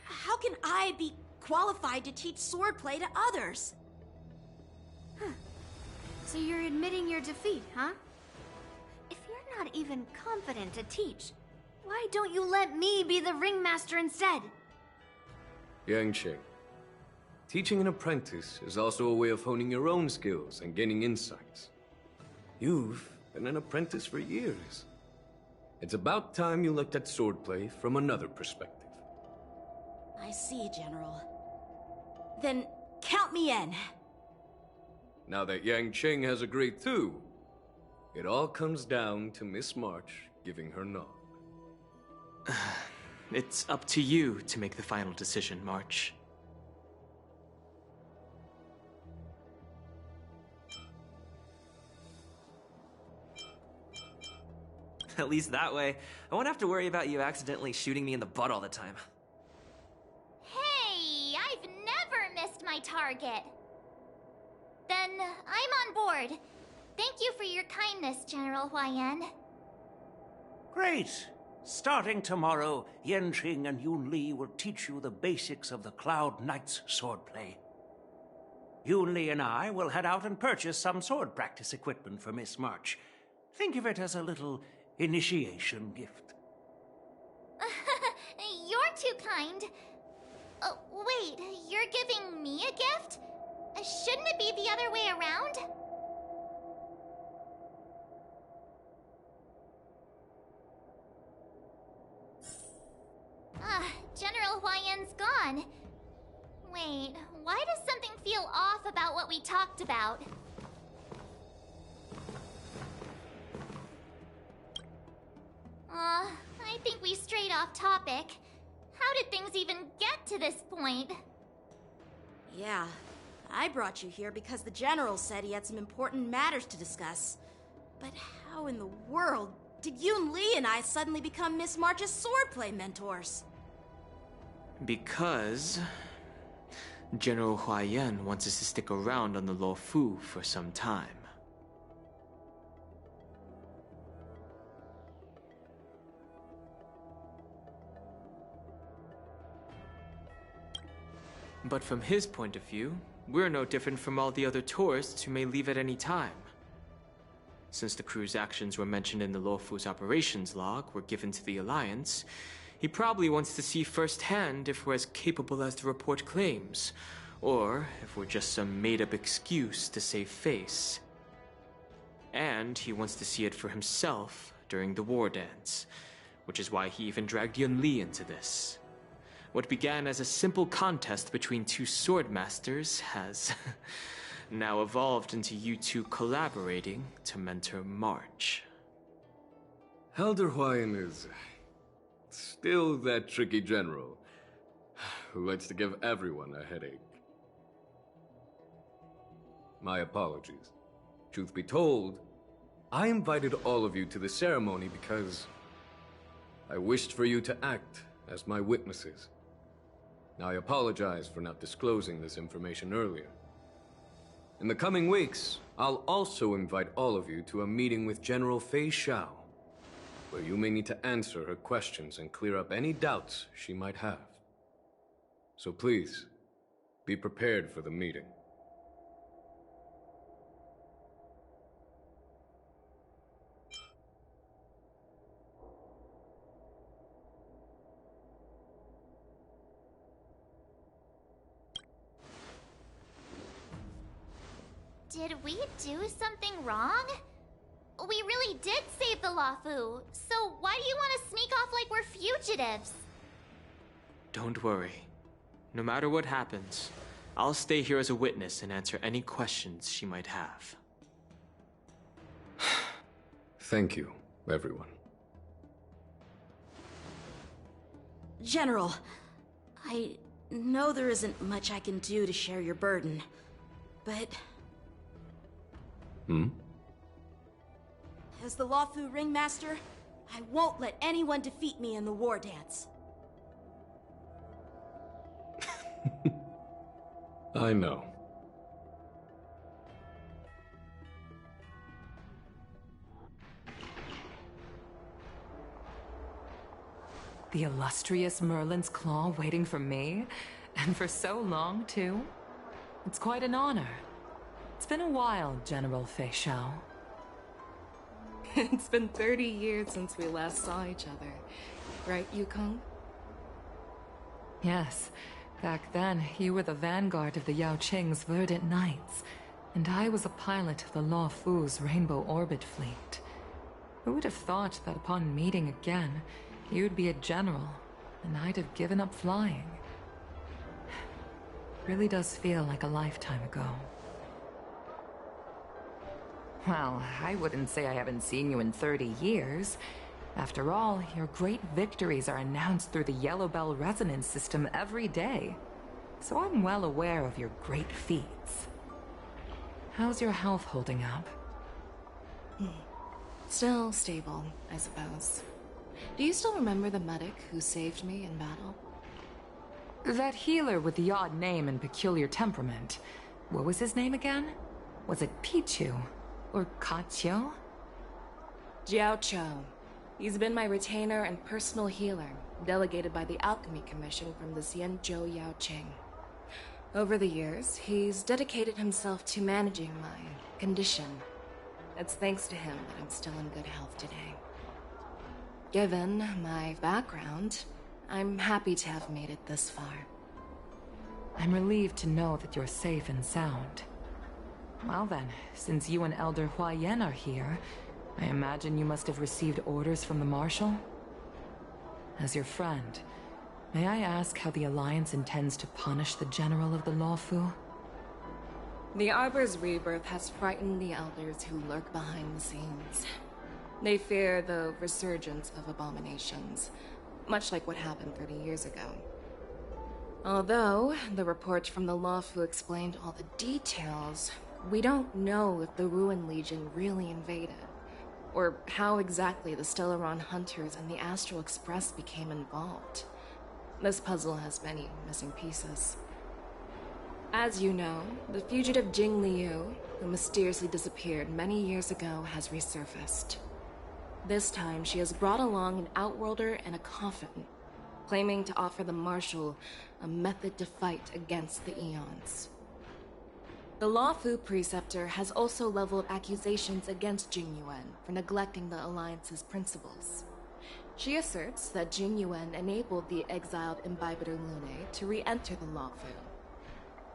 How can I be qualified to teach swordplay to others? So you're admitting your defeat, huh? If you're not even confident to teach, why don't you let me be the ringmaster instead? Yang Qing, teaching an apprentice is also a way of honing your own skills and gaining insights. You've been an apprentice for years. It's about time you looked at swordplay from another perspective. I see, General. Then count me in. Now that Yang Qing has agreed too, it all comes down to Miss March giving her nod. It's up to you to make the final decision, March. At least that way, I won't have to worry about you accidentally shooting me in the butt all the time. Hey, I've never missed my target. Then I'm on board. Thank you for your kindness, General Huaiyan. Great! Starting tomorrow, Yanqing and Yunli will teach you the basics of the Cloud Knight's swordplay. Yunli and I will head out and purchase some sword practice equipment for Miss March. Think of it as a little initiation gift. You're too kind. Wait, you're giving me a gift? Shouldn't it be the other way around? General Huaiyan's gone. Wait, why does something feel off about what we talked about? I think we strayed off topic. How did things even get to this point? Yeah, I brought you here because the General said he had some important matters to discuss. But how in the world did Yun Li and I suddenly become Miss March's swordplay mentors? Because General Huaiyan wants us to stick around on the Luofu for some time. But from his point of view, we're no different from all the other tourists who may leave at any time. Since the crew's actions were mentioned in the Luofu's operations log were given to the Alliance, he probably wants to see firsthand if we're as capable as the report claims, or if we're just some made-up excuse to save face. And he wants to see it for himself during the war dance, which is why he even dragged Yun Li into this. What began as a simple contest between two sword masters has now evolved into you two collaborating to mentor March. Elder Huaiyan is still that tricky general who likes to give everyone a headache. My apologies. Truth be told, I invited all of you to the ceremony because I wished for you to act as my witnesses. I apologize for not disclosing this information earlier. In the coming weeks, I'll also invite all of you to a meeting with General Fei Xiao, where you may need to answer her questions and clear up any doubts she might have. So please, be prepared for the meeting. Did we do something wrong? We really did save the Luofu, so why do you want to sneak off like we're fugitives? Don't worry. No matter what happens, I'll stay here as a witness and answer any questions she might have. Thank you, everyone. General, I know there isn't much I can do to share your burden, but... As the Luofu Ringmaster, I won't let anyone defeat me in the war dance. I know. The illustrious Merlin's claw waiting for me? And for so long, too? It's quite an honor. It's been a while, General Fei Shao. It's been 30 years since we last saw each other. Right, Yukong? Yes. Back then, you were the vanguard of the Yao Qing's Verdant Knights, and I was a pilot of the Law Fu's Rainbow Orbit fleet. Who would have thought that upon meeting again, you'd be a general, and I'd have given up flying? Really does feel like a lifetime ago. Well, I wouldn't say I haven't seen you in 30 years. After all, your great victories are announced through the Yellow Bell resonance system every day. So I'm well aware of your great feats. How's your health holding up? Still stable, I suppose. Do you still remember the medic who saved me in battle? That healer with the odd name and peculiar temperament. What was his name again? Was it Pichu? Or Kachio? Jiao Cho. He's been my retainer and personal healer, delegated by the Alchemy Commission from the Xianzhou Yao Qing. Over the years, he's dedicated himself to managing my condition. It's thanks to him that I'm still in good health today. Given my background, I'm happy to have made it this far. I'm relieved to know that you're safe and sound. Well then, since you and Elder Huayan are here, I imagine you must have received orders from the Marshal? As your friend, may I ask how the Alliance intends to punish the General of the Lawfu? The Arbor's rebirth has frightened the Elders who lurk behind the scenes. They fear the resurgence of abominations, much like what happened 30 years ago. Although the report from the Lawfu explained all the details, we don't know if the Ruin Legion really invaded, or how exactly the Stellaron Hunters and the Astral Express became involved. This puzzle has many missing pieces. As you know, the fugitive Jing Liu, who mysteriously disappeared many years ago, has resurfaced. This time, she has brought along an Outworlder and a coffin, claiming to offer the Marshal a method to fight against the Eons. The Lawfu Preceptor has also leveled accusations against Jing Yuan for neglecting the Alliance's principles. She asserts that Jing Yuan enabled the exiled Imbibitor Lunae to re-enter the Lawfu,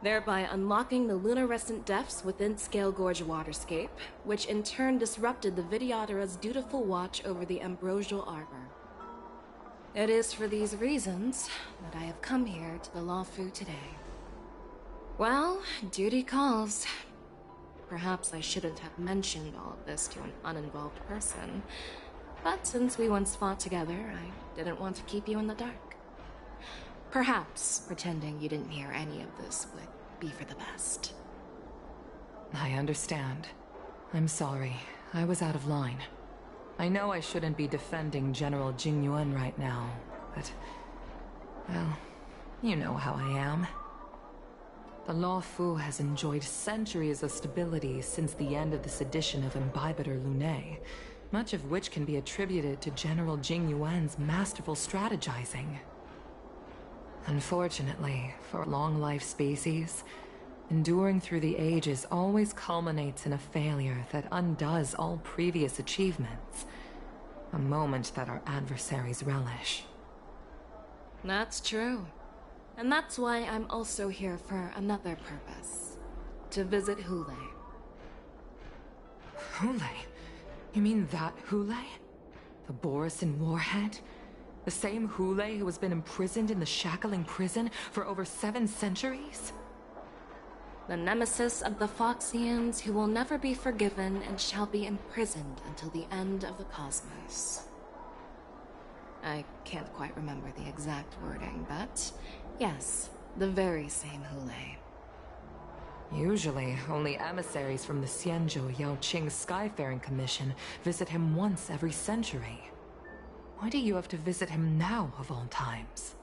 thereby unlocking the lunarescent depths within Scale Gorge Waterscape, which in turn disrupted the Vidyadhara's dutiful watch over the Ambrosial Arbor. It is for these reasons that I have come here to the Lawfu today. Well, duty calls. Perhaps I shouldn't have mentioned all of this to an uninvolved person, but since we once fought together, I didn't want to keep you in the dark. Perhaps pretending you didn't hear any of this would be for the best. I understand. I'm sorry. I was out of line. I know I shouldn't be defending General Jing Yuan right now, but... well, you know how I am. The Lawfu has enjoyed centuries of stability since the end of the sedition of Imbibitor Lunae, much of which can be attributed to General Jing Yuan's masterful strategizing. Unfortunately, for a long-life species, enduring through the ages always culminates in a failure that undoes all previous achievements, a moment that our adversaries relish. That's true. And that's why I'm also here for another purpose. To visit Hule. Hule? You mean that Hule? The Borisin Warhead? The same Hule who has been imprisoned in the Shackling prison for over 7 centuries? The nemesis of the Foxians who will never be forgiven and shall be imprisoned until the end of the cosmos. I can't quite remember the exact wording, but yes, the very same Hule. Usually, only emissaries from the Xianzhou Yao Qing Skyfaring Commission visit him once every century. Why do you have to visit him now, of all times?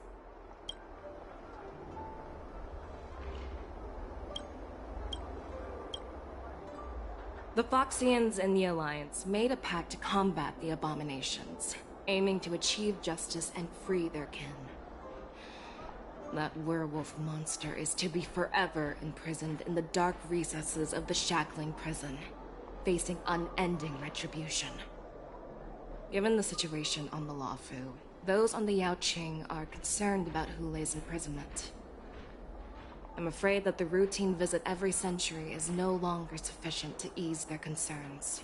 The Foxians and the Alliance made a pact to combat the abominations. aiming to achieve justice and free their kin. That werewolf monster is to be forever imprisoned in the dark recesses of the Shackling prison, facing unending retribution. Given the situation on the Luofu, those on the Yaoqing are concerned about Hulei's imprisonment. I'm afraid that the routine visit every century is no longer sufficient to ease their concerns.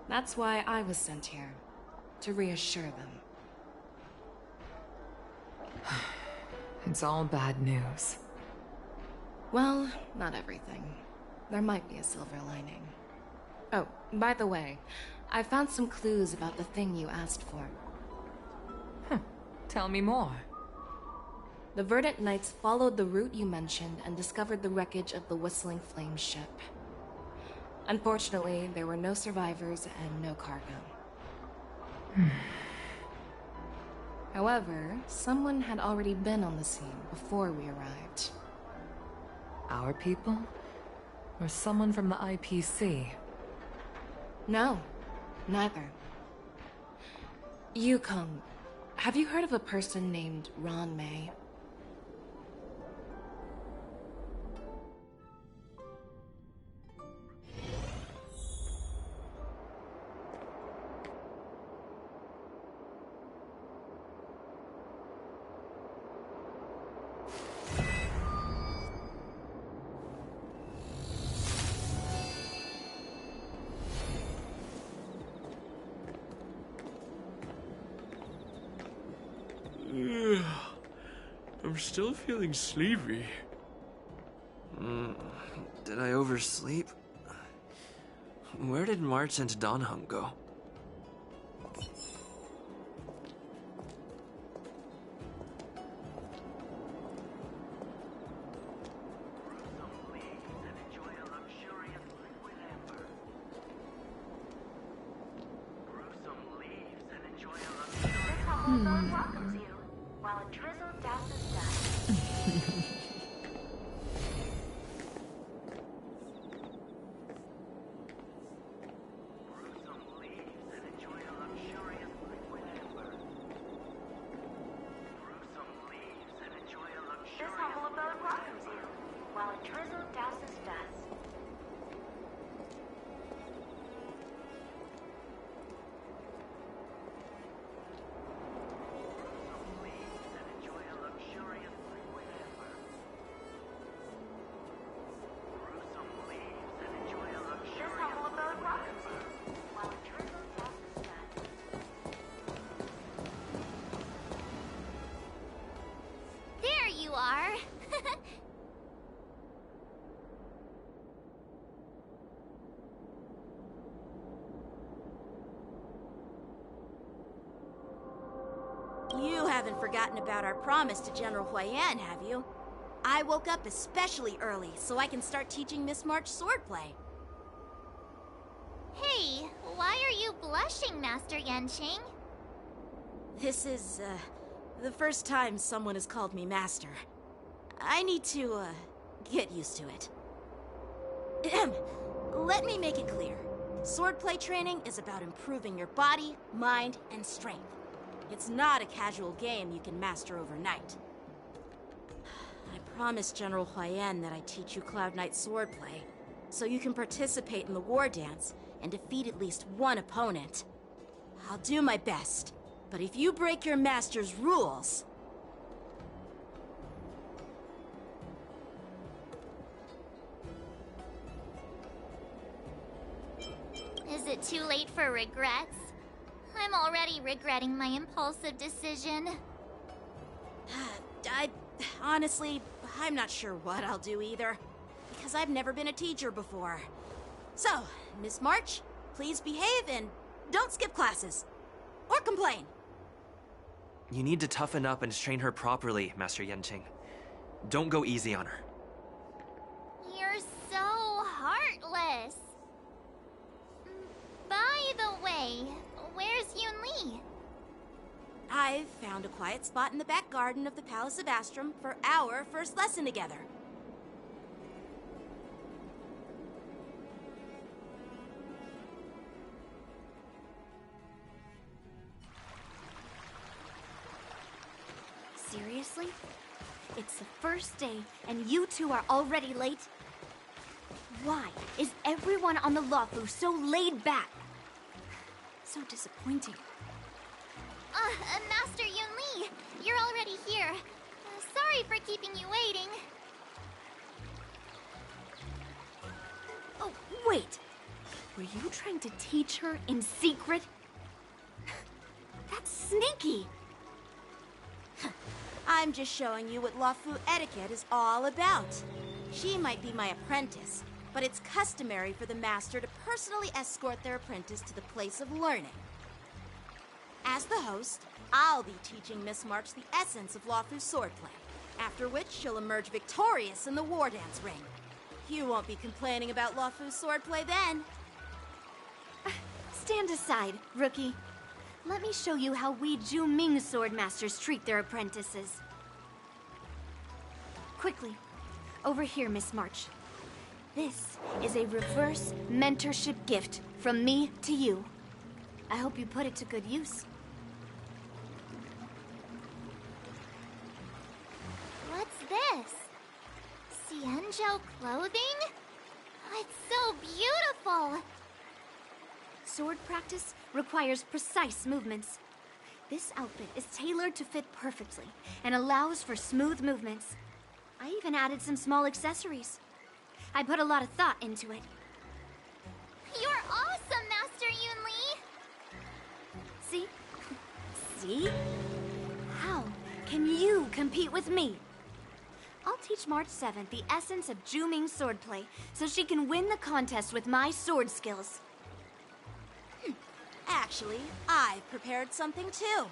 That's why I was sent here, to reassure them. It's all bad news. Well, not everything. There might be a silver lining. Oh, by the way, I found some clues about the thing you asked for. Tell me more. The Verdant Knights followed the route you mentioned and discovered the wreckage of the Whistling Flame ship. Unfortunately, there were no survivors and no cargo. However, someone had already been on the scene before we arrived. Our people? Or someone from the IPC? No, neither. Yukong, have you heard of a person named Ron May? I'm still feeling sleepy. Did I oversleep? Where did March and Donhung go? Welcomes you while a drizzle douses dust. This humble abode welcomes you while a drizzle douses dust. There you are. You haven't forgotten about our promise to General Huayan, have you? I woke up especially early so I can start teaching Miss March swordplay. Hey, why are you blushing, Master Yanqing? This is, the first time someone has called me Master. I need to, get used to it. Let me make it clear. Swordplay training is about improving your body, mind, and strength. It's not a casual game you can master overnight. I promised General Huayan that I'd teach you Cloud Knight swordplay, so you can participate in the war dance and defeat at least one opponent. I'll do my best, but if you break your master's rules... Is it too late for regrets? I'm already regretting my impulsive decision. Honestly, I'm not sure what I'll do either, because I've never been a teacher before. So, Miss March, please behave and don't skip classes. Or complain. You need to toughen up and train her properly, Master Yanqing. Don't go easy on her. You're so heartless. By the way, where's Yunli? I've found a quiet spot in the back garden of the Palace of Astrum for our first lesson together. seriously? It's the first day, and you two are already late? Why is everyone on the Lawfu so laid back? So disappointing. Master Yun Li, you're already here. Sorry for keeping you waiting. Oh, wait. Were you trying to teach her in secret? That's sneaky. I'm just showing you what Lawfu etiquette is all about. She might be my apprentice, but it's customary for the master to personally escort their apprentice to the place of learning. As the host, I'll be teaching Miss March the essence of Lawfu's swordplay, after which she'll emerge victorious in the war dance ring. You won't be complaining about Lawfu's swordplay then. Stand aside, rookie. Let me show you how we Ju-Ming sword masters treat their apprentices. Quickly, over here, Miss March. This is a reverse mentorship gift from me to you. I hope you put it to good use. What's this? Xianzhou clothing? It's so beautiful! Sword practice requires precise movements. This outfit is tailored to fit perfectly and allows for smooth movements. I even added some small accessories. I put a lot of thought into it. You're awesome, Master Yun Li! See? See? How can you compete with me? I'll teach March 7th the essence of Ju-Ming swordplay so she can win the contest with my sword skills. Actually, I've prepared something too.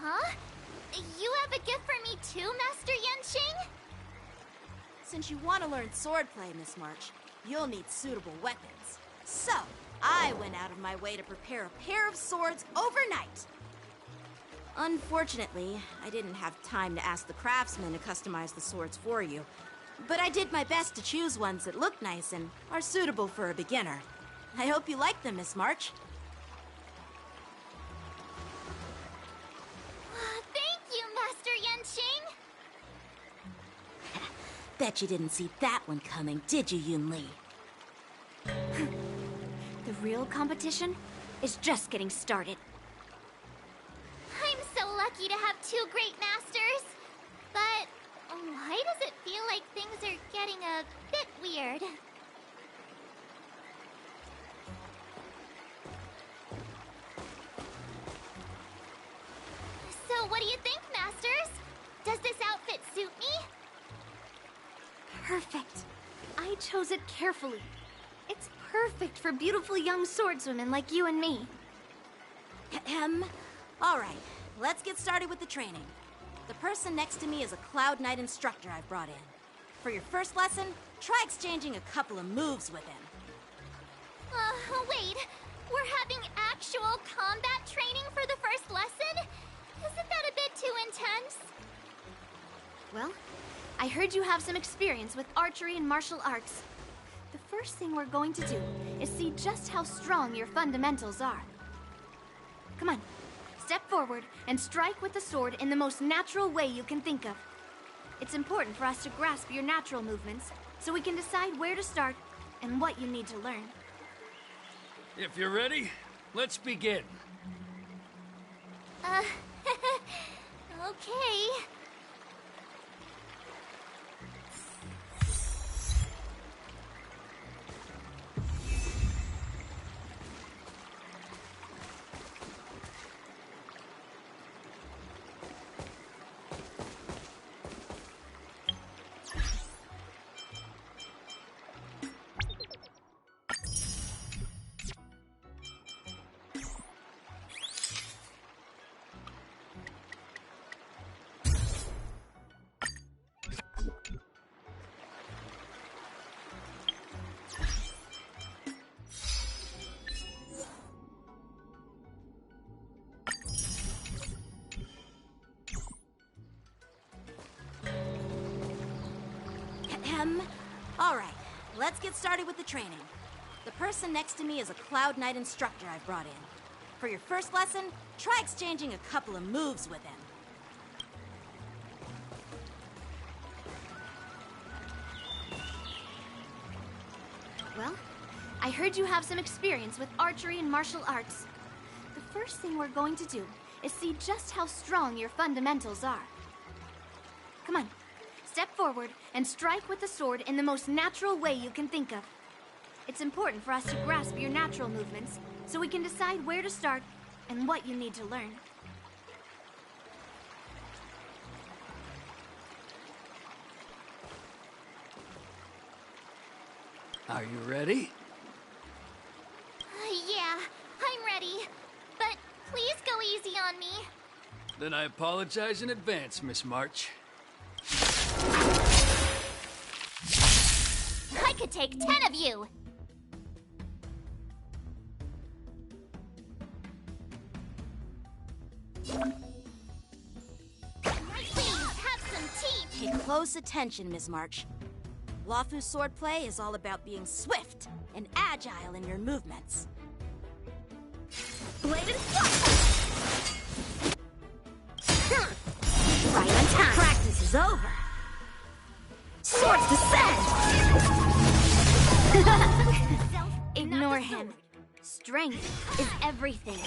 Huh? You have a gift for me too, Master Yanqing? Since you want to learn swordplay, Miss March, you'll need suitable weapons. So, I went out of my way to prepare a pair of swords overnight. Unfortunately, I didn't have time to ask the craftsman to customize the swords for you. But I did my best to choose ones that look nice and are suitable for a beginner. I hope you like them, Miss March. Thank you, Master Yanqing! Bet you didn't see that one coming, did you, Yun Li? The real competition is just getting started. I'm so lucky to have two great masters. But why does it feel like things are getting a bit weird? So what do you think, Masters? Does this outfit suit me? Perfect. I chose it carefully. It's perfect for beautiful young swordswomen like you and me. All right, let's get started with the training. The person next to me is a Cloud Knight instructor I've brought in. For your first lesson, try exchanging a couple of moves with him. Wait. We're having actual combat training for the first lesson? Isn't that a bit too intense? Well, I heard you have some experience with archery and martial arts. The first thing we're going to do is see just how strong your fundamentals are. Come on, step forward and strike with the sword in the most natural way you can think of. It's important for us to grasp your natural movements so we can decide where to start and what you need to learn. If you're ready, let's begin. Okay. All right, let's get started with the training. The person next to me is a Cloud Knight instructor I've brought in. For your first lesson, try exchanging a couple of moves with him. Well, I heard you have some experience with archery and martial arts. The first thing we're going to do is see just how strong your fundamentals are. Come on, step forward and strike with the sword in the most natural way you can think of. It's important for us to grasp your natural movements so we can decide where to start and what you need to learn. Are you ready? Yeah, I'm ready. But please go easy on me. Then I apologize in advance, Miss March. I could take 10 of you. Please, have some tea. Pay close attention, Miss March. Lawfu's swordplay is all about being swift and agile in your movements. Bladed Right on time. Practice is over. Swords descend! Ignore him. Strength is everything.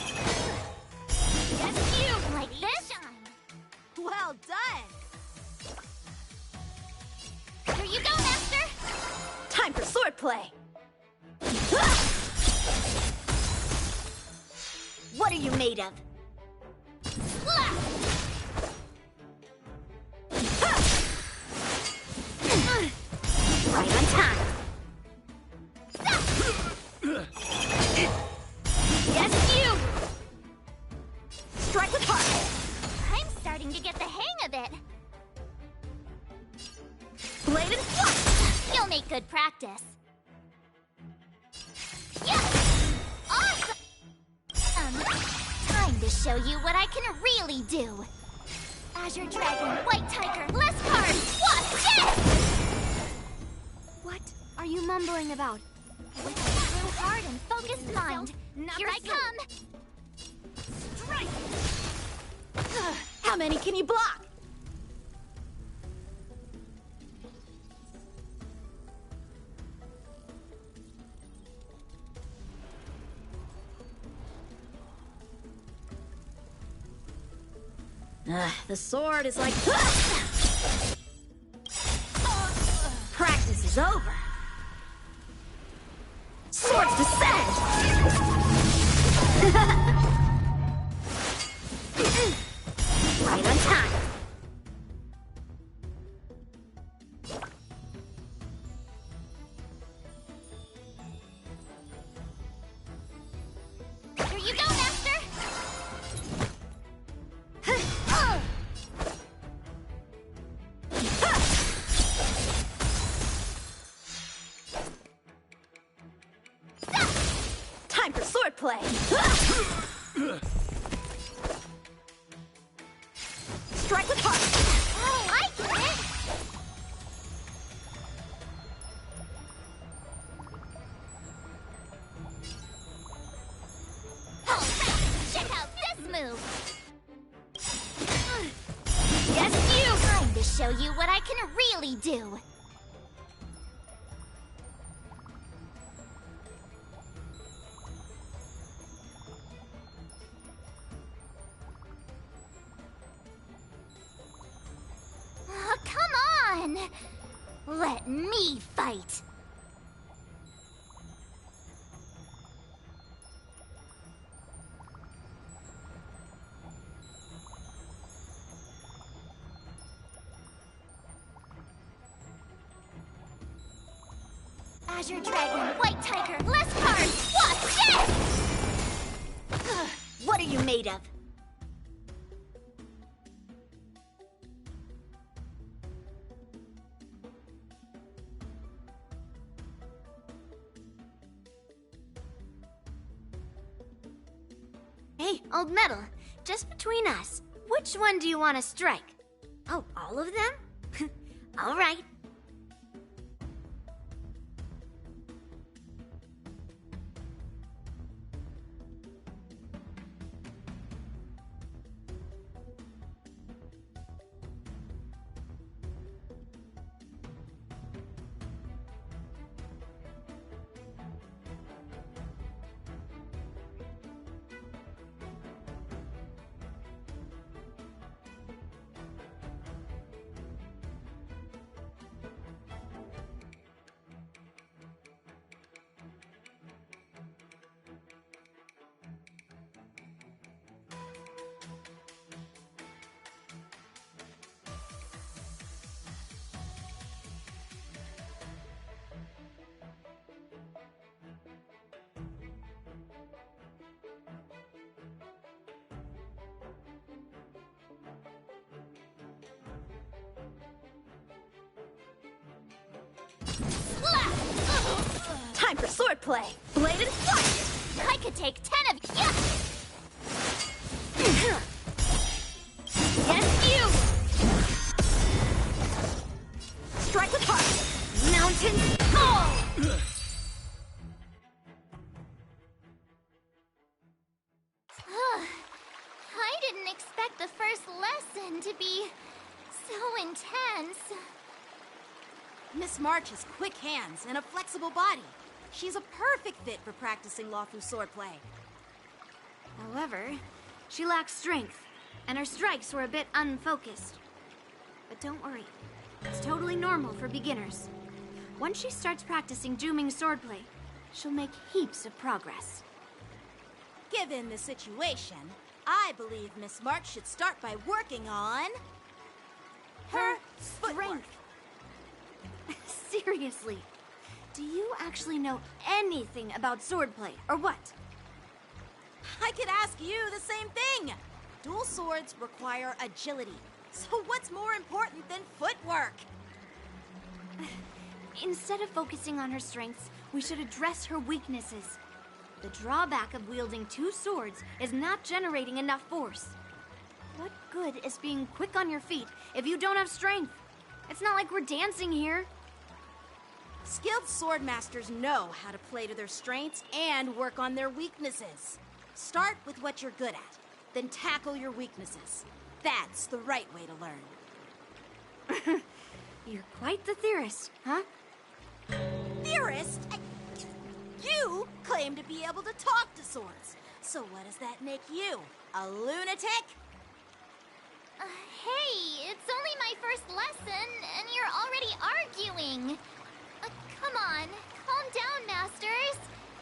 Just you, like this? Well done! Here you go, Master! Time for swordplay! What are you made of? Right on time. Yes, you! Strike with heart! I'm starting to get the hang of it. Bladed flush! You'll make good practice. Yes! Awesome! Time to show you what I can really do. Azure Dragon, White Tiger, less cards, what? Yes! What are you mumbling about? With a true heart and focused mind, here I come! Strike! How many can you block? The sword is like... Practice is over. Swords descend! Right on time. Here you go, Master! Time for swordplay! Strike with heart! Oh, I get it! Alright, check out this move! Yes, you! Time to show you what I can really do! Oh, come on! Let me fight! Azure Dragon, White Tiger, less cards, what? Yes! What are you made of? Hey, old metal, just between us, which one do you want to strike? Oh, all of them? All right. Time for swordplay! Blade and flash! I could take 10 of you! Against you! Strike with heart! Mountain fall! I didn't expect the first lesson to be so intense. Miss March has quick hands and a flexible body. She's a perfect fit for practicing Lawfu swordplay. However, she lacks strength, and her strikes were a bit unfocused. But don't worry, it's totally normal for beginners. Once she starts practicing Juming swordplay, she'll make heaps of progress. Given the situation, I believe Miss March should start by working on her strength. Seriously, do you actually know anything about swordplay, or what? I could ask you the same thing. Dual swords require agility. So what's more important than footwork? Instead of focusing on her strengths, we should address her weaknesses. The drawback of wielding two swords is not generating enough force. What good is being quick on your feet if you don't have strength? It's not like we're dancing here. Skilled sword masters know how to play to their strengths and work on their weaknesses. Start with what you're good at, then tackle your weaknesses. That's the right way to learn. You're quite the theorist, huh? Theorist? You claim to be able to talk to swords. So what does that make you? A lunatic? Hey, it's only my first lesson, and you're already arguing. Come on, calm down, Masters.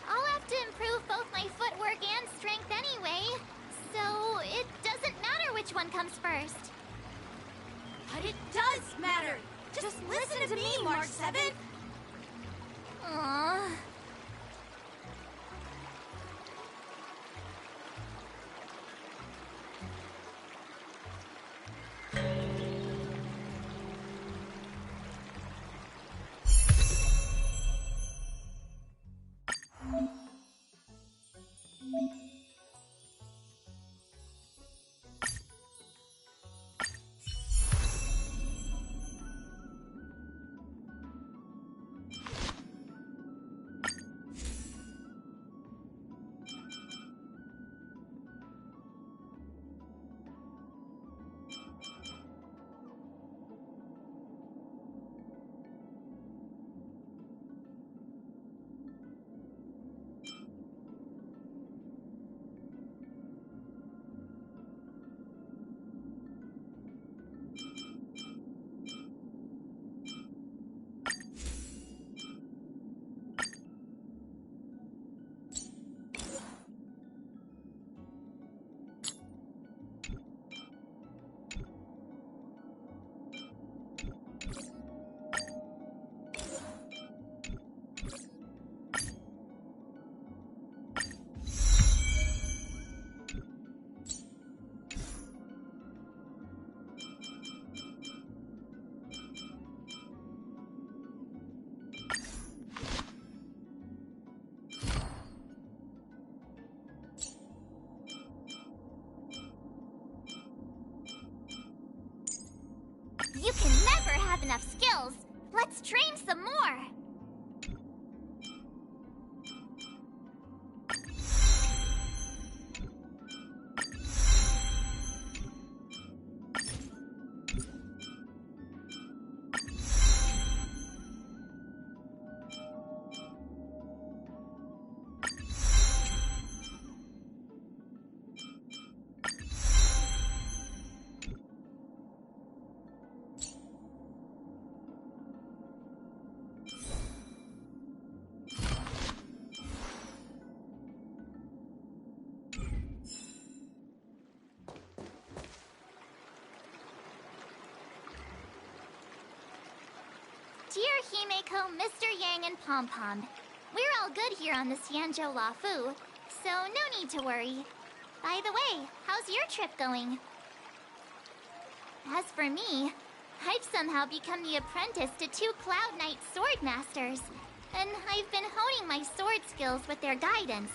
I'll have to improve both my footwork and strength anyway, so it doesn't matter which one comes first. But it does matter. Just listen to me, March 7th. Aww. You can never have enough skills. Let's train some more. Dear Himeko, Mr. Yang, and Pom Pom, we're all good here on the Xianzhou Lafu, so no need to worry. By the way, how's your trip going? As for me, I've somehow become the apprentice to two Cloud Knight sword masters. and I've been honing my sword skills with their guidance.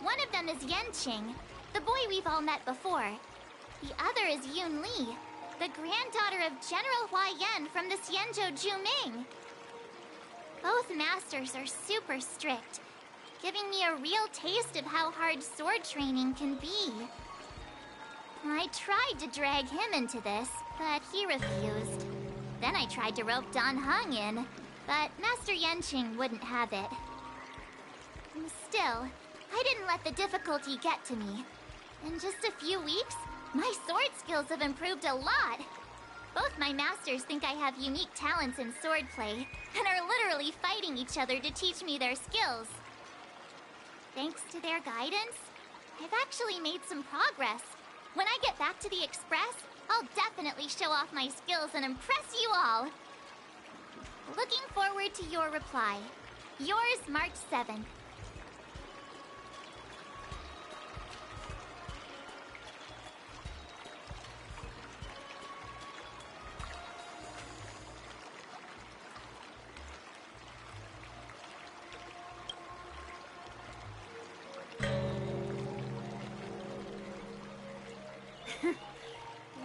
One of them is Yanqing, the boy we've all met before. The other is Yun Li, the granddaughter of General Hua Yan from the Xianzhou Juming. Both masters are super strict, giving me a real taste of how hard sword training can be. I tried to drag him into this, but he refused. Then I tried to rope Dan Heng in, but Master Yanqing wouldn't have it. Still, I didn't let the difficulty get to me. In just a few weeks, my sword skills have improved a lot. Both my masters think I have unique talents in swordplay, and are literally fighting each other to teach me their skills. Thanks to their guidance, I've actually made some progress. When I get back to the Express, I'll definitely show off my skills and impress you all. Looking forward to your reply. Yours, March 7th.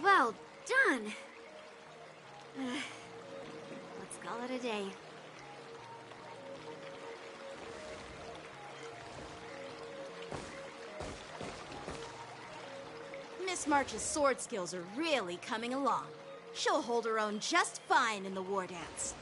Well done. Let's call it a day. Miss March's sword skills are really coming along. She'll hold her own just fine in the war dance.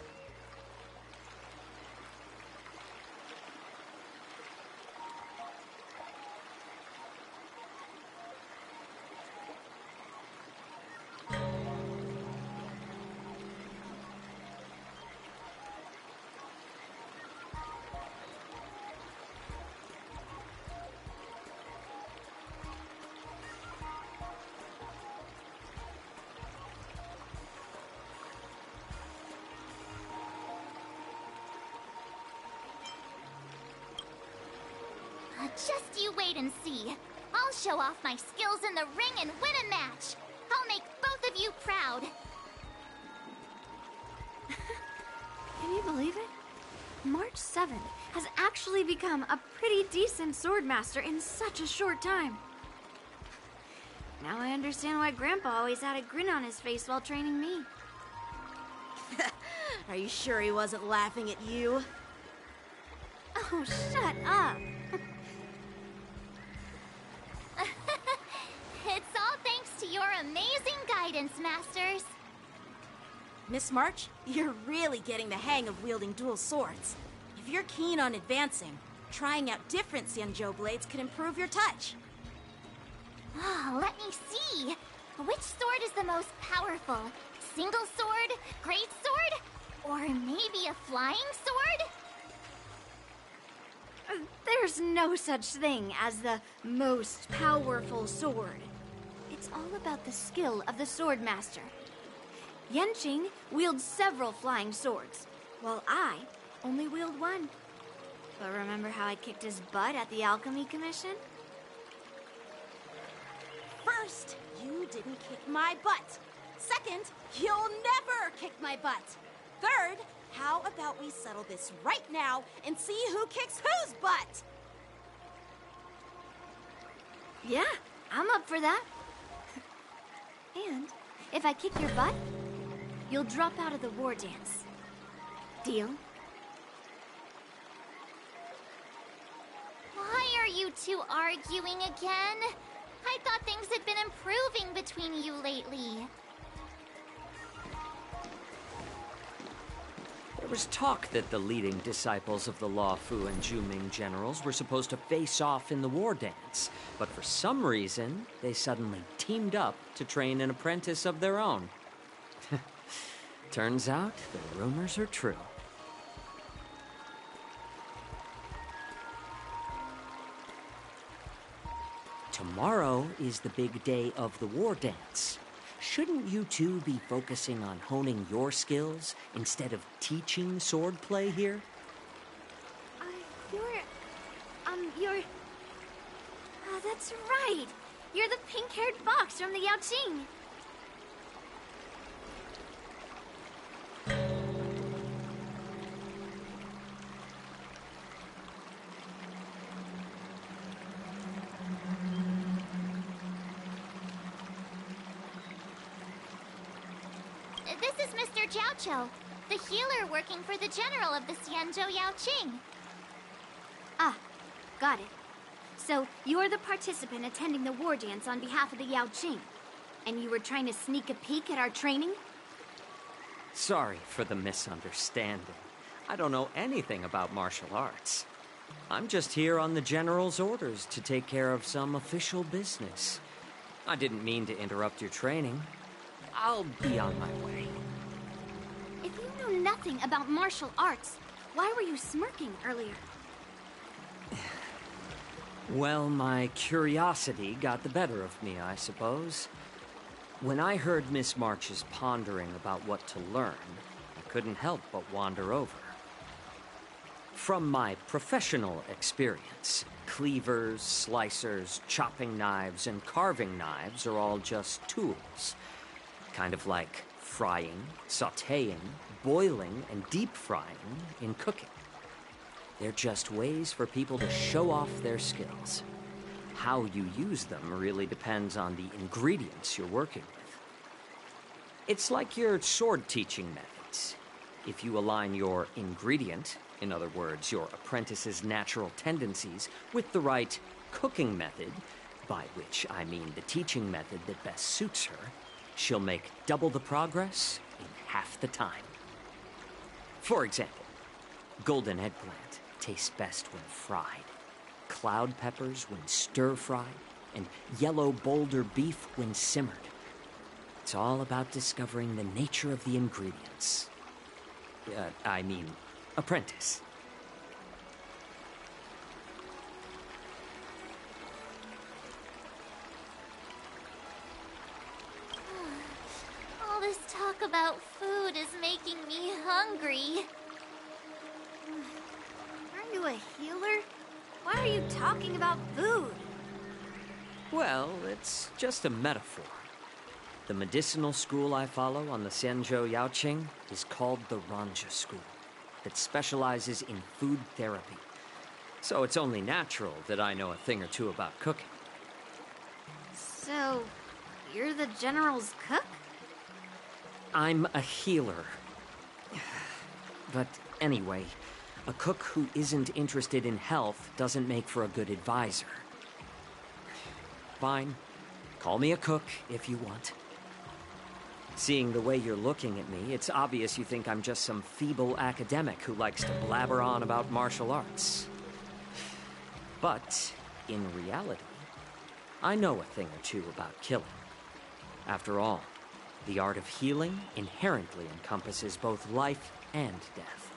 Just you wait and see. I'll show off my skills in the ring and win a match. I'll make both of you proud. Can you believe it? March 7th has actually become a pretty decent swordmaster in such a short time. Now I understand why Grandpa always had a grin on his face while training me. Are you sure he wasn't laughing at you? Oh, shut up. It's all thanks to your amazing guidance, Masters. Miss March, you're really getting the hang of wielding dual swords. If you're keen on advancing, trying out different Xianzhou blades could improve your touch. Oh, let me see. Which sword is the most powerful? Single sword? Great sword? Or maybe a flying sword? There's no such thing as the most powerful sword. It's all about the skill of the swordmaster. Yanqing wields several flying swords, while I only wield one. But remember how I kicked his butt at the Alchemy Commission? First, you didn't kick my butt. Second, you'll never kick my butt. Third, how about we settle this right now and see who kicks whose butt? Yeah, I'm up for that. And if I kick your butt, you'll drop out of the war dance. Deal? Why are you two arguing again? I thought things had been improving between you lately. There was talk that the leading disciples of the Luofu and Juming generals were supposed to face off in the war dance, but for some reason, they suddenly teamed up to train an apprentice of their own. Turns out, the rumors are true. Tomorrow is the big day of the war dance. Shouldn't you two be focusing on honing your skills instead of teaching swordplay here? You're... that's right. You're the pink-haired fox from the Yaoqing. This is Mr. Jiaoqiu, the healer working for the general of the Xianzhou Yaoqing. Ah, got it. So, you're the participant attending the war dance on behalf of the Yaoqing, and you were trying to sneak a peek at our training? Sorry for the misunderstanding. I don't know anything about martial arts. I'm just here on the General's orders to take care of some official business. I didn't mean to interrupt your training. I'll be on my way. If you know nothing about martial arts, why were you smirking earlier? Well, my curiosity got the better of me, I suppose. When I heard Miss March's pondering about what to learn, I couldn't help but wander over. From my professional experience, cleavers, slicers, chopping knives, and carving knives are all just tools. Kind of like frying, sautéing, boiling, and deep frying in cooking. They're just ways for people to show off their skills. How you use them really depends on the ingredients you're working with. It's like your sword teaching methods. If you align your ingredient, in other words, your apprentice's natural tendencies, with the right cooking method, by which I mean the teaching method that best suits her, she'll make double the progress in half the time. For example, golden eggplant tastes best when fried, cloud peppers when stir-fried, and yellow boulder beef when simmered. It's all about discovering the nature of the ingredients. Apprentice. All this talk about food is making me hungry. Aren't you a healer? Why are you talking about food? Well, it's just a metaphor. The medicinal school I follow on the Xianzhou Yaoqing is called the Ranja School, that specializes in food therapy. So it's only natural that I know a thing or two about cooking. So, you're the General's cook? I'm a healer. But anyway, a cook who isn't interested in health doesn't make for a good advisor. Fine. Call me a cook if you want. Seeing the way you're looking at me, it's obvious you think I'm just some feeble academic who likes to blabber on about martial arts. But, in reality, I know a thing or two about killing. After all, the art of healing inherently encompasses both life and death.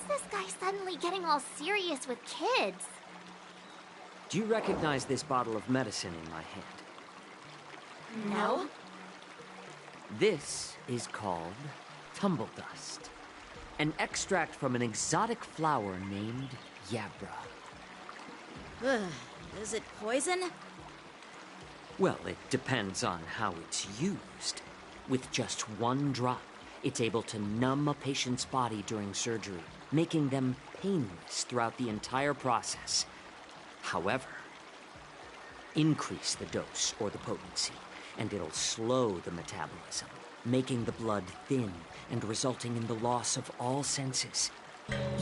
This guy suddenly getting all serious with kids. Do you recognize this bottle of medicine in my hand? No. This is called tumble dust. An extract from an exotic flower named Yabra. Ugh, is it poison? Well, it depends on how it's used. With just one drop, it's able to numb a patient's body during surgery, making them painless throughout the entire process. However, increase the dose or the potency, and it'll slow the metabolism, making the blood thin and resulting in the loss of all senses.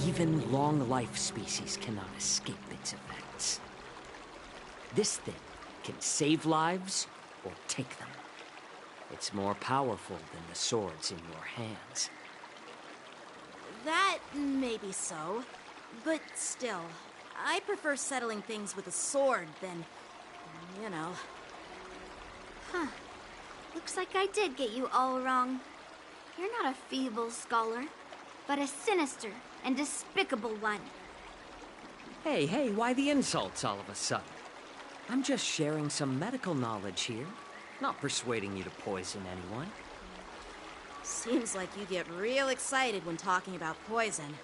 Even long-life species cannot escape its effects. This thing can save lives or take them. It's more powerful than the swords in your hands. That may be so, but still, I prefer settling things with a sword than, you know. Huh. Looks like I did get you all wrong. You're not a feeble scholar, but a sinister and despicable one. Hey, why the insults all of a sudden? I'm just sharing some medical knowledge here, not persuading you to poison anyone. Seems like you get real excited when talking about poison.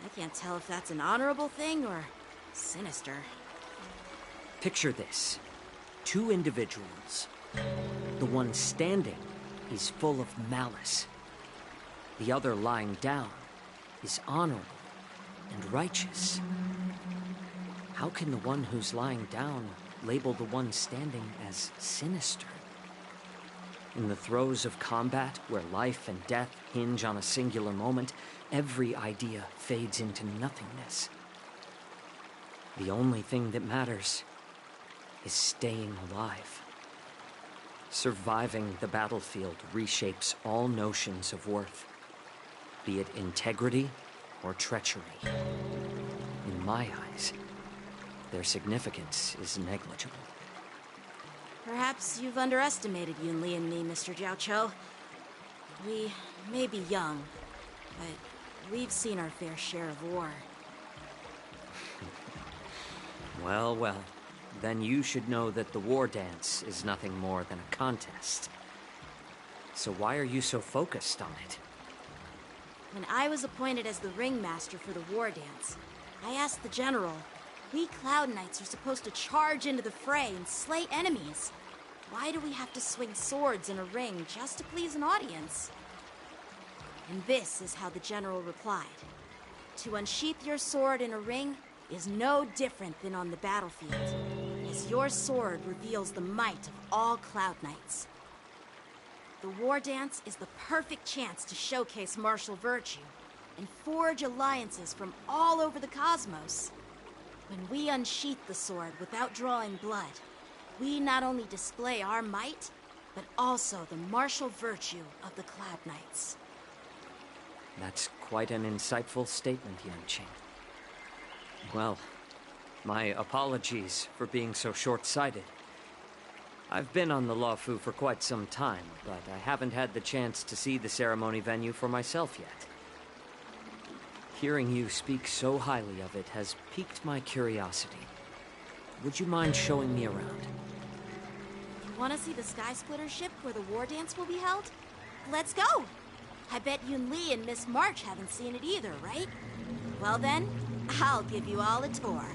I can't tell if that's an honorable thing or sinister. Picture this. 2 individuals. The one standing is full of malice. The other lying down is honorable and righteous. How can the one who's lying down label the one standing as sinister? In the throes of combat, where life and death hinge on a singular moment, every idea fades into nothingness. The only thing that matters is staying alive. Surviving the battlefield reshapes all notions of worth, be it integrity or treachery. In my eyes, their significance is negligible. Perhaps you've underestimated Yunli and me, Mr. Jiaoqiu. We may be young, but we've seen our fair share of war. Well, then you should know that the war dance is nothing more than a contest. So why are you so focused on it? When I was appointed as the ringmaster for the war dance, I asked the general, we Cloud Knights are supposed to charge into the fray and slay enemies. Why do we have to swing swords in a ring just to please an audience? And this is how the general replied. To unsheath your sword in a ring is no different than on the battlefield, as your sword reveals the might of all Cloud Knights. The war dance is the perfect chance to showcase martial virtue and forge alliances from all over the cosmos. When we unsheath the sword without drawing blood, we not only display our might, but also the martial virtue of the Cloud Knights. That's quite an insightful statement, Yanqing. Well, my apologies for being so short-sighted. I've been on the Luofu for quite some time, but I haven't had the chance to see the ceremony venue for myself yet. Hearing you speak so highly of it has piqued my curiosity. Would you mind showing me around? You want to see the Sky Splitter ship where the war dance will be held? Let's go! I bet Yunli and Miss March haven't seen it either, right? Well then, I'll give you all a tour.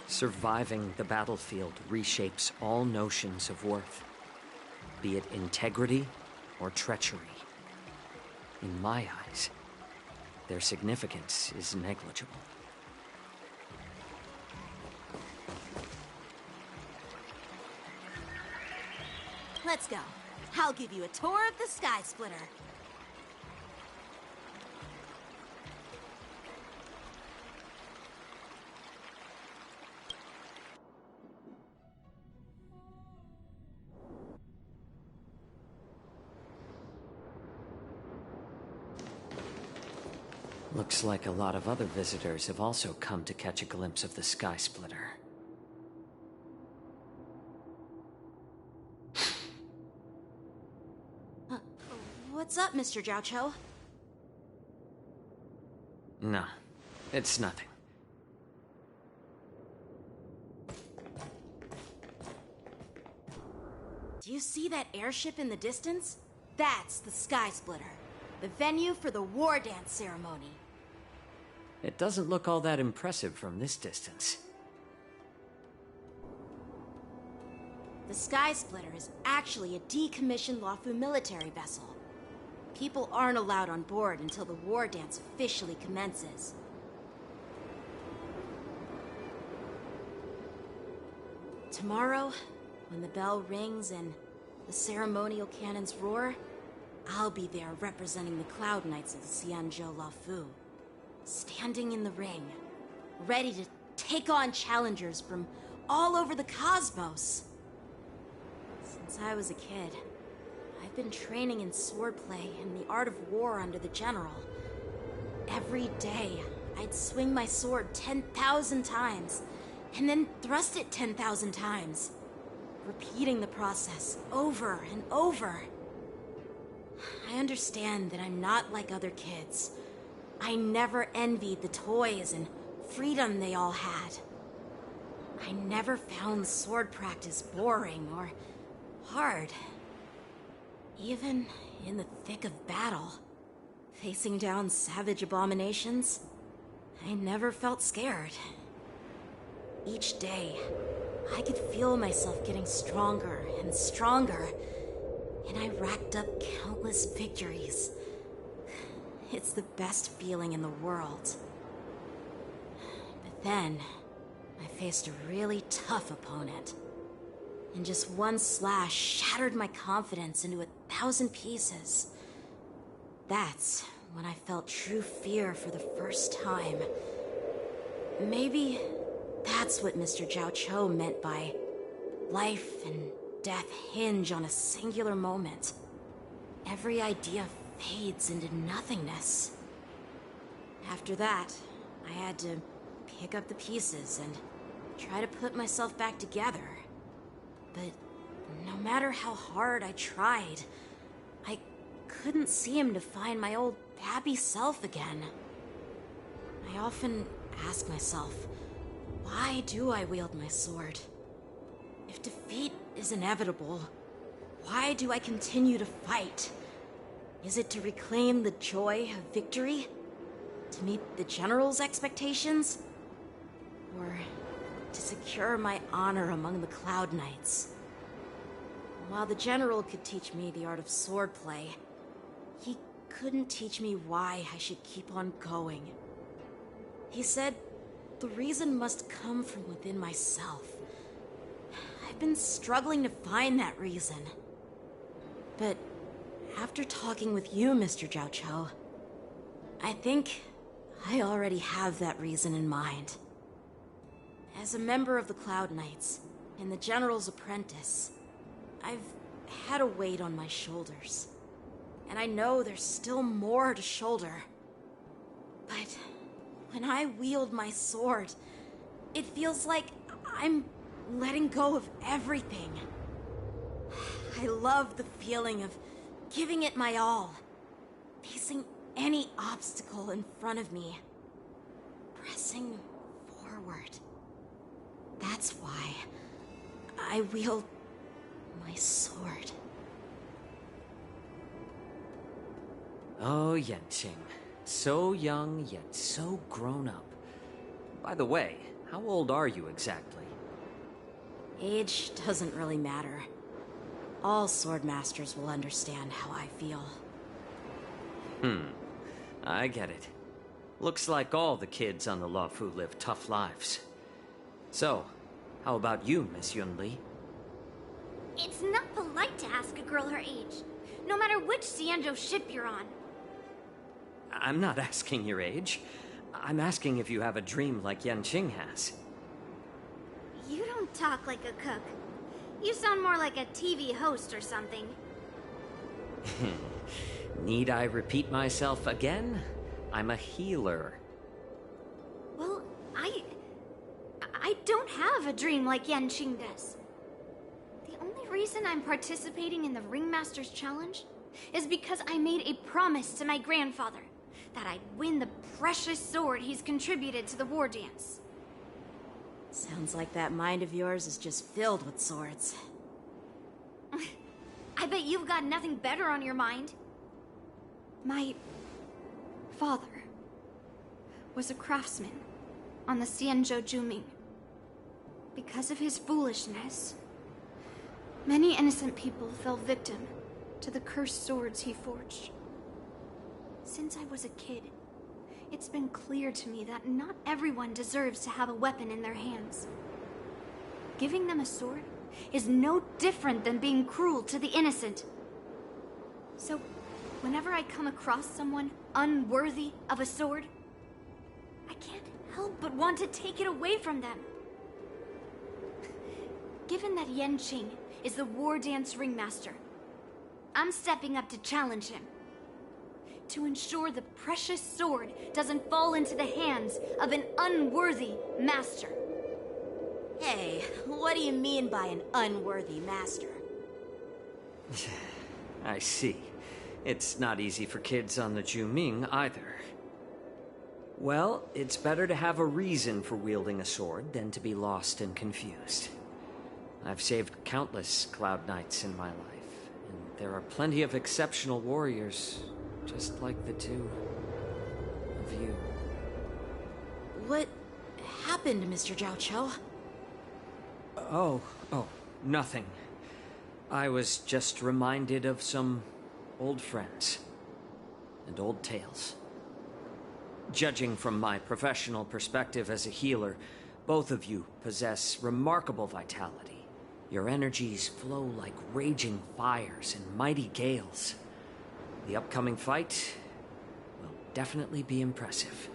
Surviving the battlefield reshapes all notions of worth, be it integrity or treachery. In my eyes, their significance is negligible. Let's go. I'll give you a tour of the Sky Splitter. Looks like a lot of other visitors have also come to catch a glimpse of the Sky Splitter. What's up, Mr. Jiaoqiu? No, it's nothing. Do you see that airship in the distance? That's the Sky Splitter, the venue for the war dance ceremony. It doesn't look all that impressive from this distance. The Sky Splitter is actually a decommissioned Luofu military vessel. People aren't allowed on board until the war dance officially commences. Tomorrow, when the bell rings and the ceremonial cannons roar, I'll be there representing the Cloud Knights of the Xianzhou Luofu, standing in the ring, ready to take on challengers from all over the cosmos. Since I was a kid, I've been training in swordplay and the art of war under the general. Every day, I'd swing my sword 10,000 times, and then thrust it 10,000 times, repeating the process over and over. I understand that I'm not like other kids. I never envied the toys and freedom they all had. I never found sword practice boring or hard. Even in the thick of battle, facing down savage abominations, I never felt scared. Each day, I could feel myself getting stronger and stronger, and I racked up countless victories. It's the best feeling in the world. But then, I faced a really tough opponent. And just one slash shattered my confidence into 1,000 pieces. That's when I felt true fear for the first time. Maybe that's what Mr. Jiaoqiu meant by life and death hinge on a singular moment. Every idea fades into nothingness. After that, I had to pick up the pieces and try to put myself back together. But no matter how hard I tried, I couldn't seem to find my old happy self again. I often ask myself, why do I wield my sword? If defeat is inevitable, why do I continue to fight? Is it to reclaim the joy of victory? To meet the General's expectations? Or to secure my honor among the Cloud Knights? While the General could teach me the art of swordplay, he couldn't teach me why I should keep on going. He said the reason must come from within myself. I've been struggling to find that reason. But after talking with you, Mr. Jiaoqiu, I think I already have that reason in mind. As a member of the Cloud Knights and the General's apprentice, I've had a weight on my shoulders. And I know there's still more to shoulder. But when I wield my sword, it feels like I'm letting go of everything. I love the feeling of giving it my all, facing any obstacle in front of me, pressing forward. That's why I wield my sword. Oh, Yanqing. So young, yet so grown up. By the way, how old are you exactly? Age doesn't really matter. All sword masters will understand how I feel. I get it. Looks like all the kids on the Luofu live tough lives. So, how about you, Miss Yunli? It's not polite to ask a girl her age, no matter which Xianzhou ship you're on. I'm not asking your age. I'm asking if you have a dream like Yanqing has. You don't talk like a cook. You sound more like a TV host or something. Need I repeat myself again? I'm a healer. Well, I don't have a dream like Yanqing does. The only reason I'm participating in the Ringmaster's Challenge is because I made a promise to my grandfather that I'd win the precious sword he's contributed to the war dance. Sounds like that mind of yours is just filled with swords. I bet you've got nothing better on your mind. My father was a craftsman on the Xianzhou Juming. Because of his foolishness, many innocent people fell victim to the cursed swords he forged. Since I was a kid, it's been clear to me that not everyone deserves to have a weapon in their hands. Giving them a sword is no different than being cruel to the innocent. So, whenever I come across someone unworthy of a sword, I can't help but want to take it away from them. Given that Yanqing is the war dance ringmaster, I'm stepping up to challenge him. To ensure the precious sword doesn't fall into the hands of an unworthy master. Hey, what do you mean by an unworthy master? I see. It's not easy for kids on the Juming either. Well, it's better to have a reason for wielding a sword than to be lost and confused. I've saved countless Cloud Knights in my life, and there are plenty of exceptional warriors, just like the two of you. What happened, Mr. Zhao Cho? Oh, nothing. I was just reminded of some old friends and old tales. Judging from my professional perspective as a healer, both of you possess remarkable vitality. Your energies flow like raging fires and mighty gales. The upcoming fight will definitely be impressive.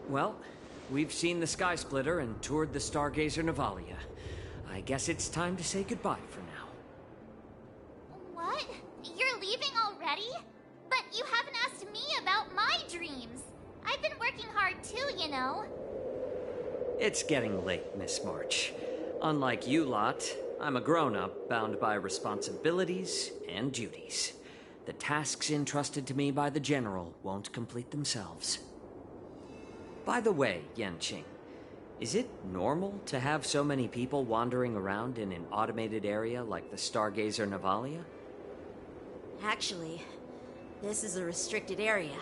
Well, we've seen the Sky Splitter and toured the Stargazer Navalia. I guess it's time to say goodbye for now. What? You're leaving already? But you haven't asked me about my dreams. I've been working hard too, you know. It's getting late, Miss March. Unlike you lot, I'm a grown-up bound by responsibilities and duties. The tasks entrusted to me by the General won't complete themselves. By the way, Yanqing, is it normal to have so many people wandering around in an automated area like the Stargazer Navalia? Actually, this is a restricted area.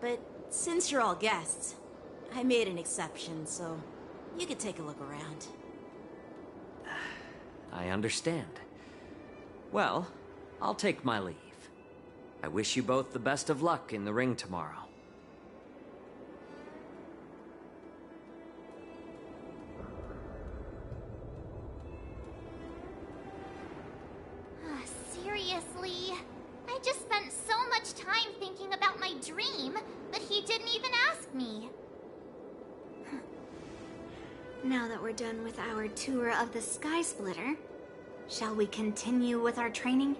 But since you're all guests, I made an exception, so you could take a look around. I understand. Well, I'll take my leave. I wish you both the best of luck in the ring tomorrow. Seriously? I just spent so much time thinking about my dream that he didn't even ask me. Now that we're done with our tour of the Sky Splitter, shall we continue with our training?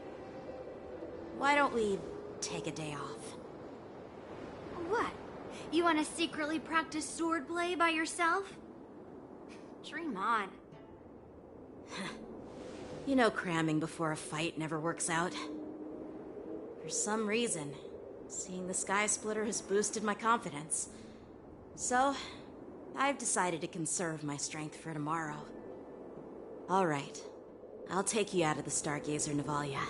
Why don't we take a day off? What? You want to secretly practice swordplay by yourself? Dream on. You know cramming before a fight never works out. For some reason, seeing the Sky Splitter has boosted my confidence. So, I've decided to conserve my strength for tomorrow. All right. I'll take you out of the Stargazer Navalia.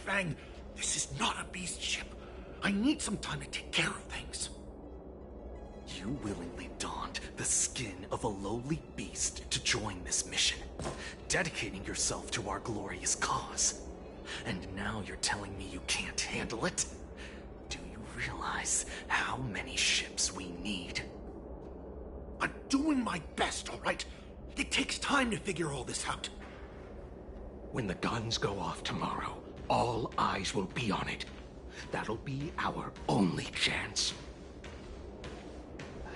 Fang, this is not a beast ship. I need some time to take care of things. You willingly donned the skin of a lowly beast to join this mission, dedicating yourself to our glorious cause. And now you're telling me you can't handle it? Do you realize how many ships we need? I'm doing my best, all right? It takes time to figure all this out. When the guns go off tomorrow, all eyes will be on it. That'll be our only chance.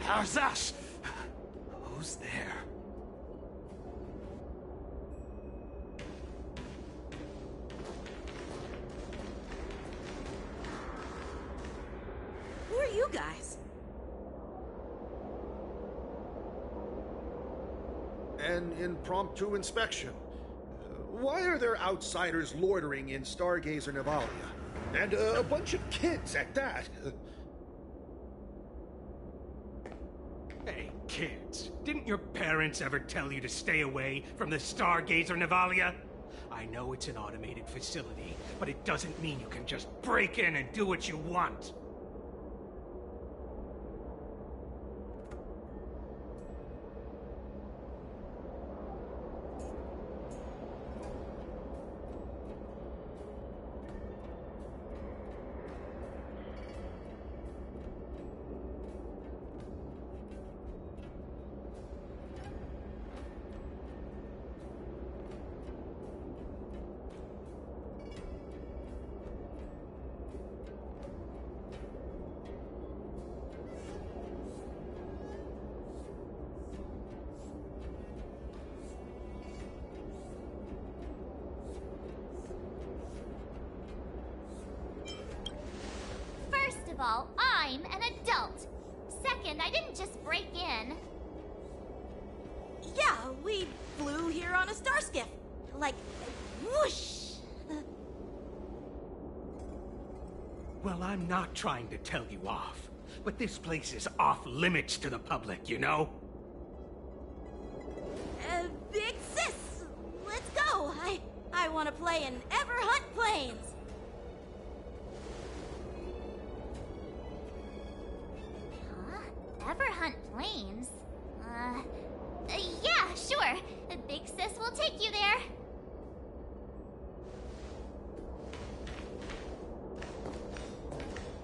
How's that? Who's there? Who are you guys? An impromptu inspection. Why are there outsiders loitering in Stargazer Navalia? And a bunch of kids at that. Hey, kids, didn't your parents ever tell you to stay away from the Stargazer Navalia? I know it's an automated facility, but it doesn't mean you can just break in and do what you want. First of all, I'm an adult. Second, I didn't just break in. Yeah, we flew here on a star skiff. Like, whoosh! Well, I'm not trying to tell you off, but this place is off limits to the public, you know? Big sis! Let's go! I want to play in Ever Hunt Planes! Huh? Ever hunt planes? Yeah, sure. Big sis will take you there.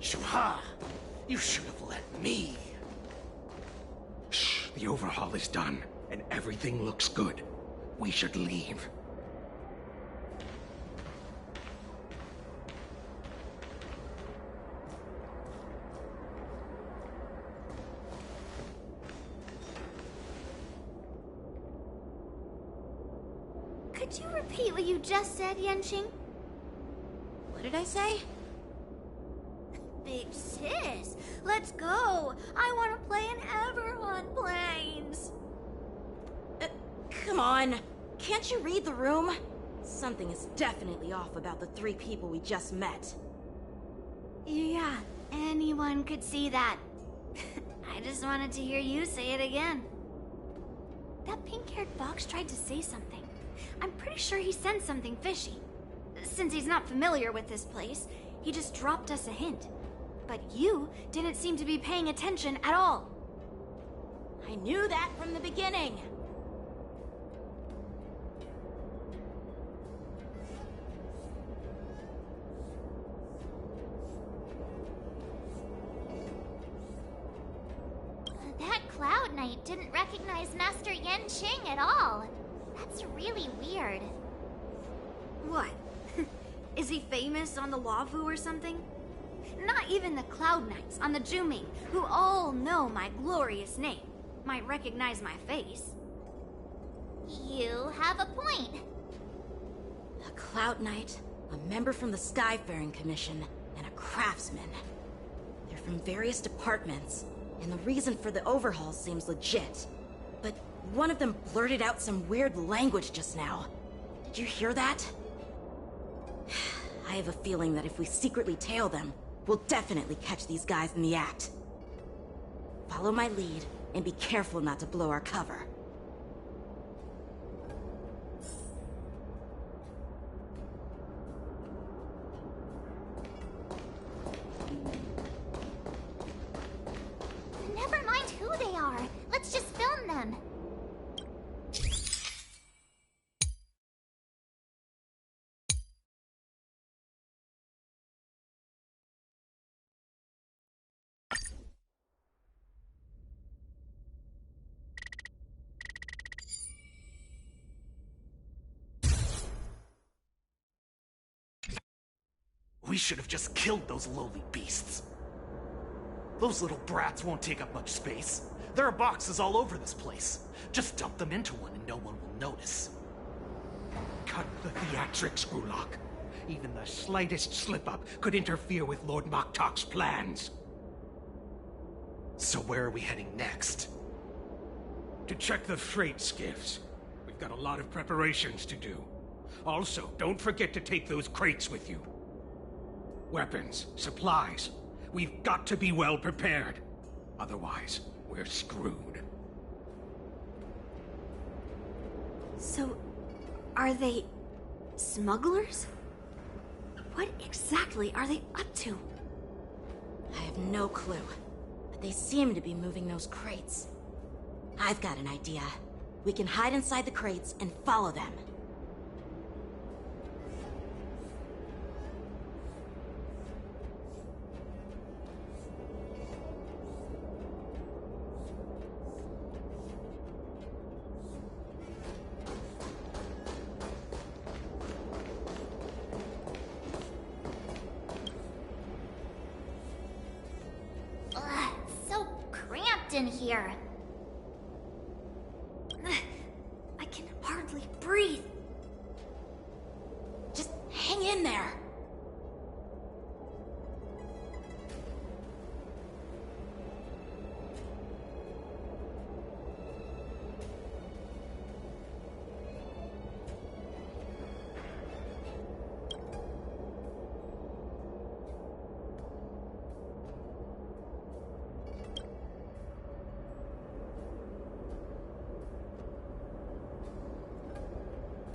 Shubha! You should have let me. Shh, the overhaul is done, and everything looks good. We should leave. Could you repeat what you just said, Yenqing? What did I say? Big sis, let's go. I want to play in Everhunt Planes. Come on. Can't you read the room? Something is definitely off about the three people we just met. Yeah, anyone could see that. I just wanted to hear you say it again. That pink-haired fox tried to say something. I'm pretty sure he sensed something fishy. Since he's not familiar with this place, he just dropped us a hint. But you didn't seem to be paying attention at all. I knew that from the beginning. That Cloud Knight didn't recognize Master Yenqing at all. That's really weird. What? Is he famous on the Lavu or something? Not even the Cloud Knights on the Juming, who all know my glorious name, might recognize my face. You have a point. A Cloud Knight, a member from the Skyfaring Commission, and a craftsman. They're from various departments, and the reason for the overhaul seems legit. But one of them blurted out some weird language just now. Did you hear that? I have a feeling that if we secretly tail them, we'll definitely catch these guys in the act. Follow my lead, and be careful not to blow our cover. should have just killed those lowly beasts. Those little brats won't take up much space. There are boxes all over this place. Just dump them into one and no one will notice. Cut the theatrics, Ulok. Even the slightest slip-up could interfere with Lord Moktok's plans. So where are we heading next? To check the freight skiffs. We've got a lot of preparations to do. Also, don't forget to take those crates with you. Weapons, supplies. We've got to be well prepared. Otherwise, we're screwed. So, are they smugglers? What exactly are they up to? I have no clue, but they seem to be moving those crates. I've got an idea. We can hide inside the crates and follow them. Ugh, so cramped in here. I can hardly breathe. Just hang in there.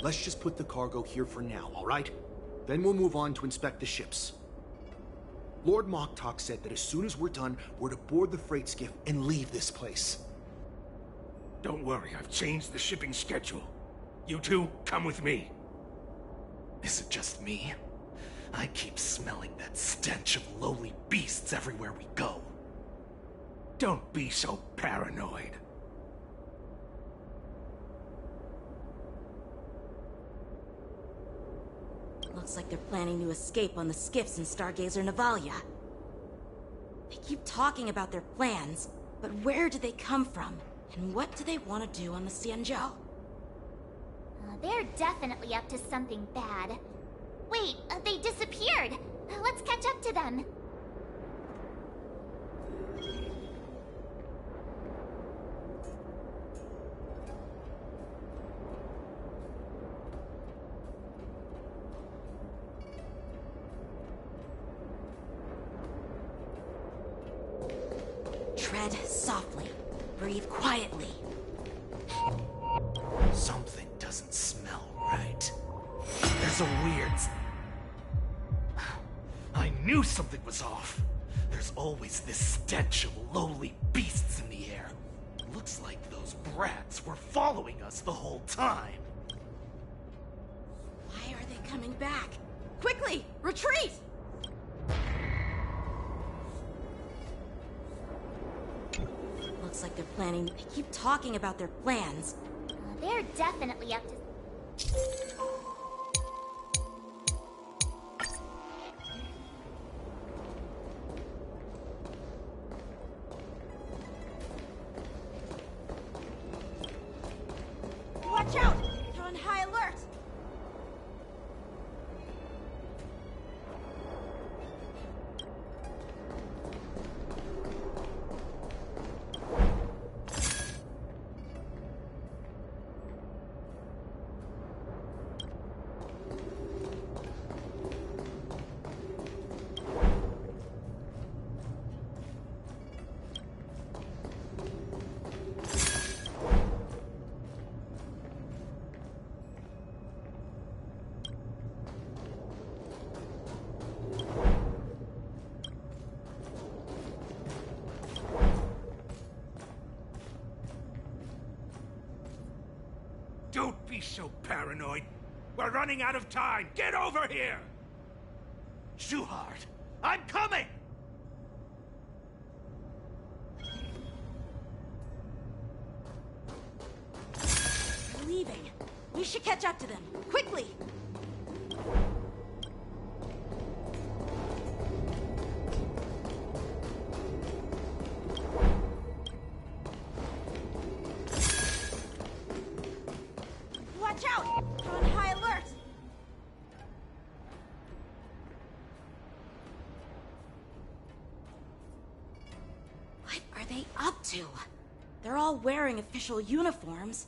Let's just put the cargo here for now, all right? Then we'll move on to inspect the ships. Lord Moktok said that as soon as we're done, we're to board the freight skiff and leave this place. Don't worry, I've changed the shipping schedule. You two, come with me. Is it just me? I keep smelling that stench of lowly beasts everywhere we go. Don't be so paranoid. Looks like they're planning to escape on the skiffs in Stargazer Navalia. They keep talking about their plans, but where do they come from? And what do they want to do on the Xianzhou? They're definitely up to something bad. Wait, they disappeared. Let's catch up to them. Tread softly. Breathe quietly. Something doesn't smell right. There's a weird... I knew something was off. There's always this stench of lowly beasts in the air. Looks like those brats were following us the whole time. Why are they coming back? Quickly! Retreat! Looks like they're planning... They keep talking about their plans. They're definitely up to... Watch out! They're on high alert! Don't be so paranoid. We're running out of time. Get over here! Shuhard, I'm coming! They're leaving. We should catch up to them. Quickly! Watch out! We're on high alert! What are they up to? They're all wearing official uniforms,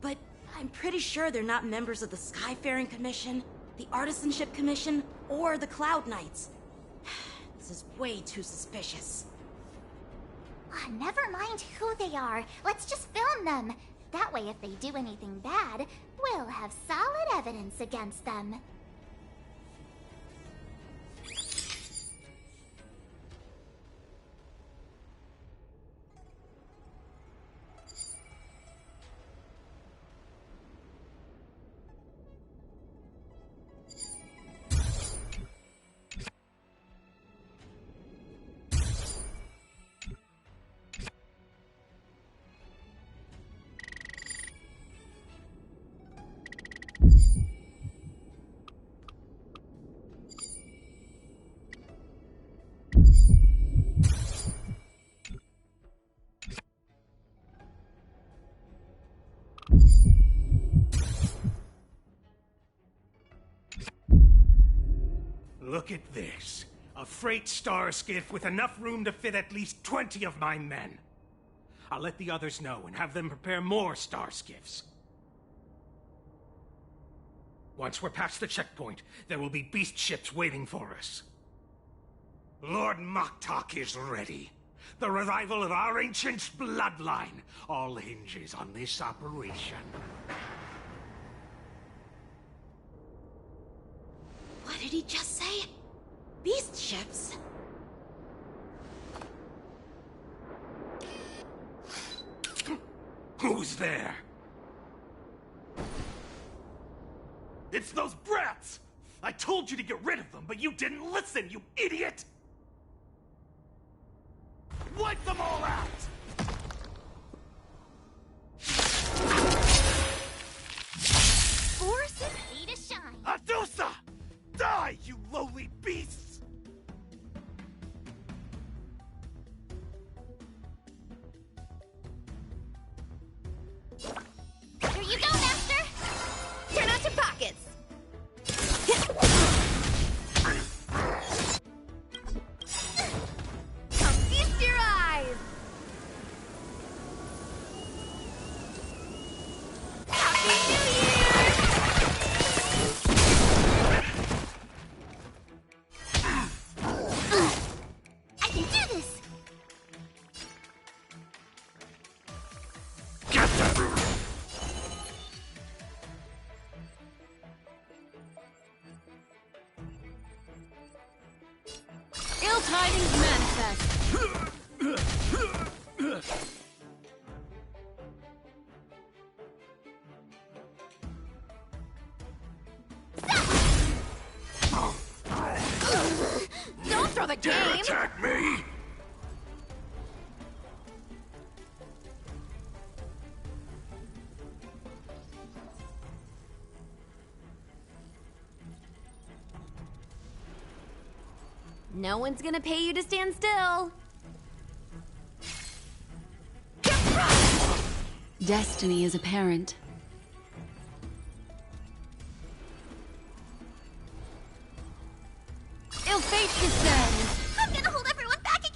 but I'm pretty sure they're not members of the Skyfaring Commission, the Artisanship Commission, or the Cloud Knights. This is way too suspicious. Never mind who they are. Let's just film them. That way, if they do anything bad, we'll have solid evidence against them. Look at this. A freight star skiff with enough room to fit at least 20 of my men. I'll let the others know and have them prepare more star skiffs. Once we're past the checkpoint, there will be beast ships waiting for us. Lord Moktok is ready. The revival of our ancient bloodline all hinges on this operation. What did he just say? Beast ships? Who's there? It's those brats! I told you to get rid of them, but you didn't listen, you idiot! Wipe them all out! Force is ready to shine. Adusa! Die, you lowly beasts! Here you go, Master! Turn out your pockets! Come feast your eyes! Happy New Year! I can do this! Ill tidings manifest. Don't throw the game! Attack me! No one's gonna pay you to stand still. Destiny is apparent. Ill fate descends. I'm gonna hold everyone back again!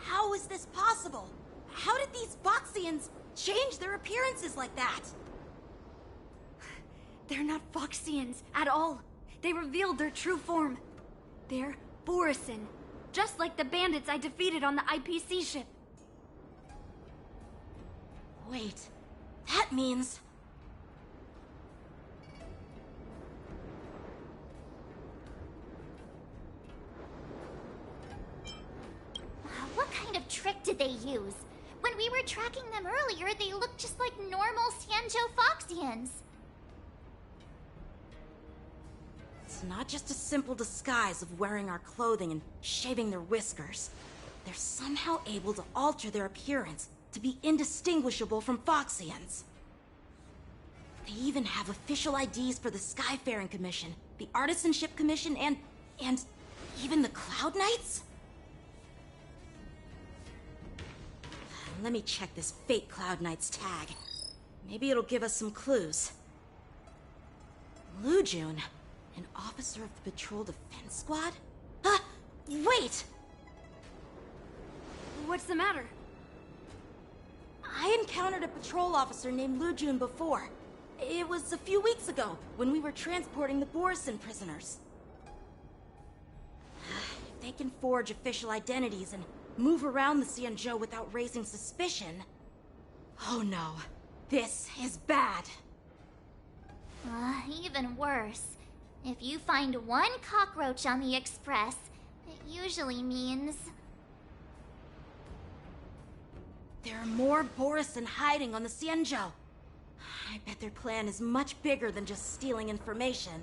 How is this possible? How did these Foxians change their appearances like that? They're not Foxians at all. They revealed their true form. They're Borisin, just like the bandits I defeated on the IPC ship. Wait, that means... What kind of trick did they use? When we were tracking them earlier, they looked just like normal Xianzhou Foxians. It's not just a simple disguise of wearing our clothing and shaving their whiskers. They're somehow able to alter their appearance to be indistinguishable from Foxians. They even have official IDs for the Skyfaring Commission, the Artisanship Commission, and Even the Cloud Knights? Let me check this fake Cloud Knight's tag. Maybe it'll give us some clues. Lujun, an officer of the Patrol Defense Squad? Wait! What's the matter? I encountered a patrol officer named Lujun before. It was a few weeks ago, when we were transporting the Borison prisoners. If they can forge official identities and move around the Xianzhou without raising suspicion... Oh no, this is bad. Even worse. If you find one cockroach on the Express, it usually means... There are more Borison hiding on the Xianzhou. I bet their plan is much bigger than just stealing information.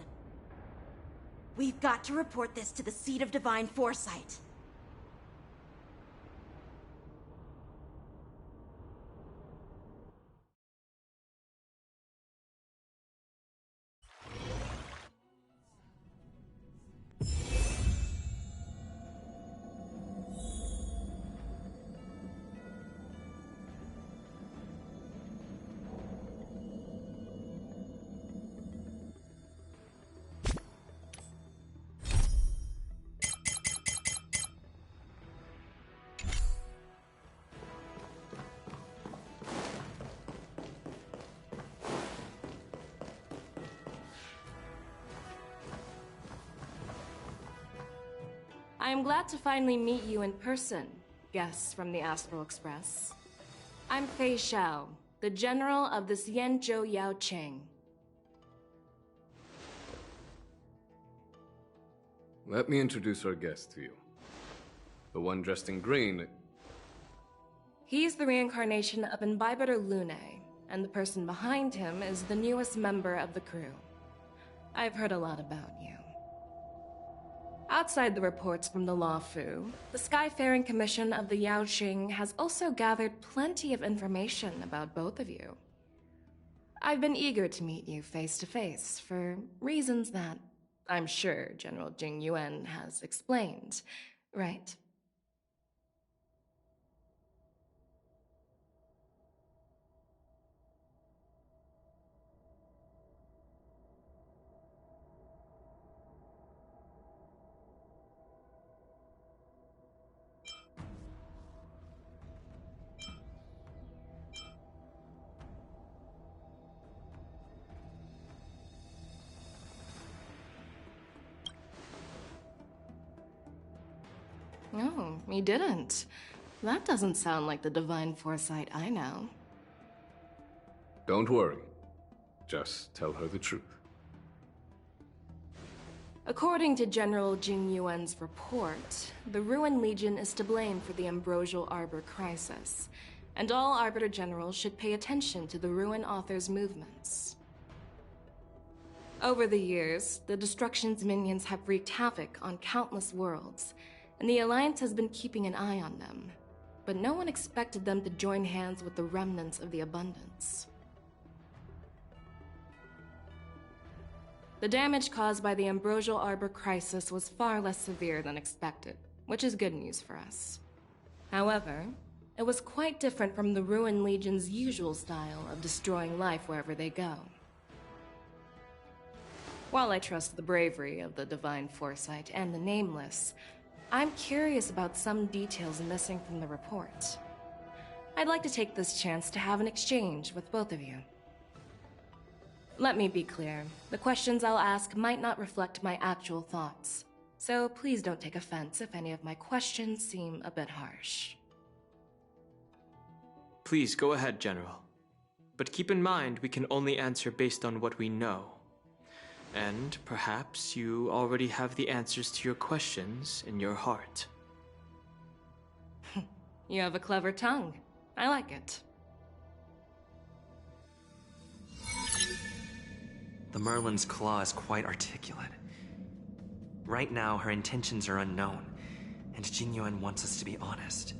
We've got to report this to the Seat of Divine Foresight. I am glad to finally meet you in person, guests from the Astral Express. I'm Fei Xiao, the General of the Xianzhou Yaocheng. Let me introduce our guest to you. The one dressed in green. He's the reincarnation of Imbibitor Lune, and the person behind him is the newest member of the crew. I've heard a lot about you. Outside the reports from the Law Fu, the Skyfaring Commission of the Yaoxing has also gathered plenty of information about both of you. I've been eager to meet you face to face for reasons that I'm sure General Jing Yuan has explained, right? No, he didn't. That doesn't sound like the divine foresight I know. Don't worry. Just tell her the truth. According to General Jing Yuan's report, the Ruin Legion is to blame for the Ambrosial Arbor crisis, and all Arbiter Generals should pay attention to the Ruin Author's movements. Over the years, the Destruction's minions have wreaked havoc on countless worlds, and the Alliance has been keeping an eye on them, but no one expected them to join hands with the remnants of the Abundance. The damage caused by the Ambrosial Arbor crisis was far less severe than expected, which is good news for us. However, it was quite different from the Ruin Legion's usual style of destroying life wherever they go. While I trust the bravery of the Divine Foresight and the Nameless, I'm curious about some details missing from the report. I'd like to take this chance to have an exchange with both of you. Let me be clear, the questions I'll ask might not reflect my actual thoughts, so please don't take offense if any of my questions seem a bit harsh. Please go ahead, General. But keep in mind we can only answer based on what we know. And perhaps you already have the answers to your questions in your heart. You have a clever tongue. I like it. The Merlin's claw is quite articulate. Right now, her intentions are unknown, and Jing Yuan wants us to be honest.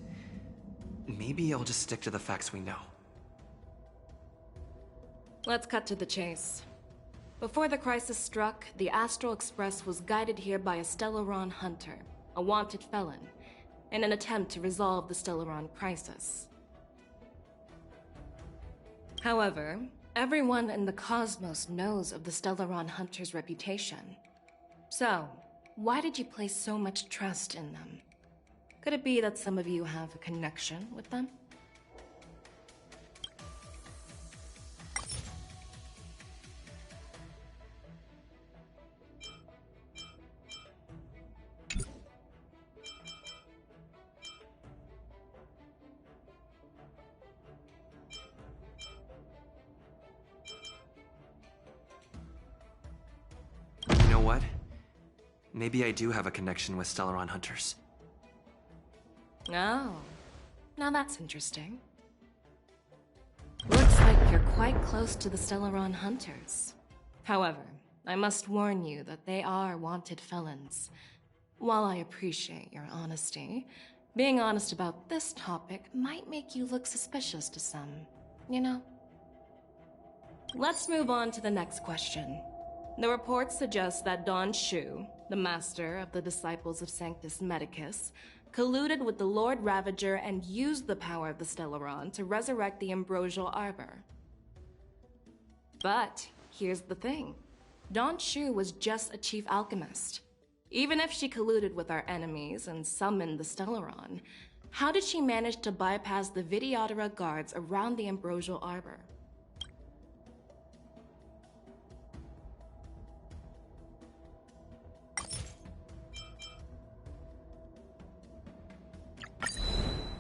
Maybe I'll just stick to the facts we know. Let's cut to the chase. Before the crisis struck, the Astral Express was guided here by a Stellaron hunter, a wanted felon, in an attempt to resolve the Stellaron crisis. However, everyone in the cosmos knows of the Stellaron hunter's reputation. So, why did you place so much trust in them? Could it be that some of you have a connection with them? You know what? Maybe I do have a connection with Stellaron hunters. Oh, now that's interesting. Looks like you're quite close to the Stellaron hunters. However, I must warn you that they are wanted felons. While I appreciate your honesty, being honest about this topic might make you look suspicious to some, you know? Let's move on to the next question. The reports suggest that Don Shu, the master of the Disciples of Sanctus Medicus, colluded with the Lord Ravager and used the power of the Stellaron to resurrect the Ambrosial Arbor. But here's the thing. Don Shu was just a chief alchemist. Even if she colluded with our enemies and summoned the Stellaron, how did she manage to bypass the Videodora guards around the Ambrosial Arbor?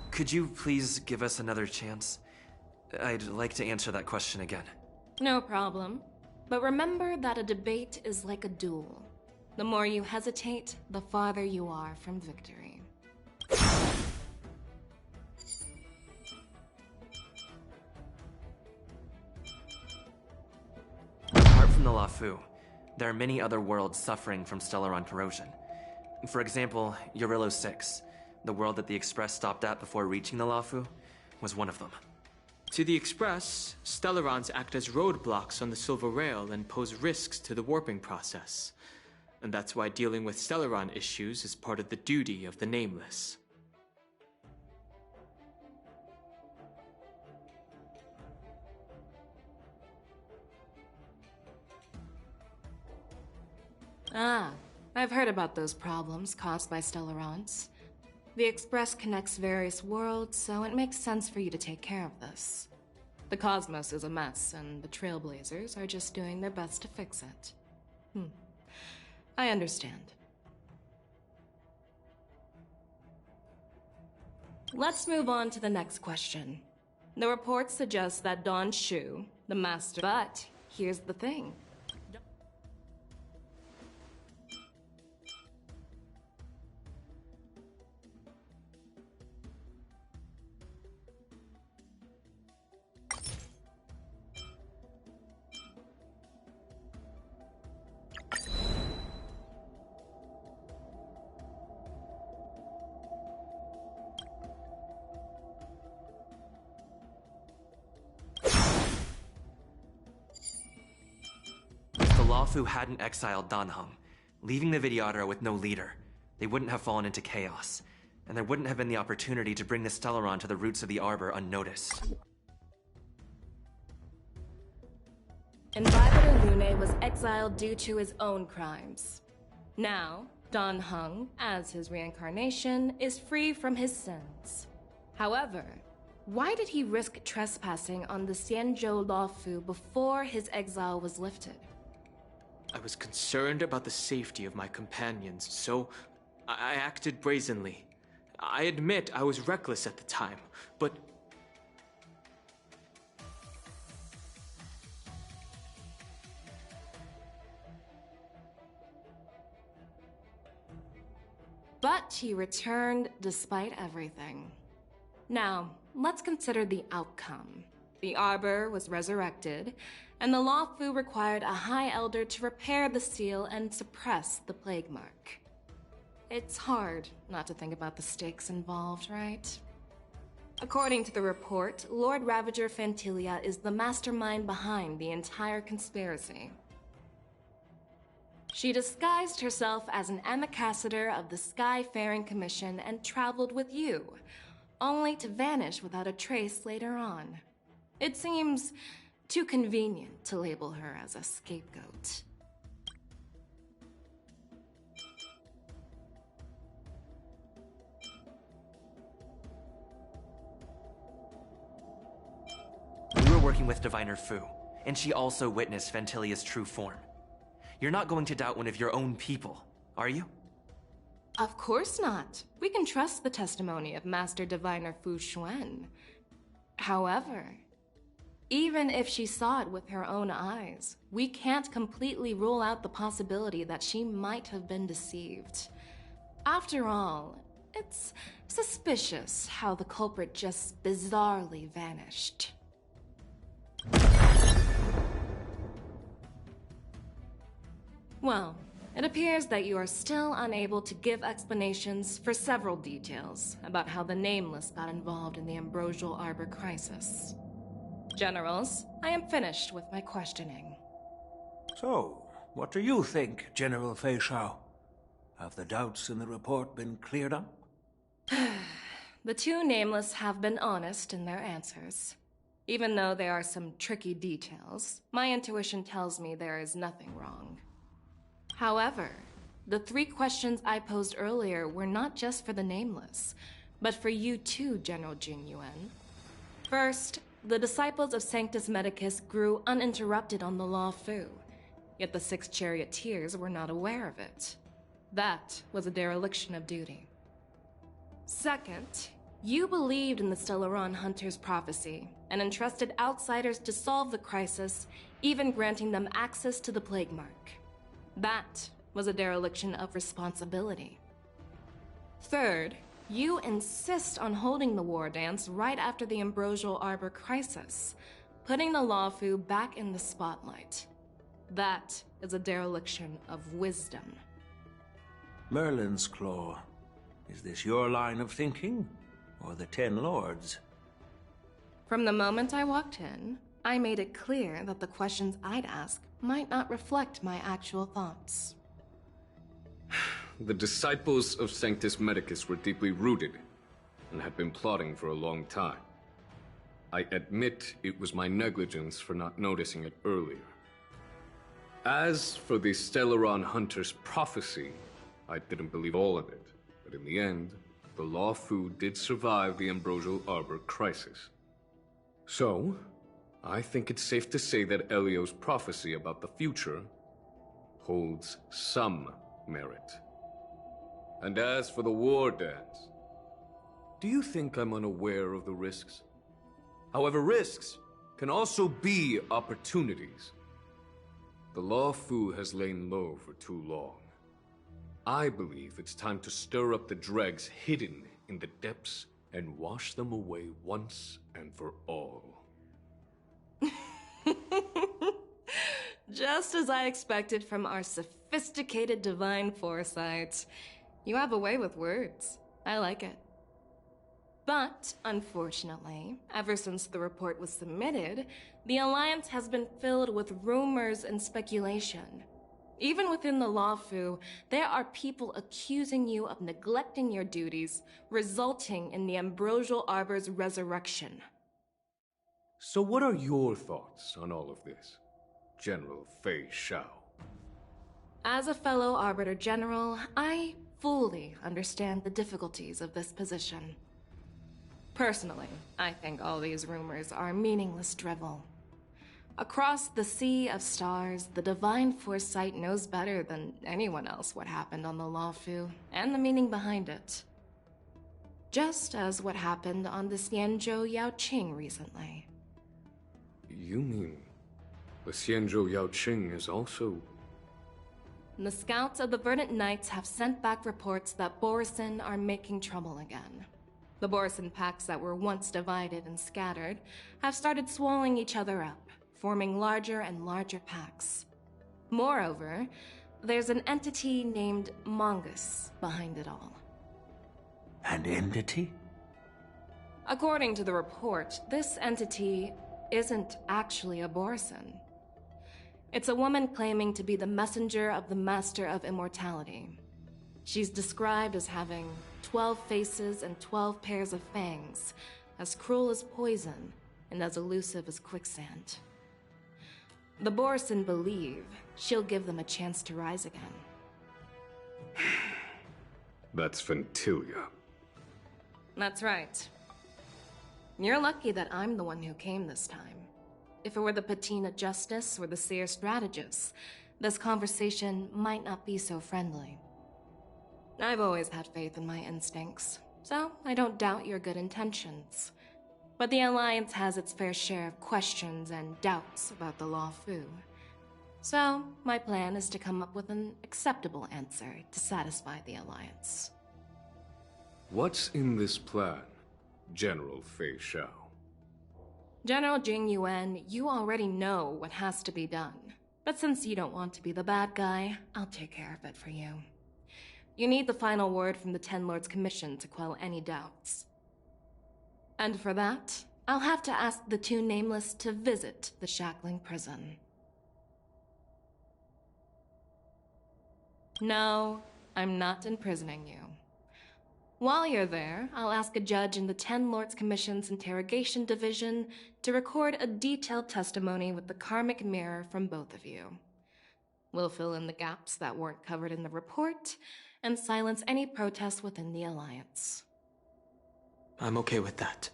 Could you please give us another chance? I'd like to answer that question again. No problem. But remember that a debate is like a duel. The more you hesitate, the farther you are from victory. Apart from the Lafu, there are many other worlds suffering from Stellaron corrosion. For example, Eurillo 6, the world that the Express stopped at before reaching the Lafu, was one of them. To the Express, Stellarons act as roadblocks on the Silver Rail and pose risks to the warping process. And that's why dealing with Stellaron issues is part of the duty of the Nameless. Ah, I've heard about those problems caused by Stellarons. The Express connects various worlds, so it makes sense for you to take care of this. The cosmos is a mess, and the Trailblazers are just doing their best to fix it. I understand. Let's move on to the next question. The reports suggest that Don Shu, the master... But here's the thing. Lafu hadn't exiled Danheng, leaving the Videodora with no leader, they wouldn't have fallen into chaos, and there wouldn't have been the opportunity to bring the Stellaron to the roots of the Arbor unnoticed. Invited Lune was exiled due to his own crimes. Now, Danheng, as his reincarnation, is free from his sins. However, why did he risk trespassing on the Xianzhou Luofu before his exile was lifted? I was concerned about the safety of my companions, so I acted brazenly. I admit I was reckless at the time, but... But he returned despite everything. Now, let's consider the outcome. The Arbor was resurrected, and the Luofu required a High Elder to repair the seal and suppress the plague mark. It's hard not to think about the stakes involved, right? According to the report, Lord Ravager Fantilia is the mastermind behind the entire conspiracy. She disguised herself as an ambassador of the Skyfaring Commission and traveled with you, only to vanish without a trace later on. It seems too convenient to label her as a scapegoat. We were working with Diviner Fu, and she also witnessed Ventilia's true form. You're not going to doubt one of your own people, are you? Of course not. We can trust the testimony of Master Diviner Fu Xuan. However, even if she saw it with her own eyes, we can't completely rule out the possibility that she might have been deceived. After all, it's suspicious how the culprit just bizarrely vanished. Well, it appears that you are still unable to give explanations for several details about how the Nameless got involved in the Ambrosial Arbor crisis. Generals, I am finished with my questioning. So, what do you think, General Fei Shao? Have the doubts in the report been cleared up? The two Nameless have been honest in their answers. Even though there are some tricky details, my intuition tells me there is nothing wrong. However, the 3 questions I posed earlier were not just for the Nameless, but for you too, General Jing Yuan. First, the disciples of Sanctus Medicus grew uninterrupted on the Law Fu, yet the 6 charioteers were not aware of it. That was a dereliction of duty. Second, you believed in the Stellaron Hunter's prophecy and entrusted outsiders to solve the crisis, even granting them access to the Plague Mark. That was a dereliction of responsibility. Third, you insist on holding the war dance right after the Ambrosial Arbor crisis, putting the Law Fu back in the spotlight. That is a dereliction of wisdom. Merlin's Claw. Is this your line of thinking, or the 10 Lords? From the moment I walked in, I made it clear that the questions I'd ask might not reflect my actual thoughts. The disciples of Sanctus Medicus were deeply rooted and had been plotting for a long time. I admit it was my negligence for not noticing it earlier. As for the Stellaron Hunter's prophecy, I didn't believe all of it, but in the end, the Law Fu did survive the Ambrosial Arbor crisis. So, I think it's safe to say that Elio's prophecy about the future holds some merit. And as for the war dance, do you think I'm unaware of the risks? However, risks can also be opportunities. The Law Fu has lain low for too long. I believe it's time to stir up the dregs hidden in the depths and wash them away once and for all. Just as I expected from our sophisticated divine foresight. You have a way with words. I like it. But, unfortunately, ever since the report was submitted, the Alliance has been filled with rumors and speculation. Even within the Law Fu, there are people accusing you of neglecting your duties, resulting in the Ambrosial Arbor's resurrection. So what are your thoughts on all of this, General Fei Shao? As a fellow Arbiter General, I fully understand the difficulties of this position. Personally, I think all these rumors are meaningless drivel. Across the sea of stars, the Divine Foresight knows better than anyone else what happened on the Law Fu, and the meaning behind it. Just as what happened on the Xianzhou Yaoqing recently. You mean the Xianzhou Yaoqing is also... The scouts of the Verdant Knights have sent back reports that Borisin are making trouble again. The Borisin packs that were once divided and scattered have started swallowing each other up, forming larger and larger packs. Moreover, there's an entity named Mongus behind it all. An entity? According to the report, this entity isn't actually a Borisin. It's a woman claiming to be the messenger of the Master of Immortality. She's described as having 12 faces and 12 pairs of fangs, as cruel as poison, and as elusive as quicksand. The Borson believe she'll give them a chance to rise again. That's Ventilia. That's right. You're lucky that I'm the one who came this time. If it were the Patina Justice or the Seer Strategist, this conversation might not be so friendly. I've always had faith in my instincts, so I don't doubt your good intentions. But the Alliance has its fair share of questions and doubts about the Law Fu. So, my plan is to come up with an acceptable answer to satisfy the Alliance. What's in this plan, General Fei Shao? General Jing Yuan, you already know what has to be done. But since you don't want to be the bad guy, I'll take care of it for you. You need the final word from the Ten Lords Commission to quell any doubts. And for that, I'll have to ask the two Nameless to visit the Shackling Prison. No, I'm not imprisoning you. While you're there, I'll ask a judge in the Ten Lords Commission's Interrogation Division to record a detailed testimony with the karmic mirror from both of you. We'll fill in the gaps that weren't covered in the report, and silence any protests within the Alliance. I'm okay with that.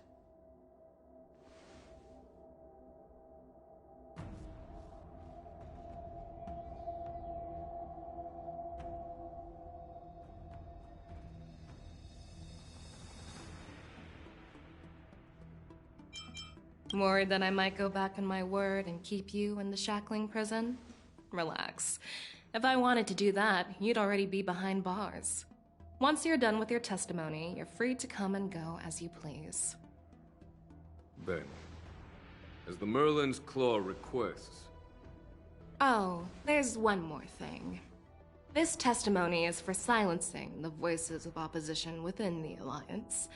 Worried that I might go back on my word and keep you in the Shackling Prison? Relax. If I wanted to do that, you'd already be behind bars. Once you're done with your testimony, you're free to come and go as you please. Then, as the Merlin's Claw requests... Oh, there's one more thing. This testimony is for silencing the voices of opposition within the Alliance.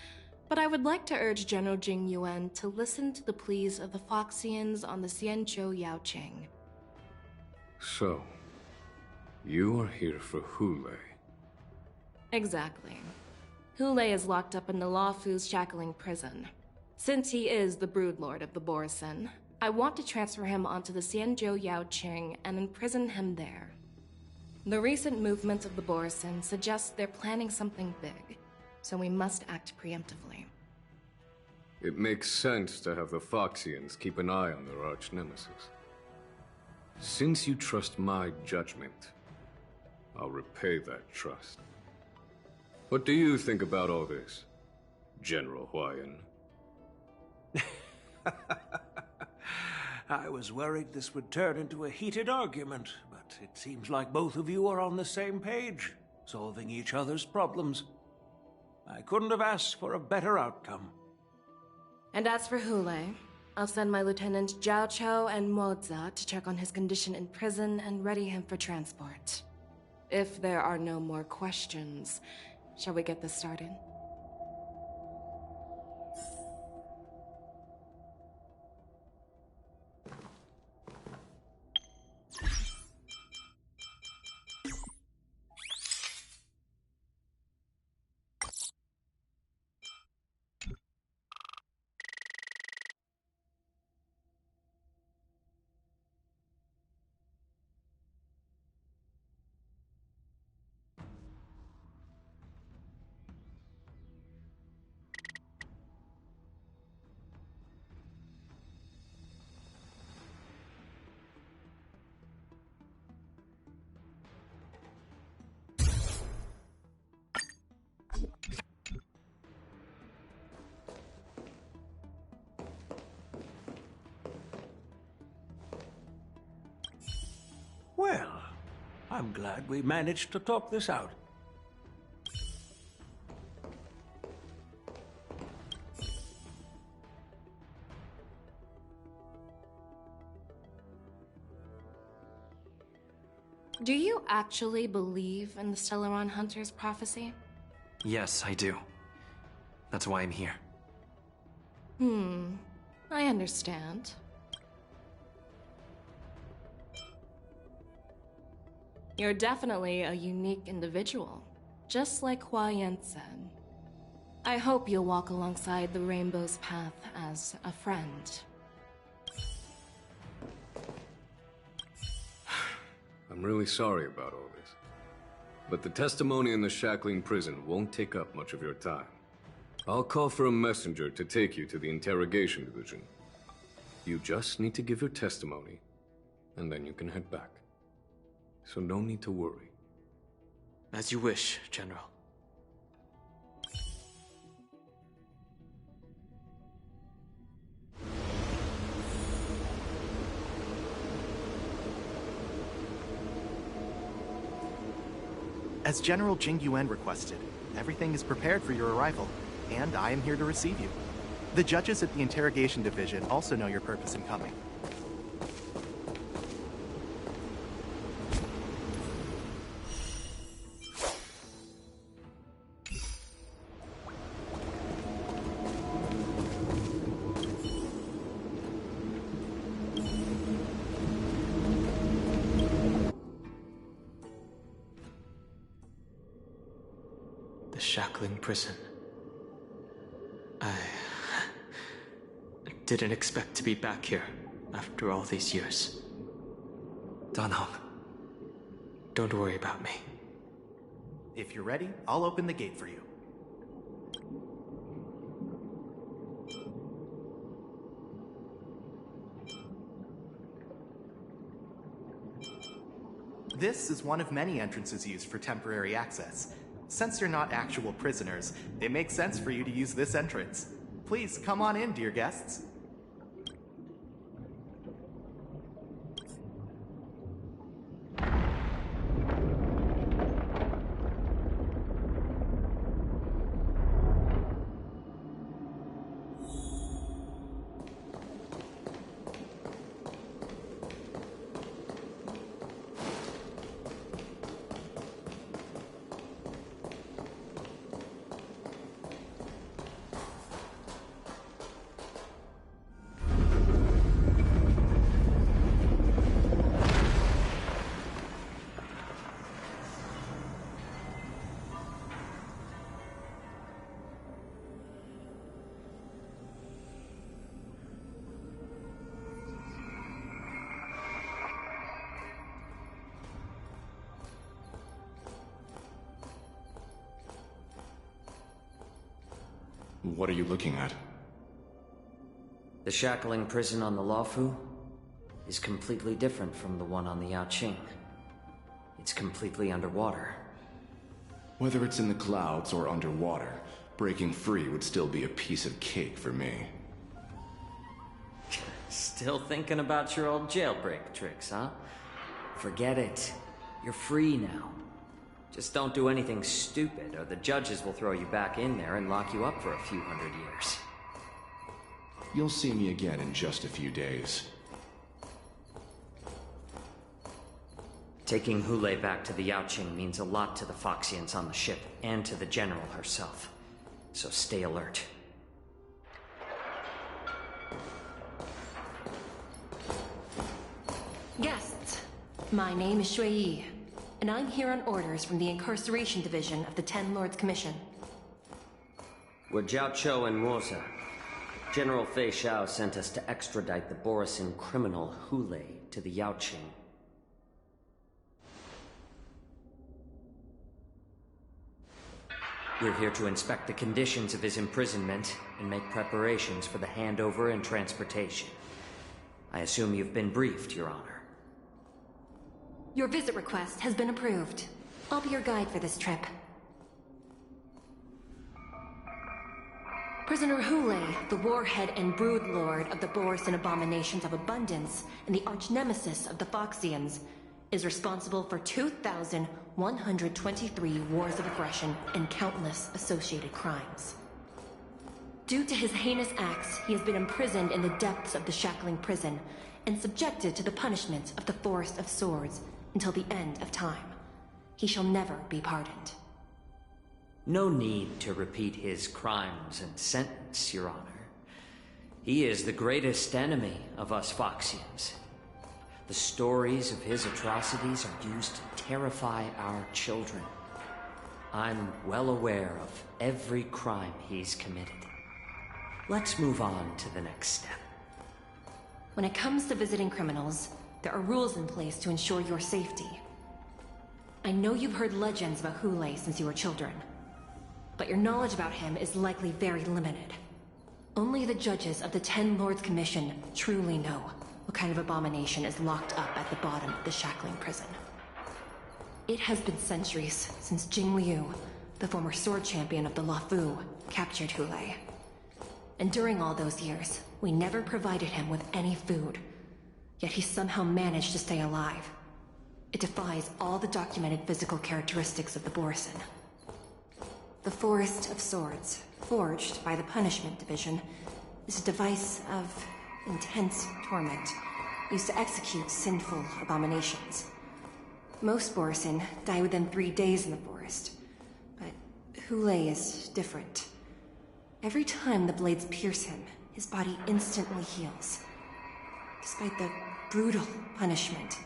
But I would like to urge General Jing Yuan to listen to the pleas of the Foxians on the Xianzhou Yaoqing. So, you are here for Hule. Exactly. Hule is locked up in the Law Fu's Shackling Prison. Since he is the Broodlord of the Borson, I want to transfer him onto the Xianzhou Yaoqing and imprison him there. The recent movements of the Borson suggest they're planning something big, so we must act preemptively. It makes sense to have the Foxians keep an eye on their arch-nemesis. Since you trust my judgment, I'll repay that trust. What do you think about all this, General Huayan? I was worried this would turn into a heated argument, but it seems like both of you are on the same page, solving each other's problems. I couldn't have asked for a better outcome. And as for Hule, I'll send my lieutenants Zhao Chou and Moza to check on his condition in prison and ready him for transport. If there are no more questions, shall we get this started? Well, I'm glad we managed to talk this out. Do you actually believe in the Stellaron Hunter's prophecy? Yes, I do. That's why I'm here. I understand. You're definitely a unique individual, just like Hua Yan said. I hope you'll walk alongside the Rainbow's path as a friend. I'm really sorry about all this. But the testimony in the Shackling prison won't take up much of your time. I'll call for a messenger to take you to the interrogation division. You just need to give your testimony, and then you can head back. So no need to worry. As you wish, General. As General Jing Yuan requested, everything is prepared for your arrival, and I am here to receive you. The judges at the Interrogation Division also know your purpose in coming. The Shackling prison. I didn't expect to be back here after all these years. Dunham. Don't worry about me. If you're ready, I'll open the gate for you. This is one of many entrances used for temporary access. Since you're not actual prisoners, it makes sense for you to use this entrance. Please, come on in, dear guests. What are you looking at? The Shackling prison on the Luofu is completely different from the one on the Yaoqing. It's completely underwater. Whether it's in the clouds or underwater, breaking free would still be a piece of cake for me. Still thinking about your old jailbreak tricks, huh? Forget it. You're free now. Just don't do anything stupid, or the judges will throw you back in there and lock you up for a few hundred years. You'll see me again in just a few days. Taking Hule back to the Yaoqing means a lot to the Foxians on the ship, and to the General herself. So stay alert. Guests, my name is Shui Yi, and I'm here on orders from the Incarceration Division of the Ten Lords Commission. We're Jiao Cho and Moza. General Fei Xiao sent us to extradite the Borisin criminal Hule to the Yaoqing. We're here to inspect the conditions of his imprisonment and make preparations for the handover and transportation. I assume you've been briefed, Your Honor. Your visit request has been approved. I'll be your guide for this trip. Prisoner Hule, the warhead and brood lord of the Borisin abominations of abundance and the arch-nemesis of the Foxians, is responsible for 2,123 wars of aggression and countless associated crimes. Due to his heinous acts, he has been imprisoned in the depths of the Shackling prison and subjected to the punishment of the Forest of Swords until the end of time. He shall never be pardoned. No need to repeat his crimes and sentence, Your Honor. He is the greatest enemy of us Foxians. The stories of his atrocities are used to terrify our children. I'm well aware of every crime he's committed. Let's move on to the next step. When it comes to visiting criminals, there are rules in place to ensure your safety. I know you've heard legends about Hule since you were children, but your knowledge about him is likely very limited. Only the judges of the Ten Lords Commission truly know what kind of abomination is locked up at the bottom of the shackling prison. It has been centuries since Jing Liu, the former sword champion of the Luofu, captured Hule. And during all those years, we never provided him with any food. Yet he somehow managed to stay alive. It defies all the documented physical characteristics of the Borisin. The Forest of Swords, forged by the Punishment Division, is a device of intense torment, used to execute sinful abominations. Most Borisin die within 3 days in the forest, but Hule is different. Every time the blades pierce him, his body instantly heals. Despite the brutal punishment,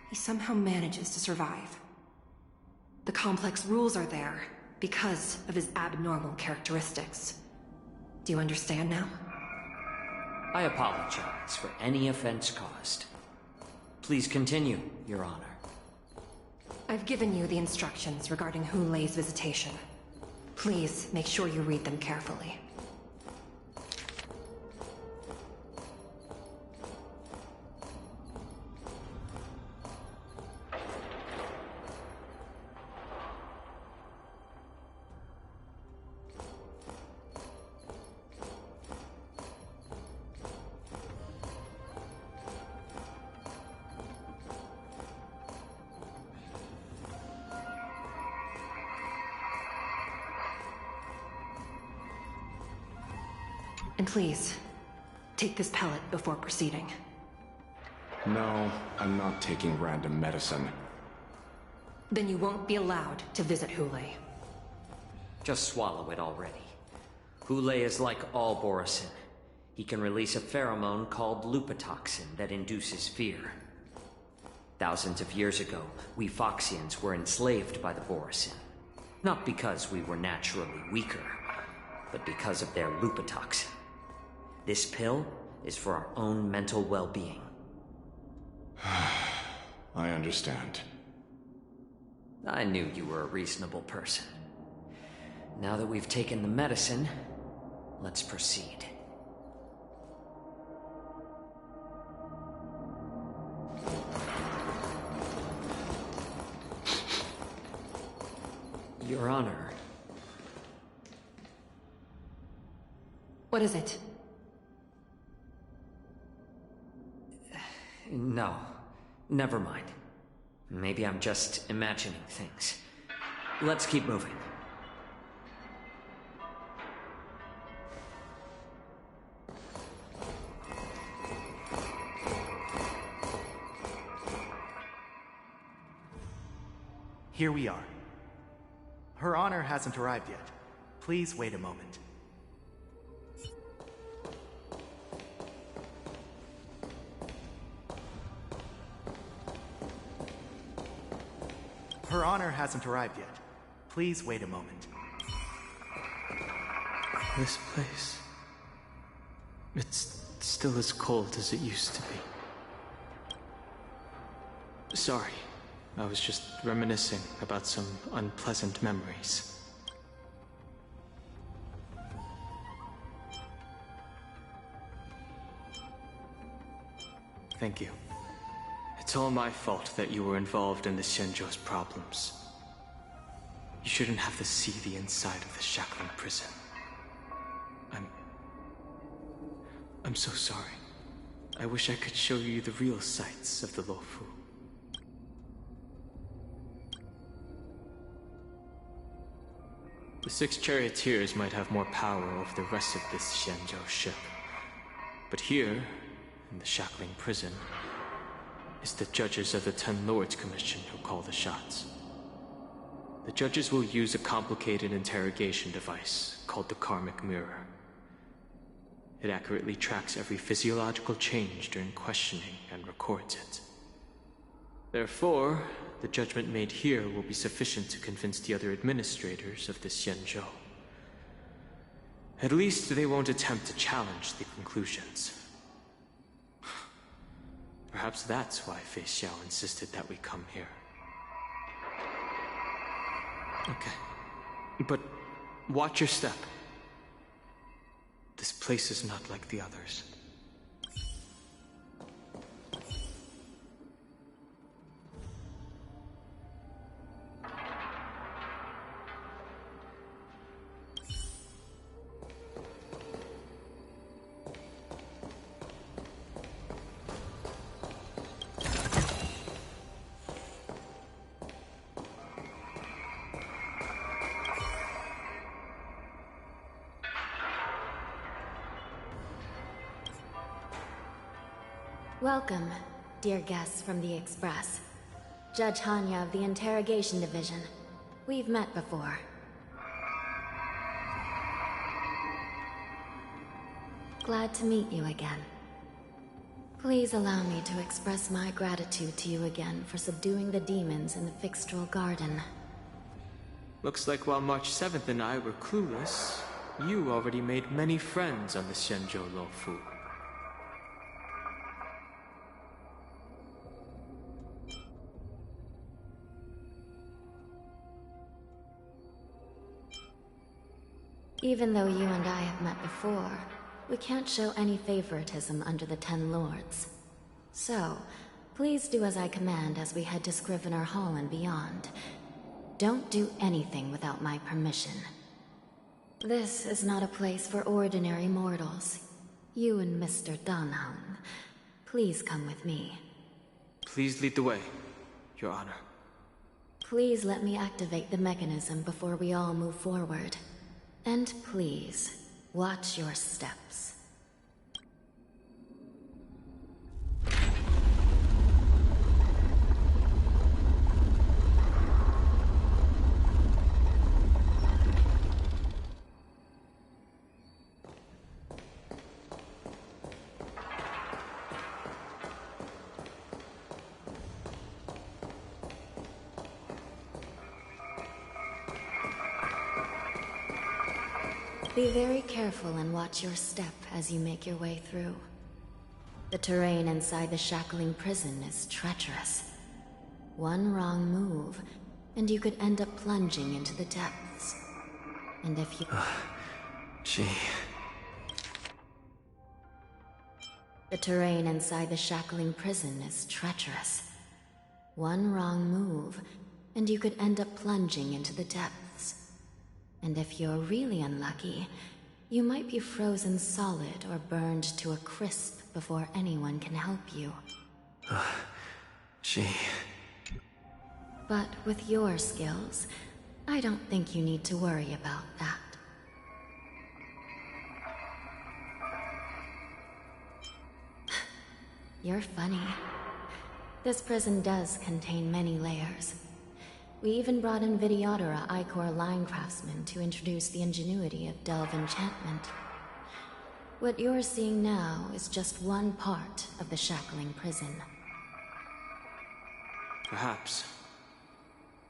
he somehow manages to survive. The complex rules are there because of his abnormal characteristics. Do you understand now? I apologize for any offense caused. Please continue, Your Honor. I've given you the instructions regarding Hule's visitation. Please make sure you read them carefully. And please, take this pellet before proceeding. No, I'm not taking random medicine. Then you won't be allowed to visit Hule. Just swallow it already. Hule is like all Borisin. He can release a pheromone called lupatoxin that induces fear. Thousands of years ago, we Foxians were enslaved by the Borisin. Not because we were naturally weaker, but because of their lupatoxin. This pill is for our own mental well-being. I understand. I knew you were a reasonable person. Now that we've taken the medicine, let's proceed. Your Honor. What is it? No, never mind. Maybe I'm just imagining things. Let's keep moving. Here we are. Her Honor hasn't arrived yet. Please wait a moment. Her Honor hasn't arrived yet. Please wait a moment. This place... it's still as cold as it used to be. Sorry, I was just reminiscing about some unpleasant memories. Thank you. It's all my fault that you were involved in the Xianzhou's problems. You shouldn't have to see the inside of the shackling prison. I'm so sorry. I wish I could show you the real sights of the Luofu. The 6 charioteers might have more power over the rest of this Xianzhou ship. But here, in the shackling prison, it's the judges of the Ten Lords Commission who call the shots. The judges will use a complicated interrogation device called the Karmic Mirror. It accurately tracks every physiological change during questioning and records it. Therefore, the judgment made here will be sufficient to convince the other administrators of the Xianzhou. At least they won't attempt to challenge the conclusions. Perhaps that's why Fei Xiao insisted that we come here. Okay. But watch your step. This place is not like the others. Welcome, dear guests from the Express. Judge Hanya of the Interrogation Division. We've met before. Glad to meet you again. Please allow me to express my gratitude to you again for subduing the demons in the Fixtral Garden. Looks like while March 7th and I were clueless, you already made many friends on the Xianzhou Luofu. Even though you and I have met before, we can't show any favoritism under the Ten Lords. So, please do as I command as we head to Scrivener Hall and beyond. Don't do anything without my permission. This is not a place for ordinary mortals. You and Mr. Danheng, please come with me. Please lead the way, Your Honor. Please let me activate the mechanism before we all move forward. And please, watch your steps. Be very careful and watch your step as you make your way through. The terrain inside the shackling prison is treacherous. One wrong move, and you could end up plunging into the depths. And if you... Gee... The terrain inside the shackling prison is treacherous. One wrong move, and you could end up plunging into the depths. And if you're really unlucky, you might be frozen solid or burned to a crisp before anyone can help you. Gee... But with your skills, I don't think you need to worry about that. You're funny. This prison does contain many layers. We even brought in Videodora Ichor line craftsmen to introduce the ingenuity of Delve enchantment. What you're seeing now is just one part of the shackling prison. Perhaps.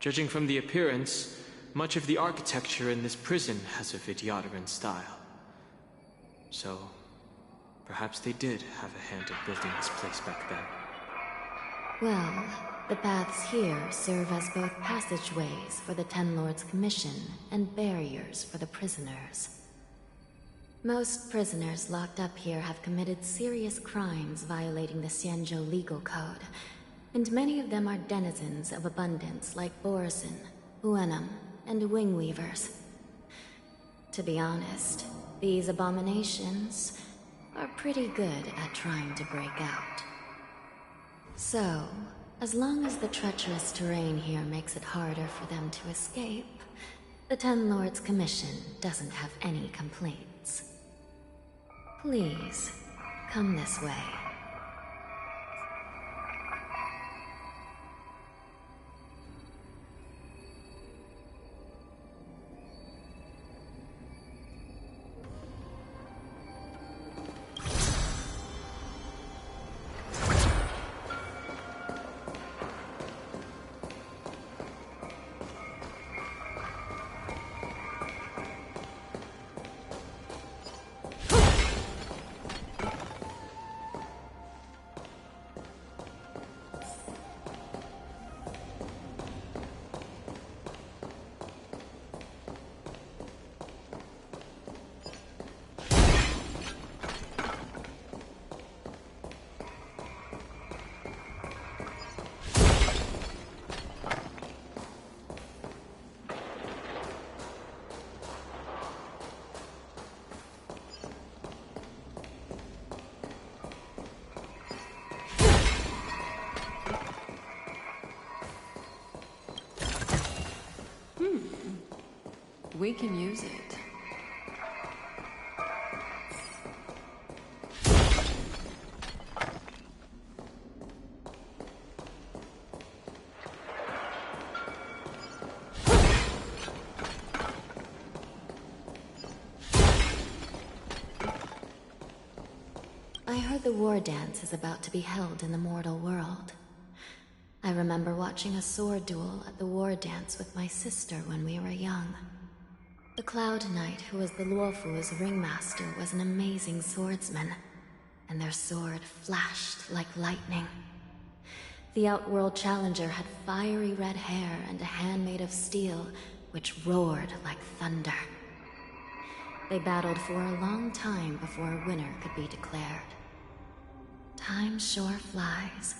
Judging from the appearance, much of the architecture in this prison has a Vidyadoran style. So, perhaps they did have a hand in building this place back then. Well, the paths here serve as both passageways for the Ten Lords' Commission and barriers for the prisoners. Most prisoners locked up here have committed serious crimes violating the Xianzhou legal code, and many of them are denizens of abundance like Borison, Uenum, and Wingweavers. To be honest, these abominations are pretty good at trying to break out. So, as long as the treacherous terrain here makes it harder for them to escape, the Ten Lords' Commission doesn't have any complaints. Please, come this way. We can use it. I heard the war dance is about to be held in the mortal world. I remember watching a sword duel at the war dance with my sister when we were young. The Cloud Knight, who was the Luofu's ringmaster, was an amazing swordsman, and their sword flashed like lightning. The Outworld Challenger had fiery red hair and a hand made of steel, which roared like thunder. They battled for a long time before a winner could be declared. Time sure flies.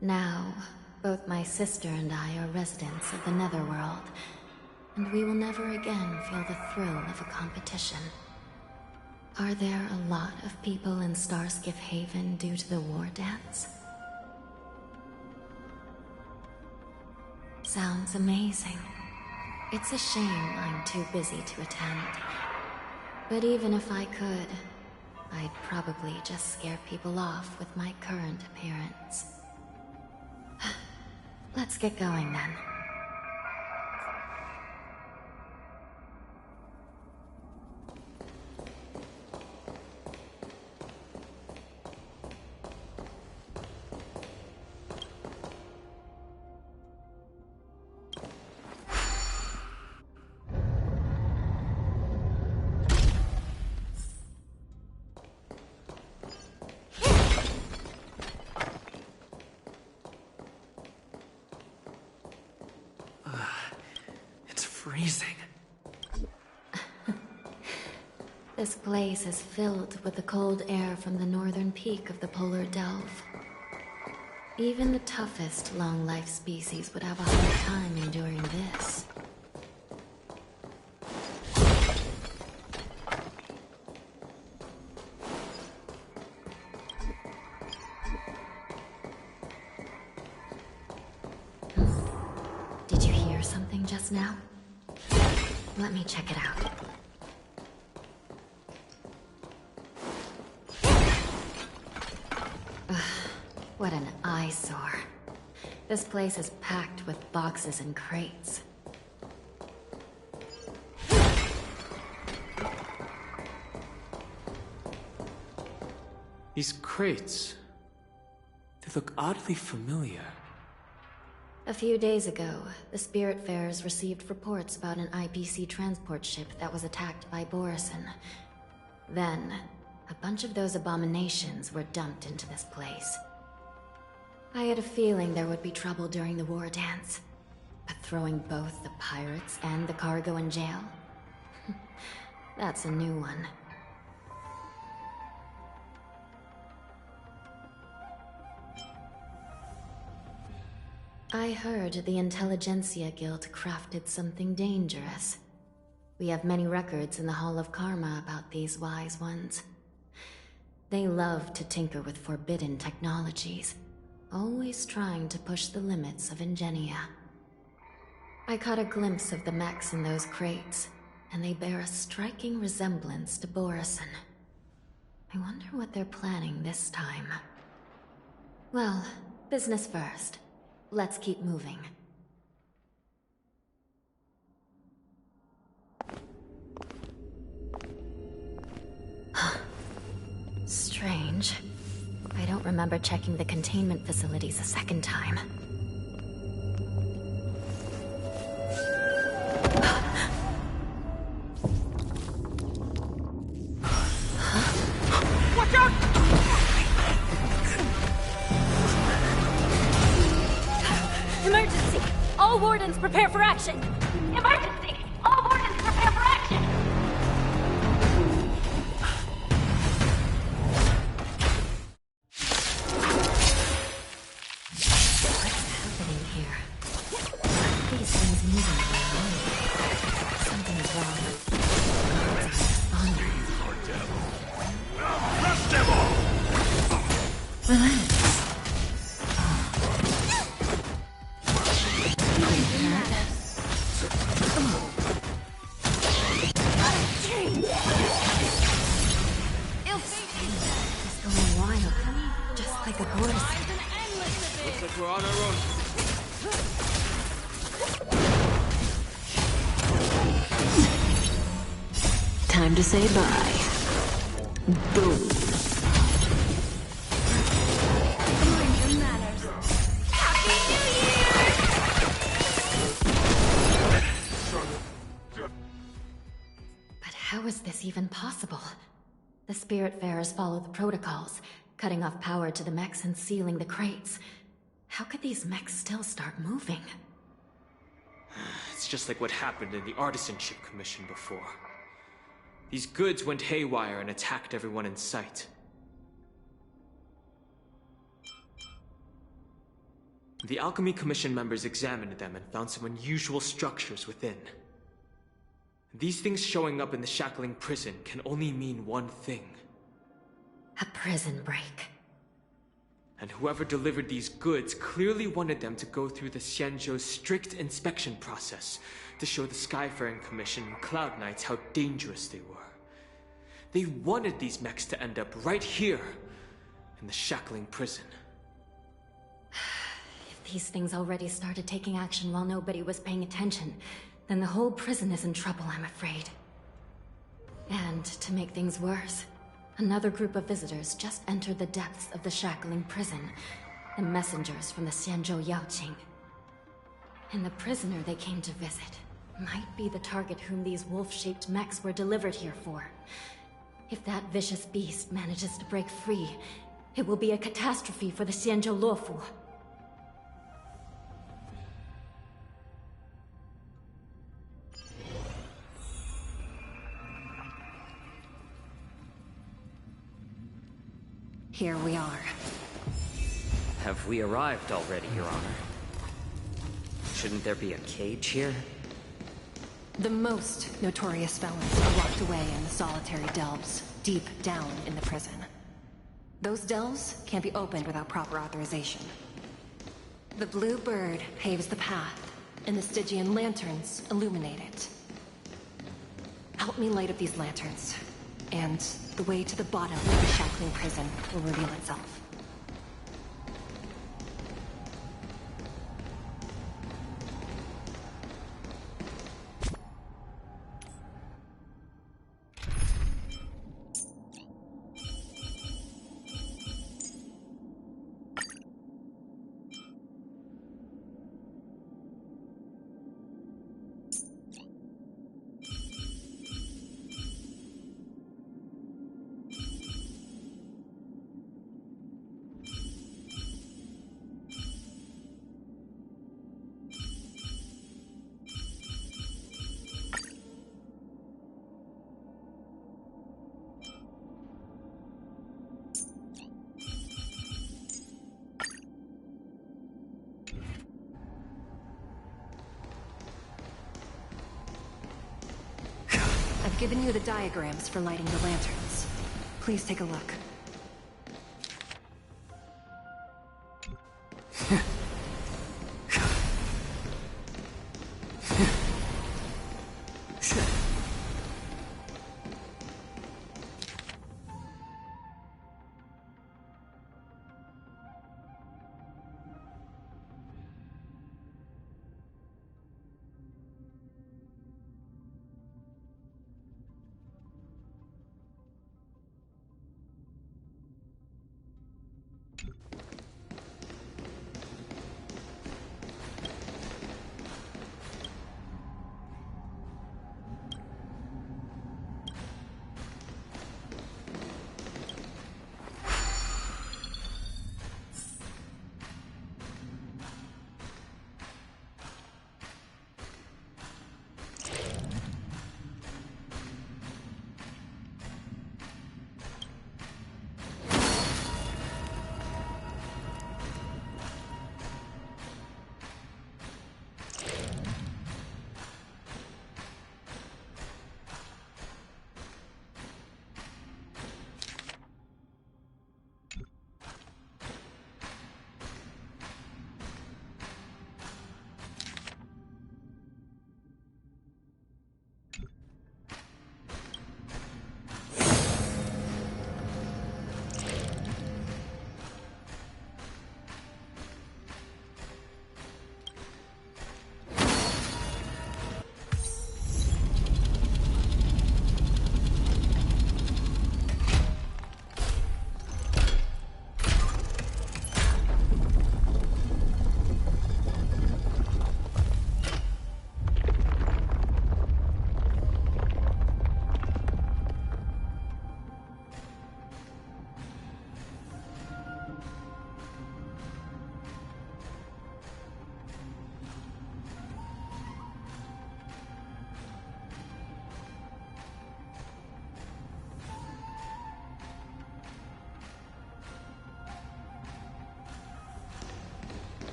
Now, both my sister and I are residents of the Netherworld, and we will never again feel the thrill of a competition. Are there a lot of people in Starskiff Haven due to the war dance? Sounds amazing. It's a shame I'm too busy to attend. But even if I could, I'd probably just scare people off with my current appearance. Let's get going then. Freezing. This place is filled with the cold air from the northern peak of the polar delve. Even the toughest long-life species would have a hard time enduring this. Did you hear something just now? Let me check it out. Ugh, what an eyesore. This place is packed with boxes and crates. These crates, they look oddly familiar. A few days ago, the Spiritfarers received reports about an IPC transport ship that was attacked by Borison. Then, a bunch of those abominations were dumped into this place. I had a feeling there would be trouble during the war dance, but throwing both the pirates and the cargo in jail? That's a new one. I heard the Intelligentsia Guild crafted something dangerous. We have many records in the Hall of Karma about these wise ones. They love to tinker with forbidden technologies, always trying to push the limits of Ingenia. I caught a glimpse of the mechs in those crates, and they bear a striking resemblance to Borison. I wonder what they're planning this time. Well, business first. Let's keep moving. Strange. I don't remember checking the containment facilities a second time. Watch out! Emergency! All wardens prepare for action! Emergency! All wardens prepare for action! What's happening here? These things moving around. Something's wrong. These are devils. Arrest them all! Relax. Lies an endless abyss. Looks like we're on our own. Time to say bye. Boom. Mind your manners. Happy New Year! But how is this even possible? The Spiritfarers follow the protocols, cutting off power to the mechs and sealing the crates. How could these mechs still start moving? It's just like what happened in the Artisanship Commission before. These goods went haywire and attacked everyone in sight. The Alchemy Commission members examined them and found some unusual structures within. These things showing up in the Shackling prison can only mean one thing. A prison break. And whoever delivered these goods clearly wanted them to go through the Xianzhou's strict inspection process to show the Skyfaring Commission and Cloud Knights how dangerous they were. They wanted these mechs to end up right here, in the Shackling prison. If these things already started taking action while nobody was paying attention, then the whole prison is in trouble, I'm afraid. And to make things worse, another group of visitors just entered the depths of the Shackling prison. The messengers from the Xianzhou Yaoqing. And the prisoner they came to visit might be the target whom these wolf-shaped mechs were delivered here for. If that vicious beast manages to break free, it will be a catastrophe for the Xianzhou Luofu. Here we are. Have we arrived already, Your Honor? Shouldn't there be a cage here? The most notorious felons are locked away in the solitary delves, deep down in the prison. Those delves can't be opened without proper authorization. The blue bird paves the path, and the Stygian lanterns illuminate it. Help me light up these lanterns, and the way to the bottom of the Shackling prison will reveal itself. I've given you the diagrams for lighting the lanterns. Please take a look.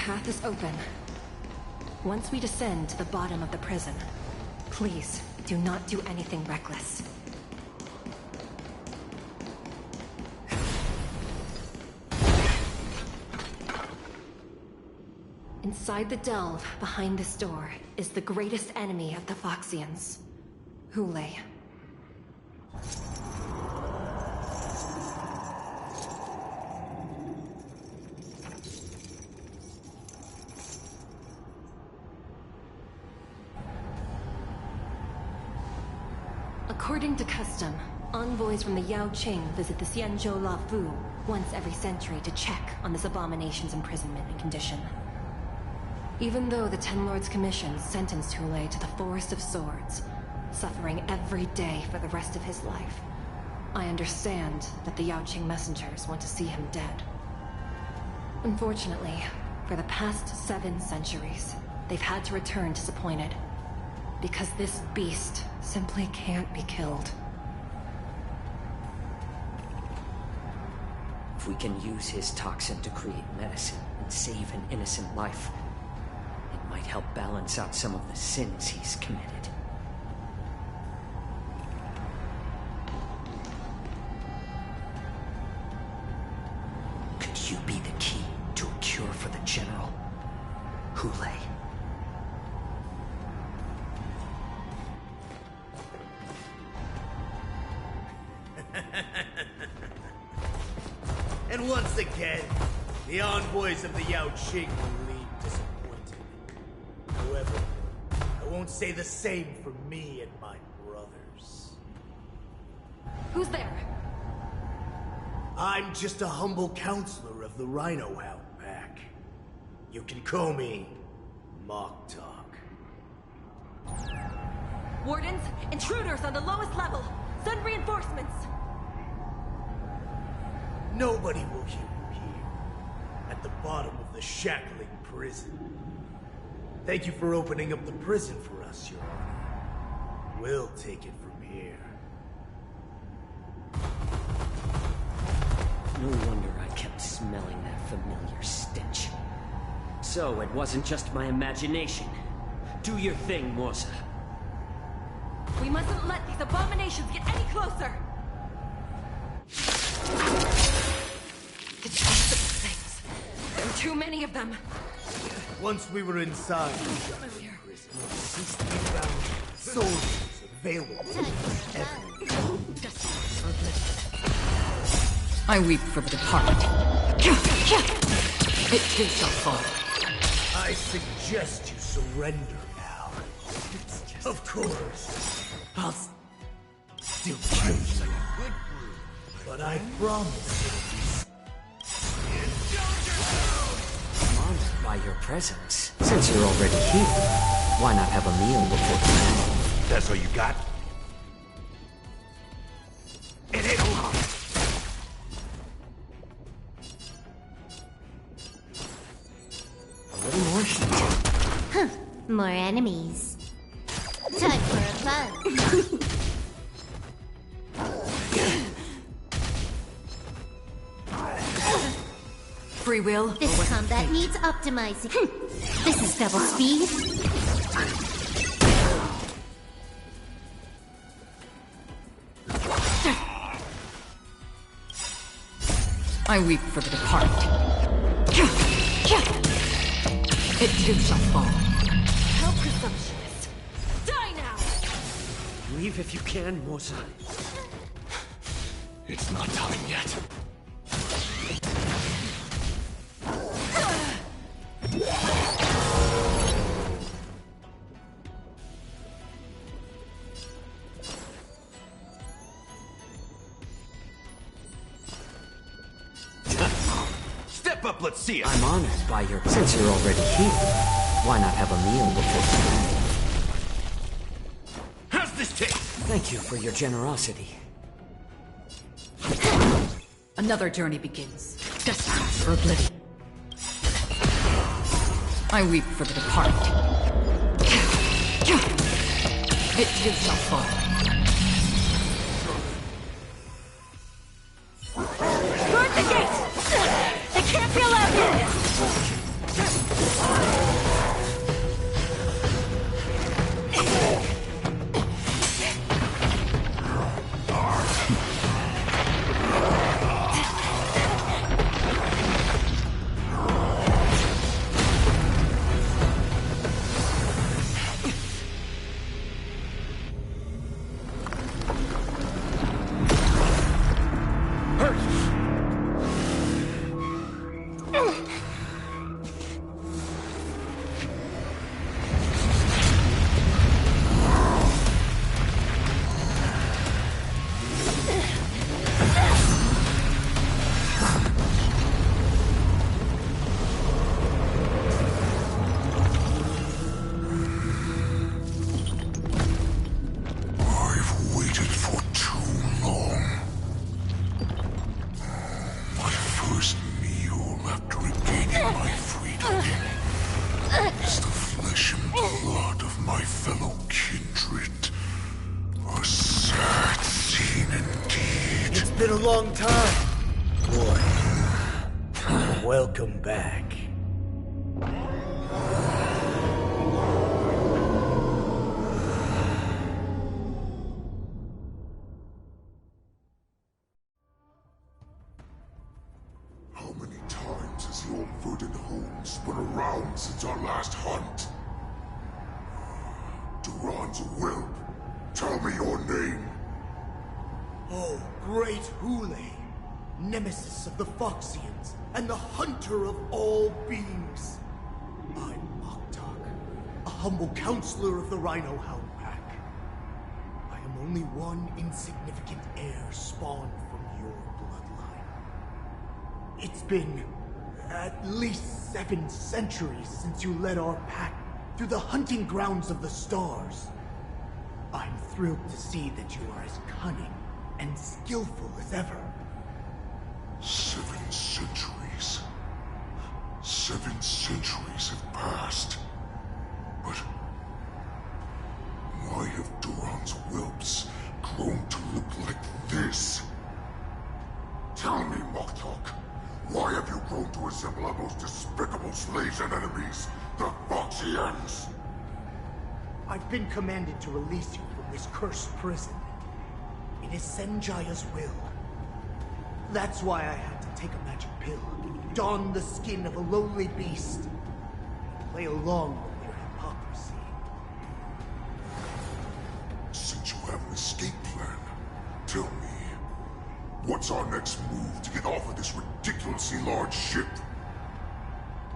path is open. Once we descend to the bottom of the prison, please do not do anything reckless. Inside the delve, behind this door, is the greatest enemy of the Foxians, Hule. According to custom, envoys from the Yao Qing visit the Xianzhou La Fu once every century to check on this abomination's imprisonment and condition. Even though the Ten Lords Commission sentenced Hule to the Forest of Swords, suffering every day for the rest of his life, I understand that the Yao Qing messengers want to see him dead. Unfortunately, for the past 7 centuries, they've had to return disappointed, because this beast simply can't be killed. If we can use his toxin to create medicine and save an innocent life, it might help balance out some of the sins he's committed. Could you be the key to a cure for the General? Hule. And once again, the envoys of the Yao Qing will leave disappointed. However, I won't say the same for me and my brothers. Who's there? I'm just a humble counselor of the Rhino Hound Pack. You can call me Mock Talk. Wardens, intruders on the lowest level! Send reinforcements! Nobody will hear you here, at the bottom of the shackling prison. Thank you for opening up the prison for us, Your Honor. We'll take it from here. No wonder I kept smelling that familiar stench. So it wasn't just my imagination. Do your thing, Morsa. We mustn't let these abominations get any closer! Detestable things. There are too many of them. Once we were inside the prison, ceased to be found soldiers available I weep for the departed. It too shall fall. I suggest you surrender now. Of course. I'll still kill you. But I promise I'm honored by your presence. Since you're already here, why not have a meal before? That's all you got? It ain't a lot. A little more heat. Huh. More enemies. Time for a fun. Free will? This combat needs optimizing. This is double speed. I weep for the departed. It too shall fall. How presumptuous! Die now! Leave if you can, Morsa. It's not time yet. Step up, let's see it. I'm honored by your... Since you're already here, why not have a meal before... How's this taste? Thank you for your generosity. Another journey begins. Destined for oblivion. I weep for the departed. It too shall fall. Guard the gate! They can't be allowed in! been a long time. Boy, welcome back. How many times has your verdant home spun around since our last hunt? Duran's whelp, tell me your name. Oh, great Hule, nemesis of the Foxians, and the hunter of all beings. I'm Moktok, a humble counselor of the Rhino Hound Pack. I am only one insignificant heir spawned from your bloodline. It's been at least 7 centuries since you led our pack through the hunting grounds of the stars. I'm thrilled to see that you are as cunning and skillful as ever. 7 centuries. 7 centuries have passed. But why have Duran's whelps grown to look like this? Tell me, Moktok, why have you grown to resemble our most despicable slaves and enemies, the Foxians? I've been commanded to release you from this cursed prison. It is Senjaya's will. That's why I had to take a magic pill, don the skin of a lowly beast, and play along with your hypocrisy. Since you have an escape plan, tell me, what's our next move to get off of this ridiculously large ship?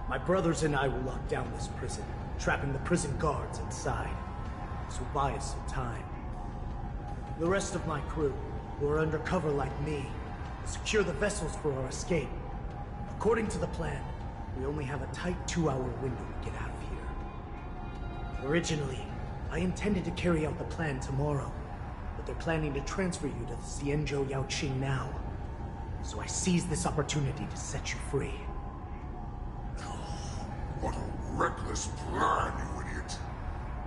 My brothers and I will lock down this prison, trapping the prison guards inside. This will buy us some time. The rest of my crew, who are undercover like me, will secure the vessels for our escape. According to the plan, we only have a tight 2-hour window to get out of here. Originally, I intended to carry out the plan tomorrow, but they're planning to transfer you to the Xianzhou Yaoqing now. So I seized this opportunity to set you free. What a reckless plan, you idiot!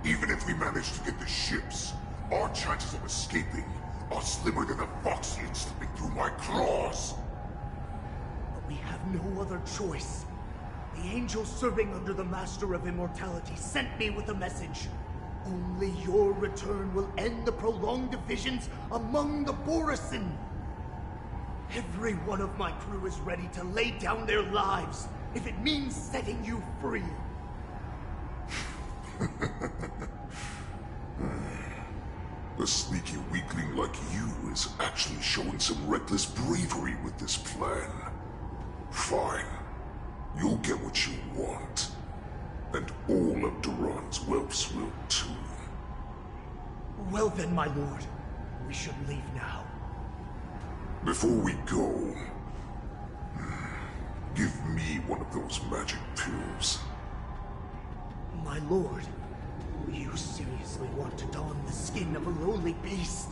Even if we manage to get the ships, our chances of escaping are slimmer than the Foxians slipping through my claws! But we have no other choice. The angel serving under the Master of Immortality sent me with a message. Only your return will end the prolonged divisions among the Borisin. Every one of my crew is ready to lay down their lives if it means setting you free. A sneaky weakling like you is actually showing some reckless bravery with this plan. Fine. You'll get what you want. And all of Duran's whelps will too. Well then, my lord. We should leave now. Before we go, give me one of those magic pills. My lord, you seriously want to don the skin of a lowly beast?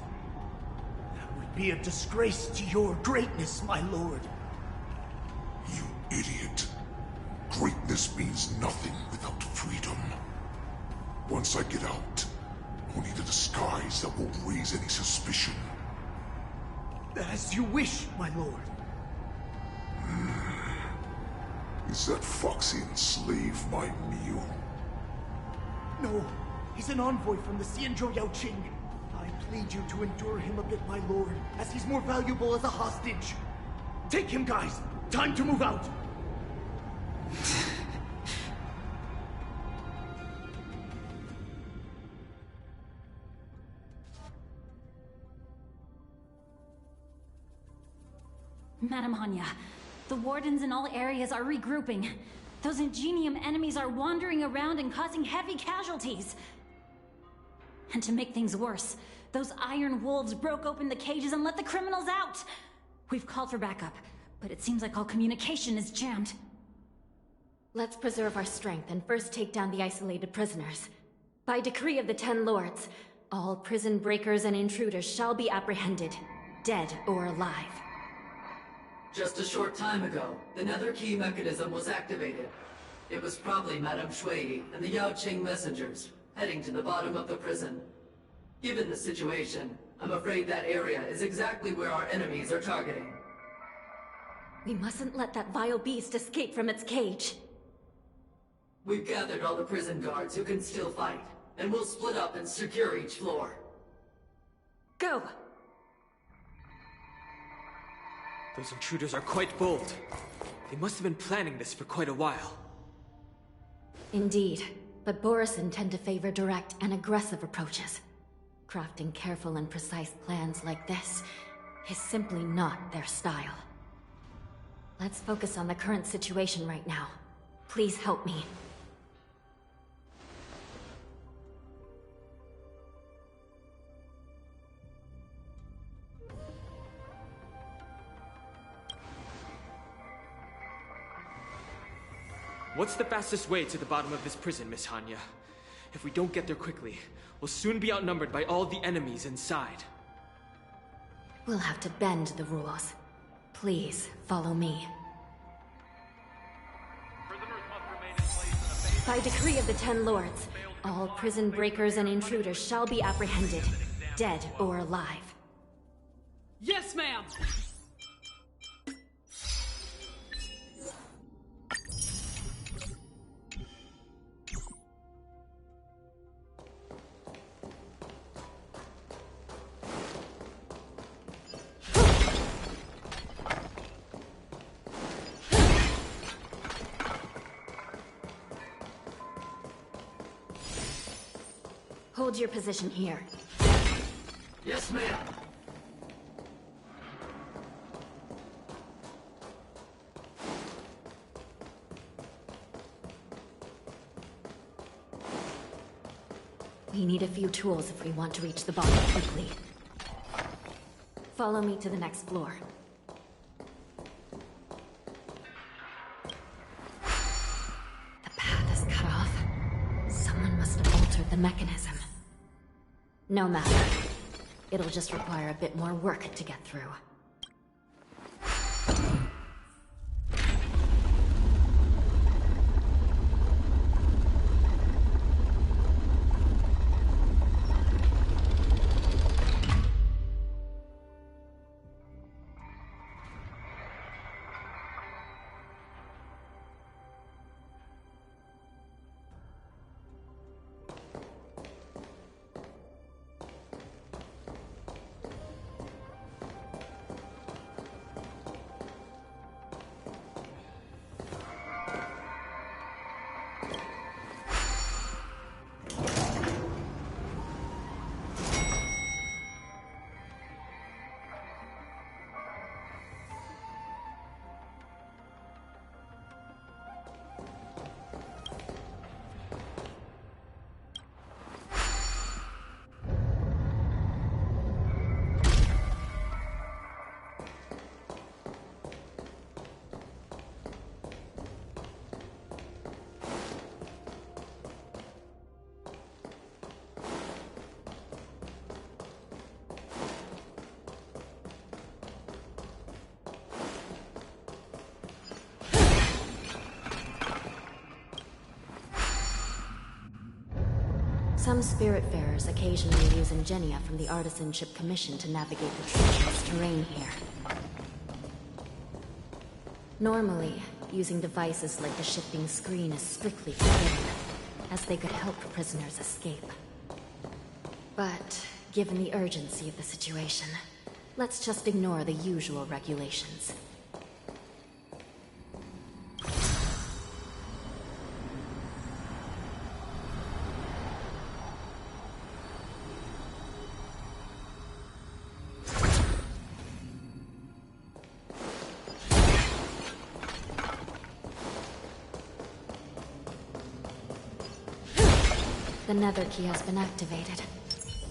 That would be a disgrace to your greatness, my lord. You idiot. Greatness means nothing without freedom. Once I get out, I'll need a disguise that won't raise any suspicion. As you wish, my lord. Is that Foxian slave my meal? No, he's an envoy from the Xianzhou Yaoqing. I plead you to endure him a bit, my lord, as he's more valuable as a hostage. Take him, guys! Time to move out! Madam Hanya, the wardens in all areas are regrouping. Those Ingenium enemies are wandering around and causing heavy casualties. And to make things worse, those iron wolves broke open the cages and let the criminals out. We've called for backup, but it seems like all communication is jammed. Let's preserve our strength and first take down the isolated prisoners. By decree of the 10 Lords, all prison breakers and intruders shall be apprehended, dead or alive. Just a short time ago, the nether key mechanism was activated. It was probably Madame Shui and the Yaoqing messengers, heading to the bottom of the prison. Given the situation, I'm afraid that area is exactly where our enemies are targeting. We mustn't let that vile beast escape from its cage. We've gathered all the prison guards who can still fight, and we'll split up and secure each floor. Go! Those intruders are quite bold. They must have been planning this for quite a while. Indeed, but Borison tend to favor direct and aggressive approaches. Crafting careful and precise plans like this is simply not their style. Let's focus on the current situation right now. Please help me. What's the fastest way to the bottom of this prison, Miss Hanya? If we don't get there quickly, we'll soon be outnumbered by all the enemies inside. We'll have to bend the rules. Please, follow me. By decree of the Ten Lords, all prison breakers and intruders shall be apprehended, dead or alive. Yes, ma'am! Hold your position here. Yes, ma'am. We need a few tools if we want to reach the bottom quickly. Follow me to the next floor. The path is cut off. Someone must have altered the mechanism. No matter. It'll just require a bit more work to get through. Some Spiritfarers occasionally use Ingenia from the Artisanship Commission to navigate the treacherous terrain here. Normally, using devices like the shifting screen is strictly forbidden, as they could help prisoners escape. But, given the urgency of the situation, let's just ignore the usual regulations. The nether key has been activated.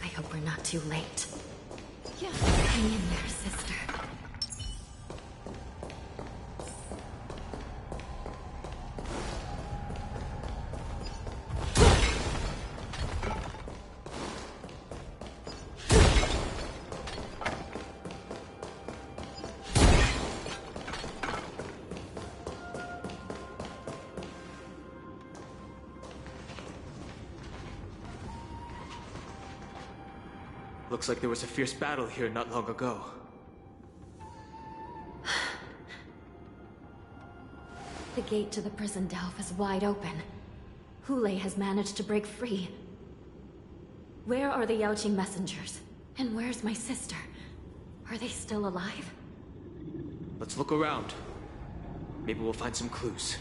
I hope we're not too late. Yeah. Hang in there, sister. Looks like there was a fierce battle here not long ago. The gate to the prison delve is wide open. Hule has managed to break free. Where are the Yaoqing messengers? And where's my sister? Are they still alive? Let's look around. Maybe we'll find some clues.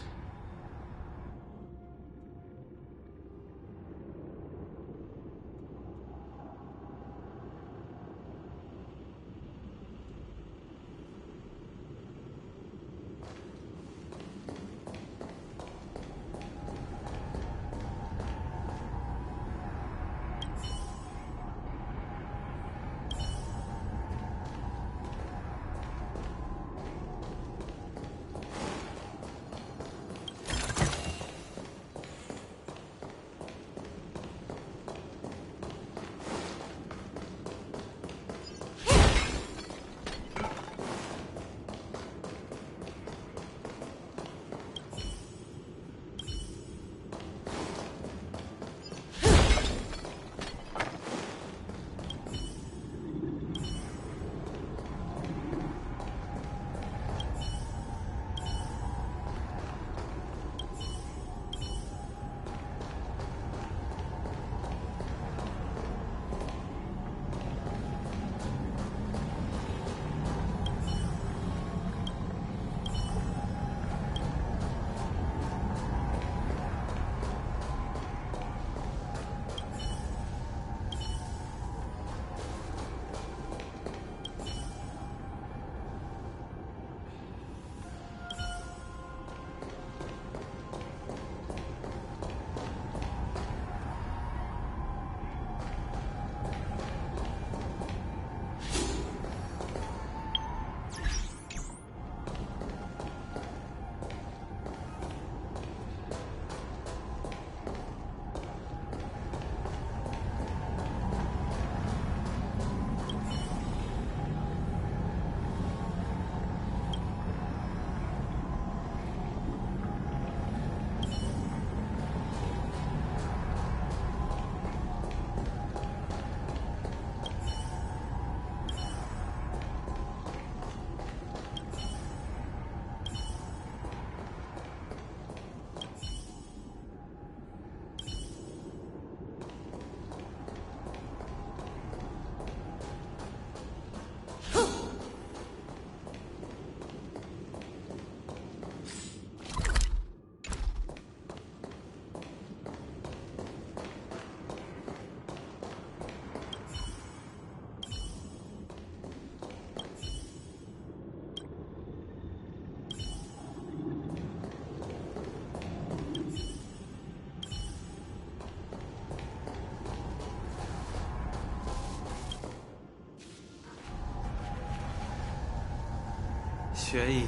Xueyi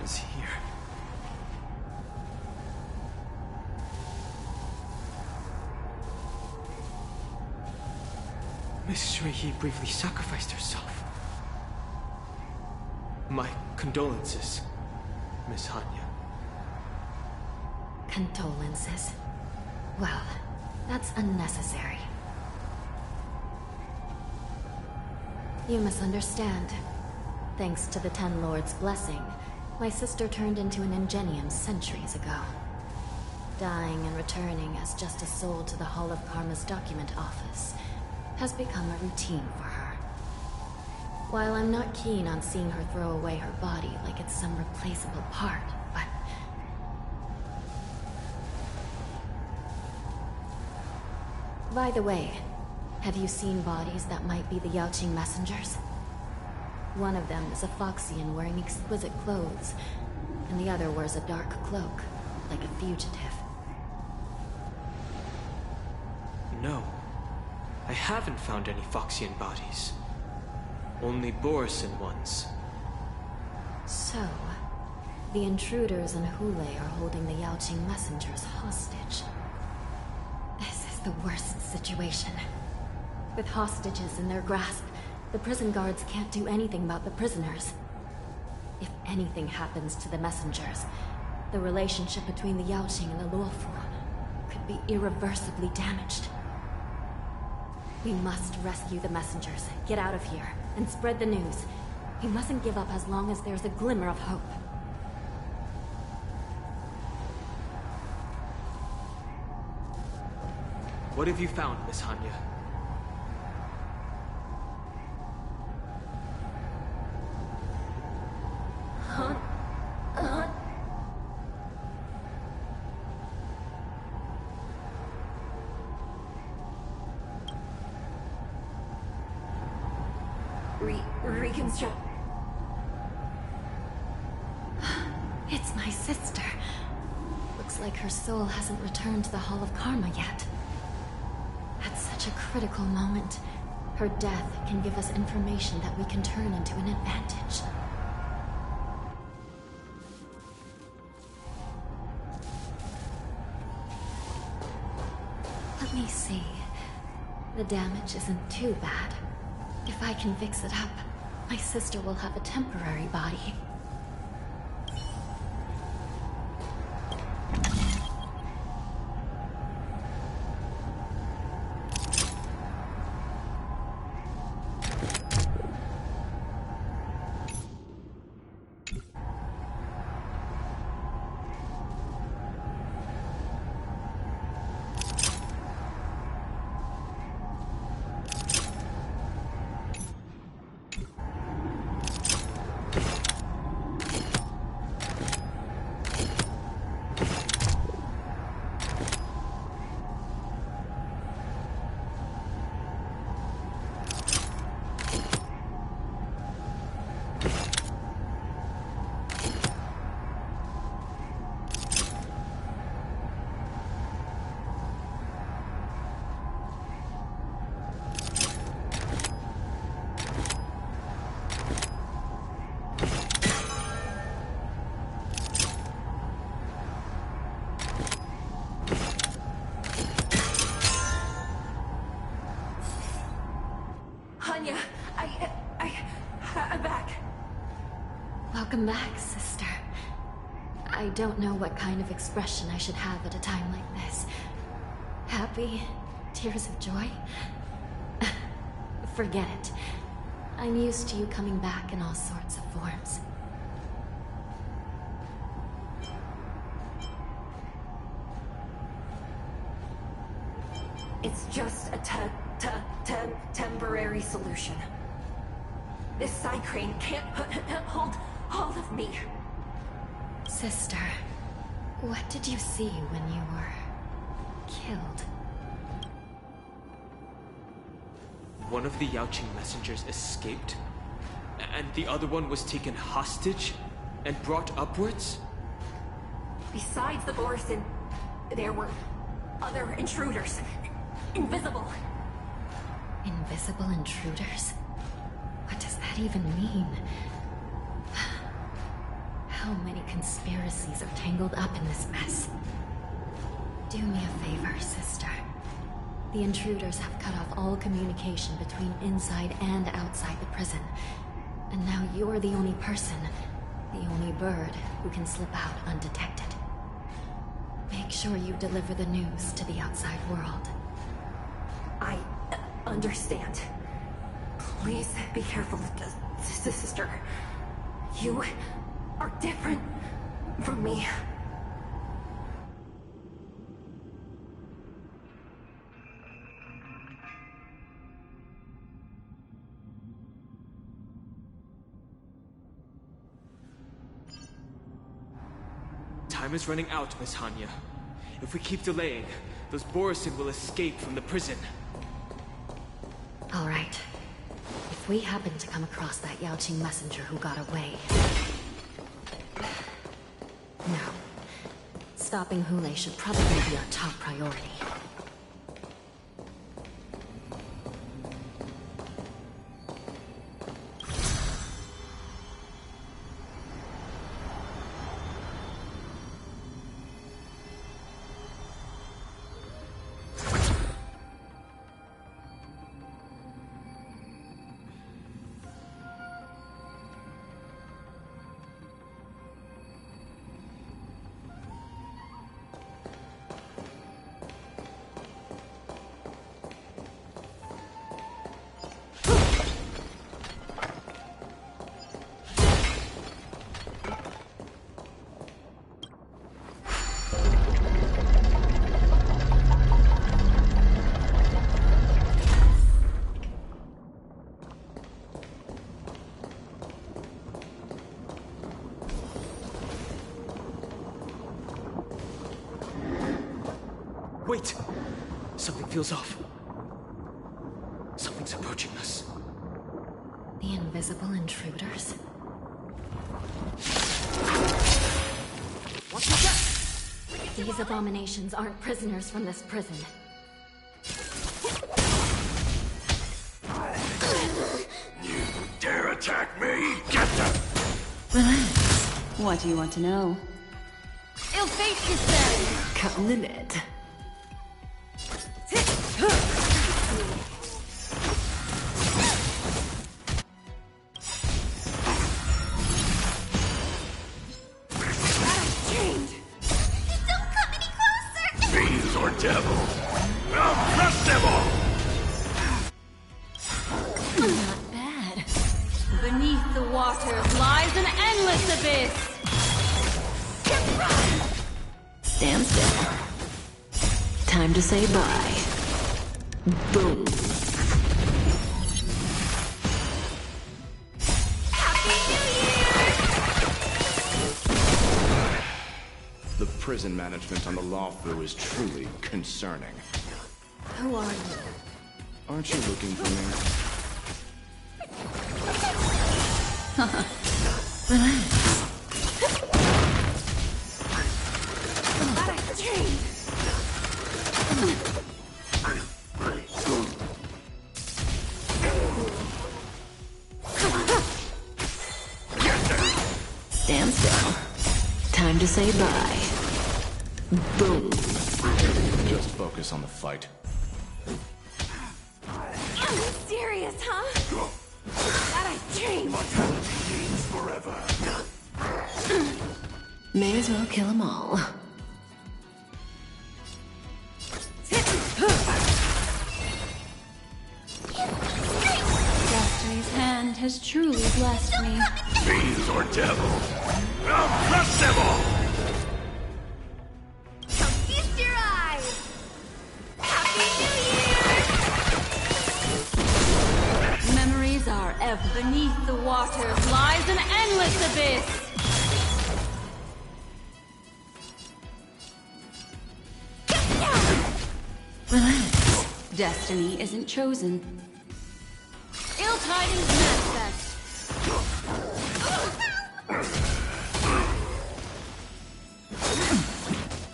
is here. Miss Xueyi briefly sacrificed herself. My condolences, Miss Hanya. Condolences? Well, that's unnecessary. You misunderstand. Thanks to the Ten Lords' blessing, my sister turned into an Ingenium centuries ago. Dying and returning as just a soul to the Hall of Karma's document office has become a routine for her. While I'm not keen on seeing her throw away her body like it's some replaceable part, but... By the way, have you seen bodies that might be the Yaoqing messengers? One of them is a Foxian wearing exquisite clothes, and the other wears a dark cloak, like a fugitive. No. I haven't found any Foxian bodies. Only Borisin ones. So, the intruders and Hule are holding the Yaoqing messengers hostage. This is the worst situation. With hostages in their grasp, the prison guards can't do anything about the prisoners. If anything happens to the messengers, the relationship between the Yaoqing and the Luofu could be irreversibly damaged. We must rescue the messengers, get out of here, and spread the news. We mustn't give up as long as there's a glimmer of hope. What have you found, Miss Hanya? Reconstruct. It's my sister. Looks like her soul hasn't returned to the Hall of Karma yet. At such a critical moment, her death can give us information that we can turn into an advantage. Let me see. The damage isn't too bad. If I can fix it up, my sister will have a temporary body. I'm back. Welcome back, sister. I don't know what kind of expression I should have at a time like this. Happy? Tears of joy? Forget it. I'm used to you coming back in all sorts of forms. It's just a temporary solution. This side crane can't hold all of me. Sister, what did you see when you were killed? One of the Yaoqing messengers escaped, and the other one was taken hostage and brought upwards? Besides the Borison, there were other intruders. Invisible. Invisible intruders? What does that even mean? How many conspiracies are tangled up in this mess? Do me a favor, sister. The intruders have cut off all communication between inside and outside the prison. And now you're the only person, the only bird, who can slip out undetected. Make sure you deliver the news to the outside world. I understand. Please be careful, sister. You are different from me. Time is running out, Miss Hanya. If we keep delaying, those Borison will escape from the prison. All right. If we happen to come across that Yaoqing messenger who got away... No. Stopping Hule should probably be our top priority. Wait! Something feels off. Something's approaching us. The invisible intruders? What's that? These abominations aren't prisoners from this prison. You dare attack me? Get them! Relax. What do you want to know? Ill fate is there! Come in it. Fiends or devils? I'll crush them all! Not bad. Beneath the waters lies an endless abyss! Stand still. Time to say bye. Boom. The prison management on the Lawfu is truly concerning. Who are you? Aren't you looking for me? Relax. Stand still. Time to say bye. Boom. Just focus on the fight. Serious, huh? That I dreamed. Forever. May as well kill them all. Destiny's hand has truly blessed me. Fiends or devils? I'll crush them all! Feast your eyes! Happy New Year! Memories are ever beneath the waters lies an endless abyss! Relax. Destiny isn't chosen. Ill tidings manifest!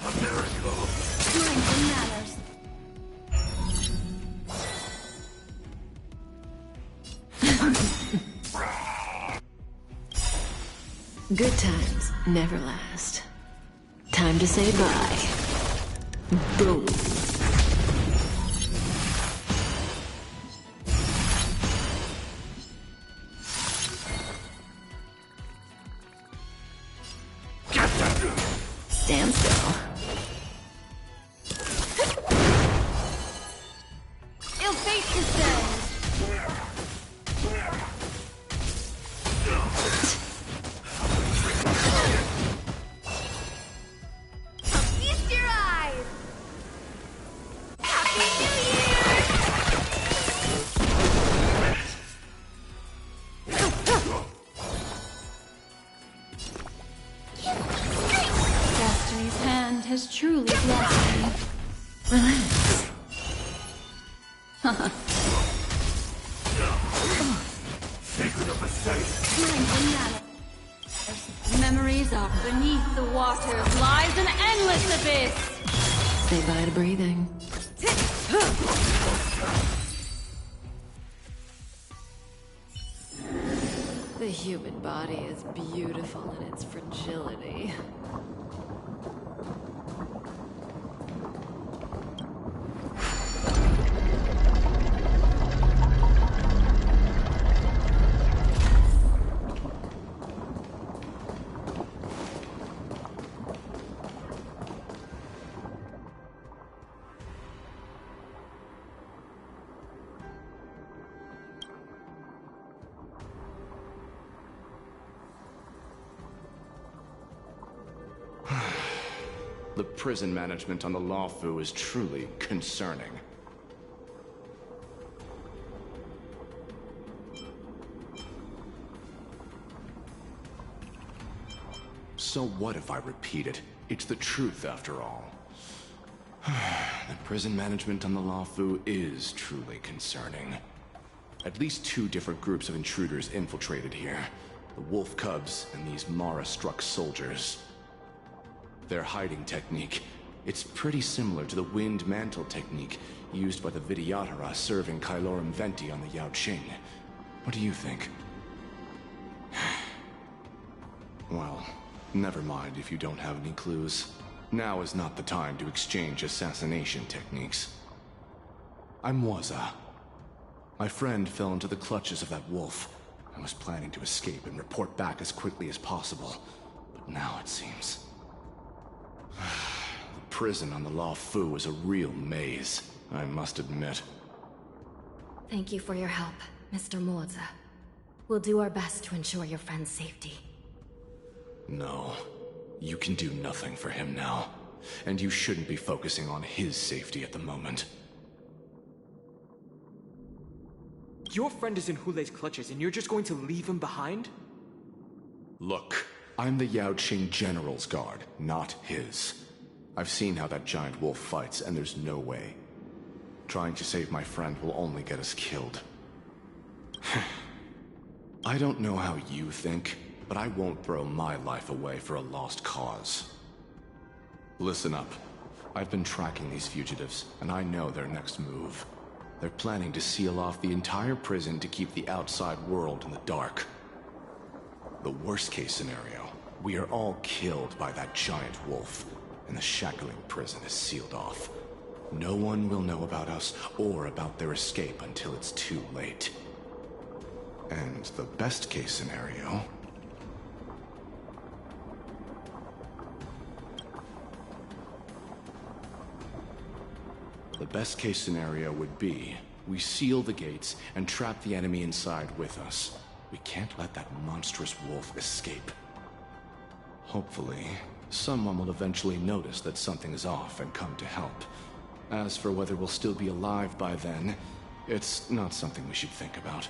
A miracle. Strength and manners. Good times never last. Time to say bye. Boom. Stand still. Ill fate descends! Feast your eyes! Happy New Destiny's hand has truly blessed me. Relax. Secret of the safe. Strength and manners. Memories are beneath the waters lies an endless abyss! Say bye to breathing. The human body is beautiful in its fragility. The prison management on the Lawfu is truly concerning. So what if I repeat it? It's the truth after all. The prison management on the Luofu is truly concerning. At least 2 different groups of intruders infiltrated here. The Wolf Cubs and these Mara-struck soldiers. Their hiding technique, it's pretty similar to the Wind Mantle technique used by the Vidyadhara serving Kailorum Venti on the Yaoqing. What do you think? Well, never mind if you don't have any clues. Now is not the time to exchange assassination techniques. I'm Waza. My friend fell into the clutches of that wolf. I was planning to escape and report back as quickly as possible, but now it seems... The prison on the Luofu is a real maze, I must admit. Thank you for your help, Mr. Moza. We'll do our best to ensure your friend's safety. No, you can do nothing for him now, and you shouldn't be focusing on his safety at the moment. Your friend is in Hulei's clutches, and you're just going to leave him behind? Look, I'm the Yaoqing General's guard, not his. I've seen how that giant wolf fights, and there's no way. Trying to save my friend will only get us killed. I don't know how you think, but I won't throw my life away for a lost cause. Listen up. I've been tracking these fugitives, and I know their next move. They're planning to seal off the entire prison to keep the outside world in the dark. The worst case scenario, we are all killed by that giant wolf, and the shackling prison is sealed off. No one will know about us or about their escape until it's too late. And the best case scenario... The best case scenario would be, we seal the gates and trap the enemy inside with us. We can't let that monstrous wolf escape. Hopefully, someone will eventually notice that something is off and come to help. As for whether we'll still be alive by then, it's not something we should think about.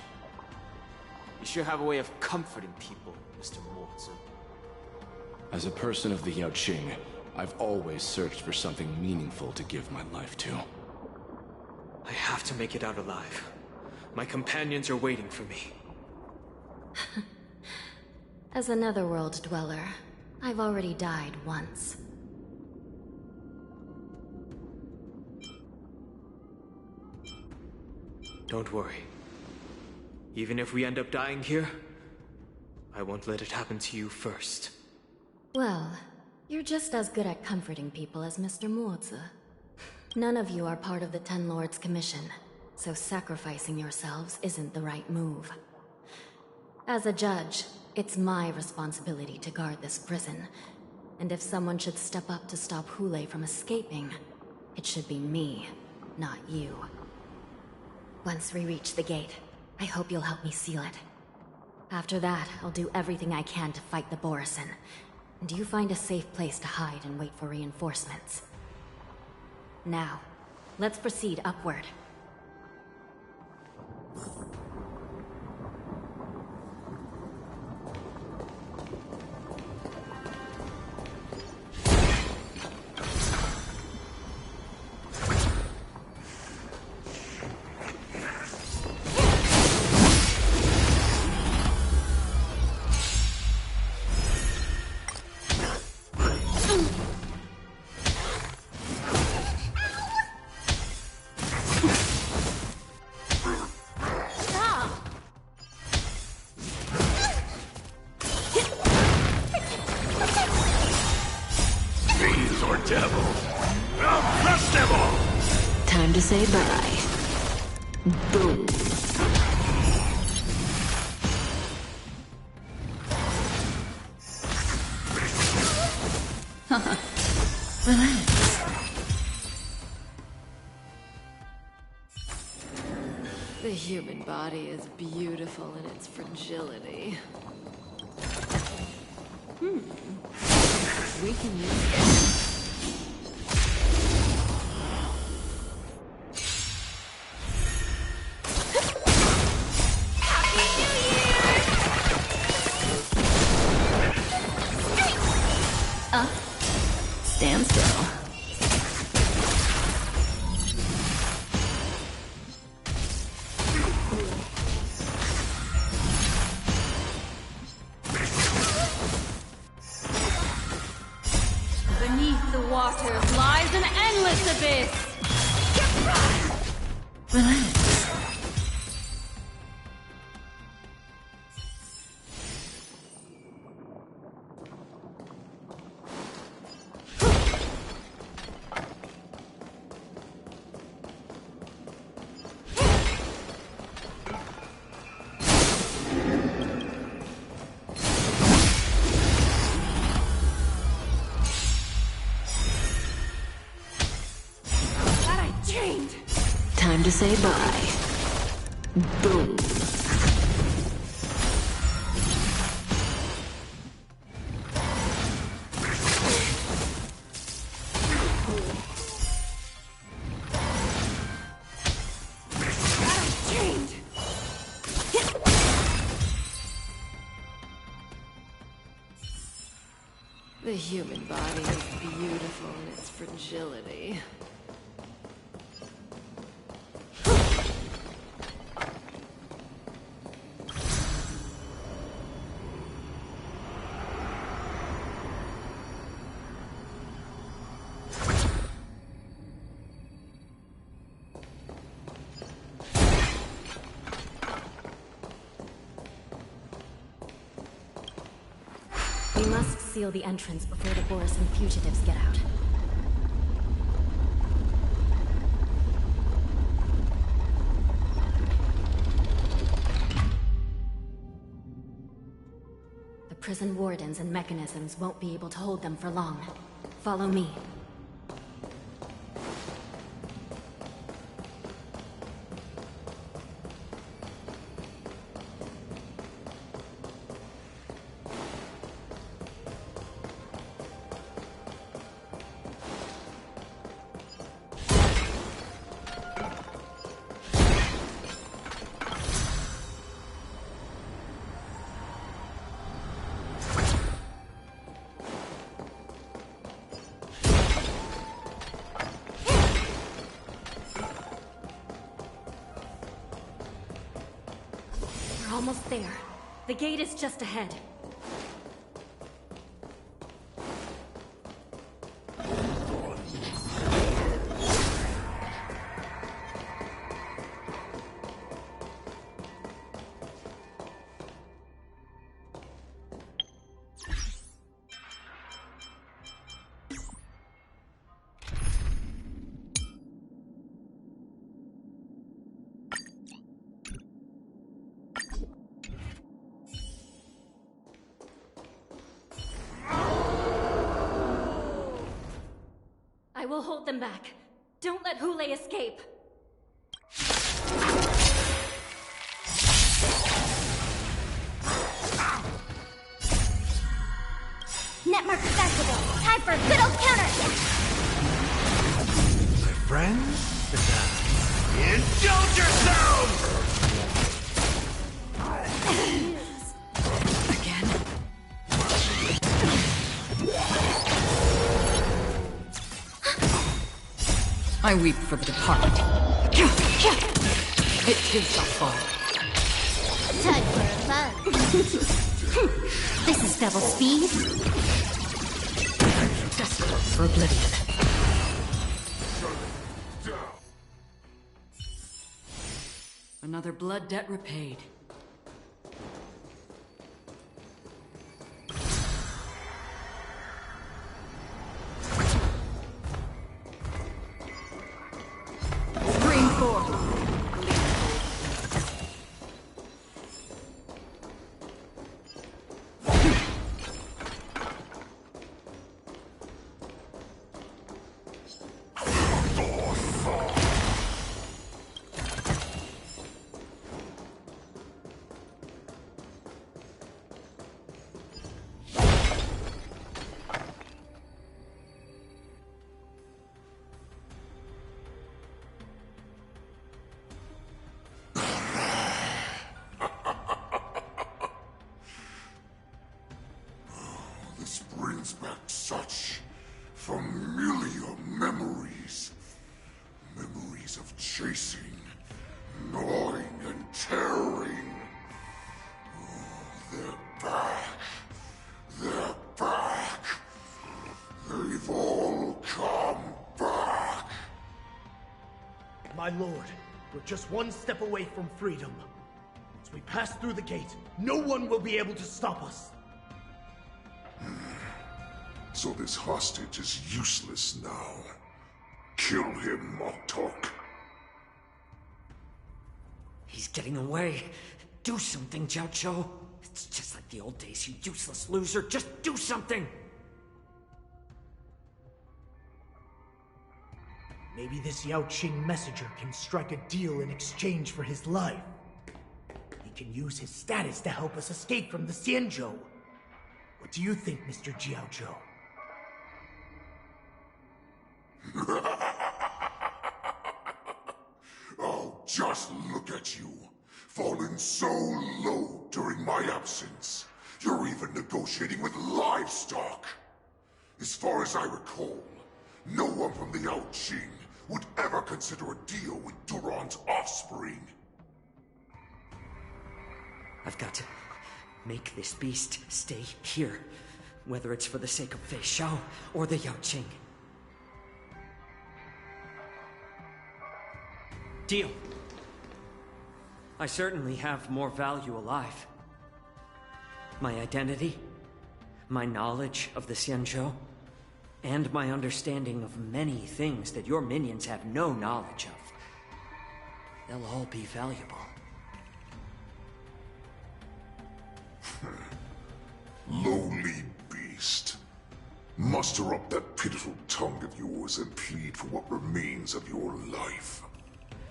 You sure have a way of comforting people, Mr. Moza. As a person of the Yaoqing, I've always searched for something meaningful to give my life to. I have to make it out alive. My companions are waiting for me. As a netherworld dweller, I've already died once. Don't worry. Even if we end up dying here, I won't let it happen to you first. Well, you're just as good at comforting people as Mr. Moza. None of you are part of the Ten Lords' Commission, so sacrificing yourselves isn't the right move. As a judge, it's my responsibility to guard this prison, and if someone should step up to stop Hulei from escaping, it should be me, not you. Once we reach the gate, I hope you'll help me seal it. After that, I'll do everything I can to fight the Borisin, and you find a safe place to hide and wait for reinforcements. Now, let's proceed upward. Time to say bye. Boom. Relax. The human body is beautiful in its fragility. We can use it. Stand still. waters lies an endless abyss! Relax. Time to say bye. Boom. The human body is beautiful in its fragility. We must seal the entrance before the Borisin fugitives get out. The prison wardens and mechanisms won't be able to hold them for long. Follow me. We're almost there. The gate is just ahead. I will hold them back. Don't let Hule escape. Netmark accessible. Time for a good old counterattack. My friends? Indulge yourselves! I weep for the departed. It too shall fall. Time for a fun. This is double speed. Desperate for oblivion. Another blood debt repaid. This brings back such familiar memories. Memories of chasing, gnawing, and tearing. Oh, they're back. They're back. They've all come My lord, we're just one step away from freedom. Once we pass through the gate, no one will be able to stop us. So this hostage is useless now. Kill him, Moktok. He's getting away. Do something, Jiaoqiu. It's just like the old days, you useless loser. Just do something! Maybe this Yao Qing messenger can strike a deal in exchange for his life. He can use his status to help us escape from the Xianzhou. What do you think, Mr. Jiaozhou? Oh, just look at you. Fallen so low during my absence. You're even negotiating with livestock. As far as I recall, no one from the Yao Qing would ever consider a deal with Duran's offspring. I've got to make this beast stay here, whether it's for the sake of Fei Xiao or the Yao Qing. Deal. I certainly have more value alive. My identity, my knowledge of the Xianzhou, and my understanding of many things that your minions have no knowledge of. They'll all be valuable. Lowly beast. Muster up that pitiful tongue of yours and plead for what remains of your life.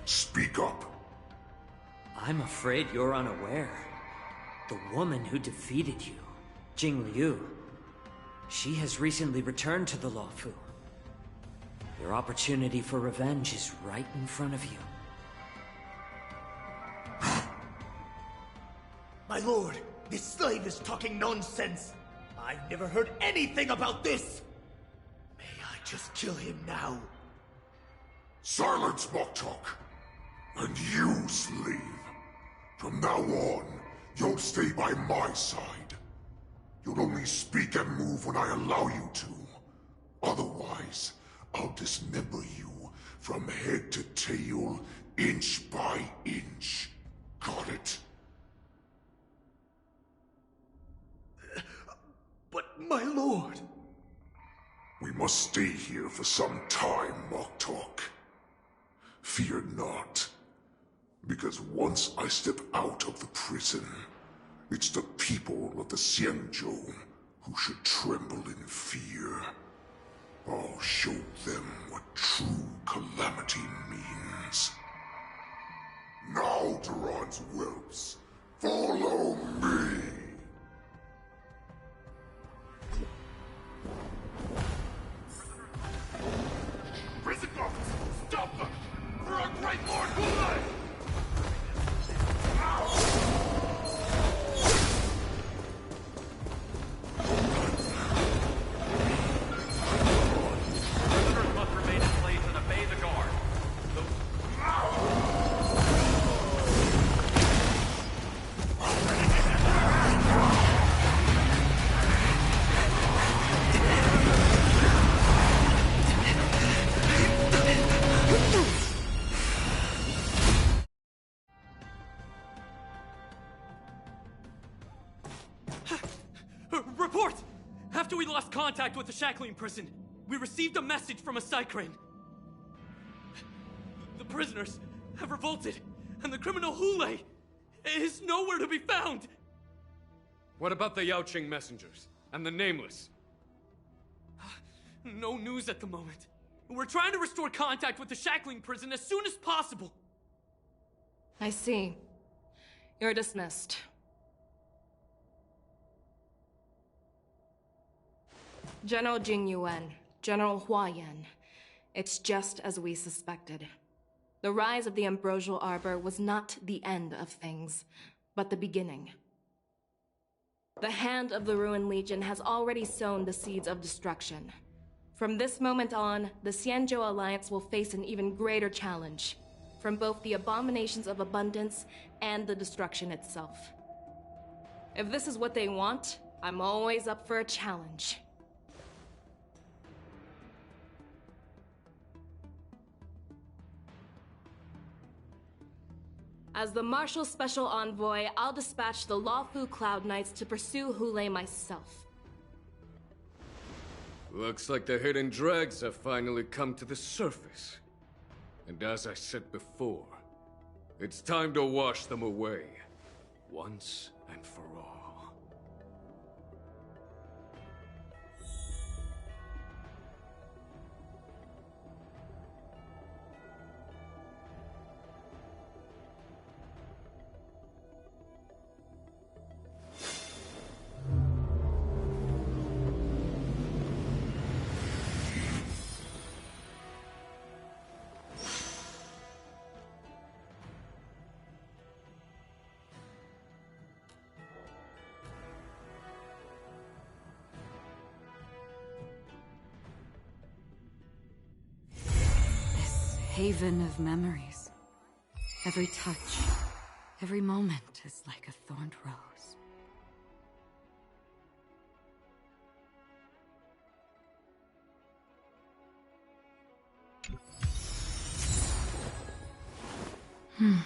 Speak up. I'm afraid you're unaware. The woman who defeated you, Jing Liu, she has recently returned to the Luofu. Your opportunity for revenge is right in front of you. My lord, this slave is talking nonsense. I've never heard anything about this. May I just kill him now? Silence, Moktok. And you, slave. From now on, you'll stay by my side. You'll only speak and move when I allow you to. Otherwise, I'll dismember you from head to tail, inch by inch. Got it? But my lord... We must stay here for some time, Moktok. Fear not. Because once I step out of the prison, it's the people of the Xianzhou who should tremble in fear. I'll show them what true calamity means. Now, Duran's whelps, follow me! Prison guards! Stop them! For our great Lord Gulai! Prisoners must remain in place and obey the guard. Report! After we lost contact with the shackling prison, we received a message from a Psycrane. The prisoners have revolted, and the criminal Hule is nowhere to be found! What about the Yao Qing messengers? And the Nameless? No news at the moment. We're trying to restore contact with the shackling prison as soon as possible. I see. You're dismissed. General Jing Yuan, General Hua Yan. It's just as we suspected. The rise of the Ambrosial Arbor was not the end of things, but the beginning. The hand of the Ruined Legion has already sown the seeds of destruction. From this moment on, the Xianzhou Alliance will face an even greater challenge, from both the abominations of abundance and the destruction itself. If this is what they want, I'm always up for a challenge. As the Marshal's special envoy, I'll dispatch the Lawfu Cloud Knights to pursue Hule myself. Looks like the hidden dregs have finally come to the surface. And as I said before, it's time to wash them away, once and for all. Haven of memories. Every touch, every moment is like a thorned rose. Hmm.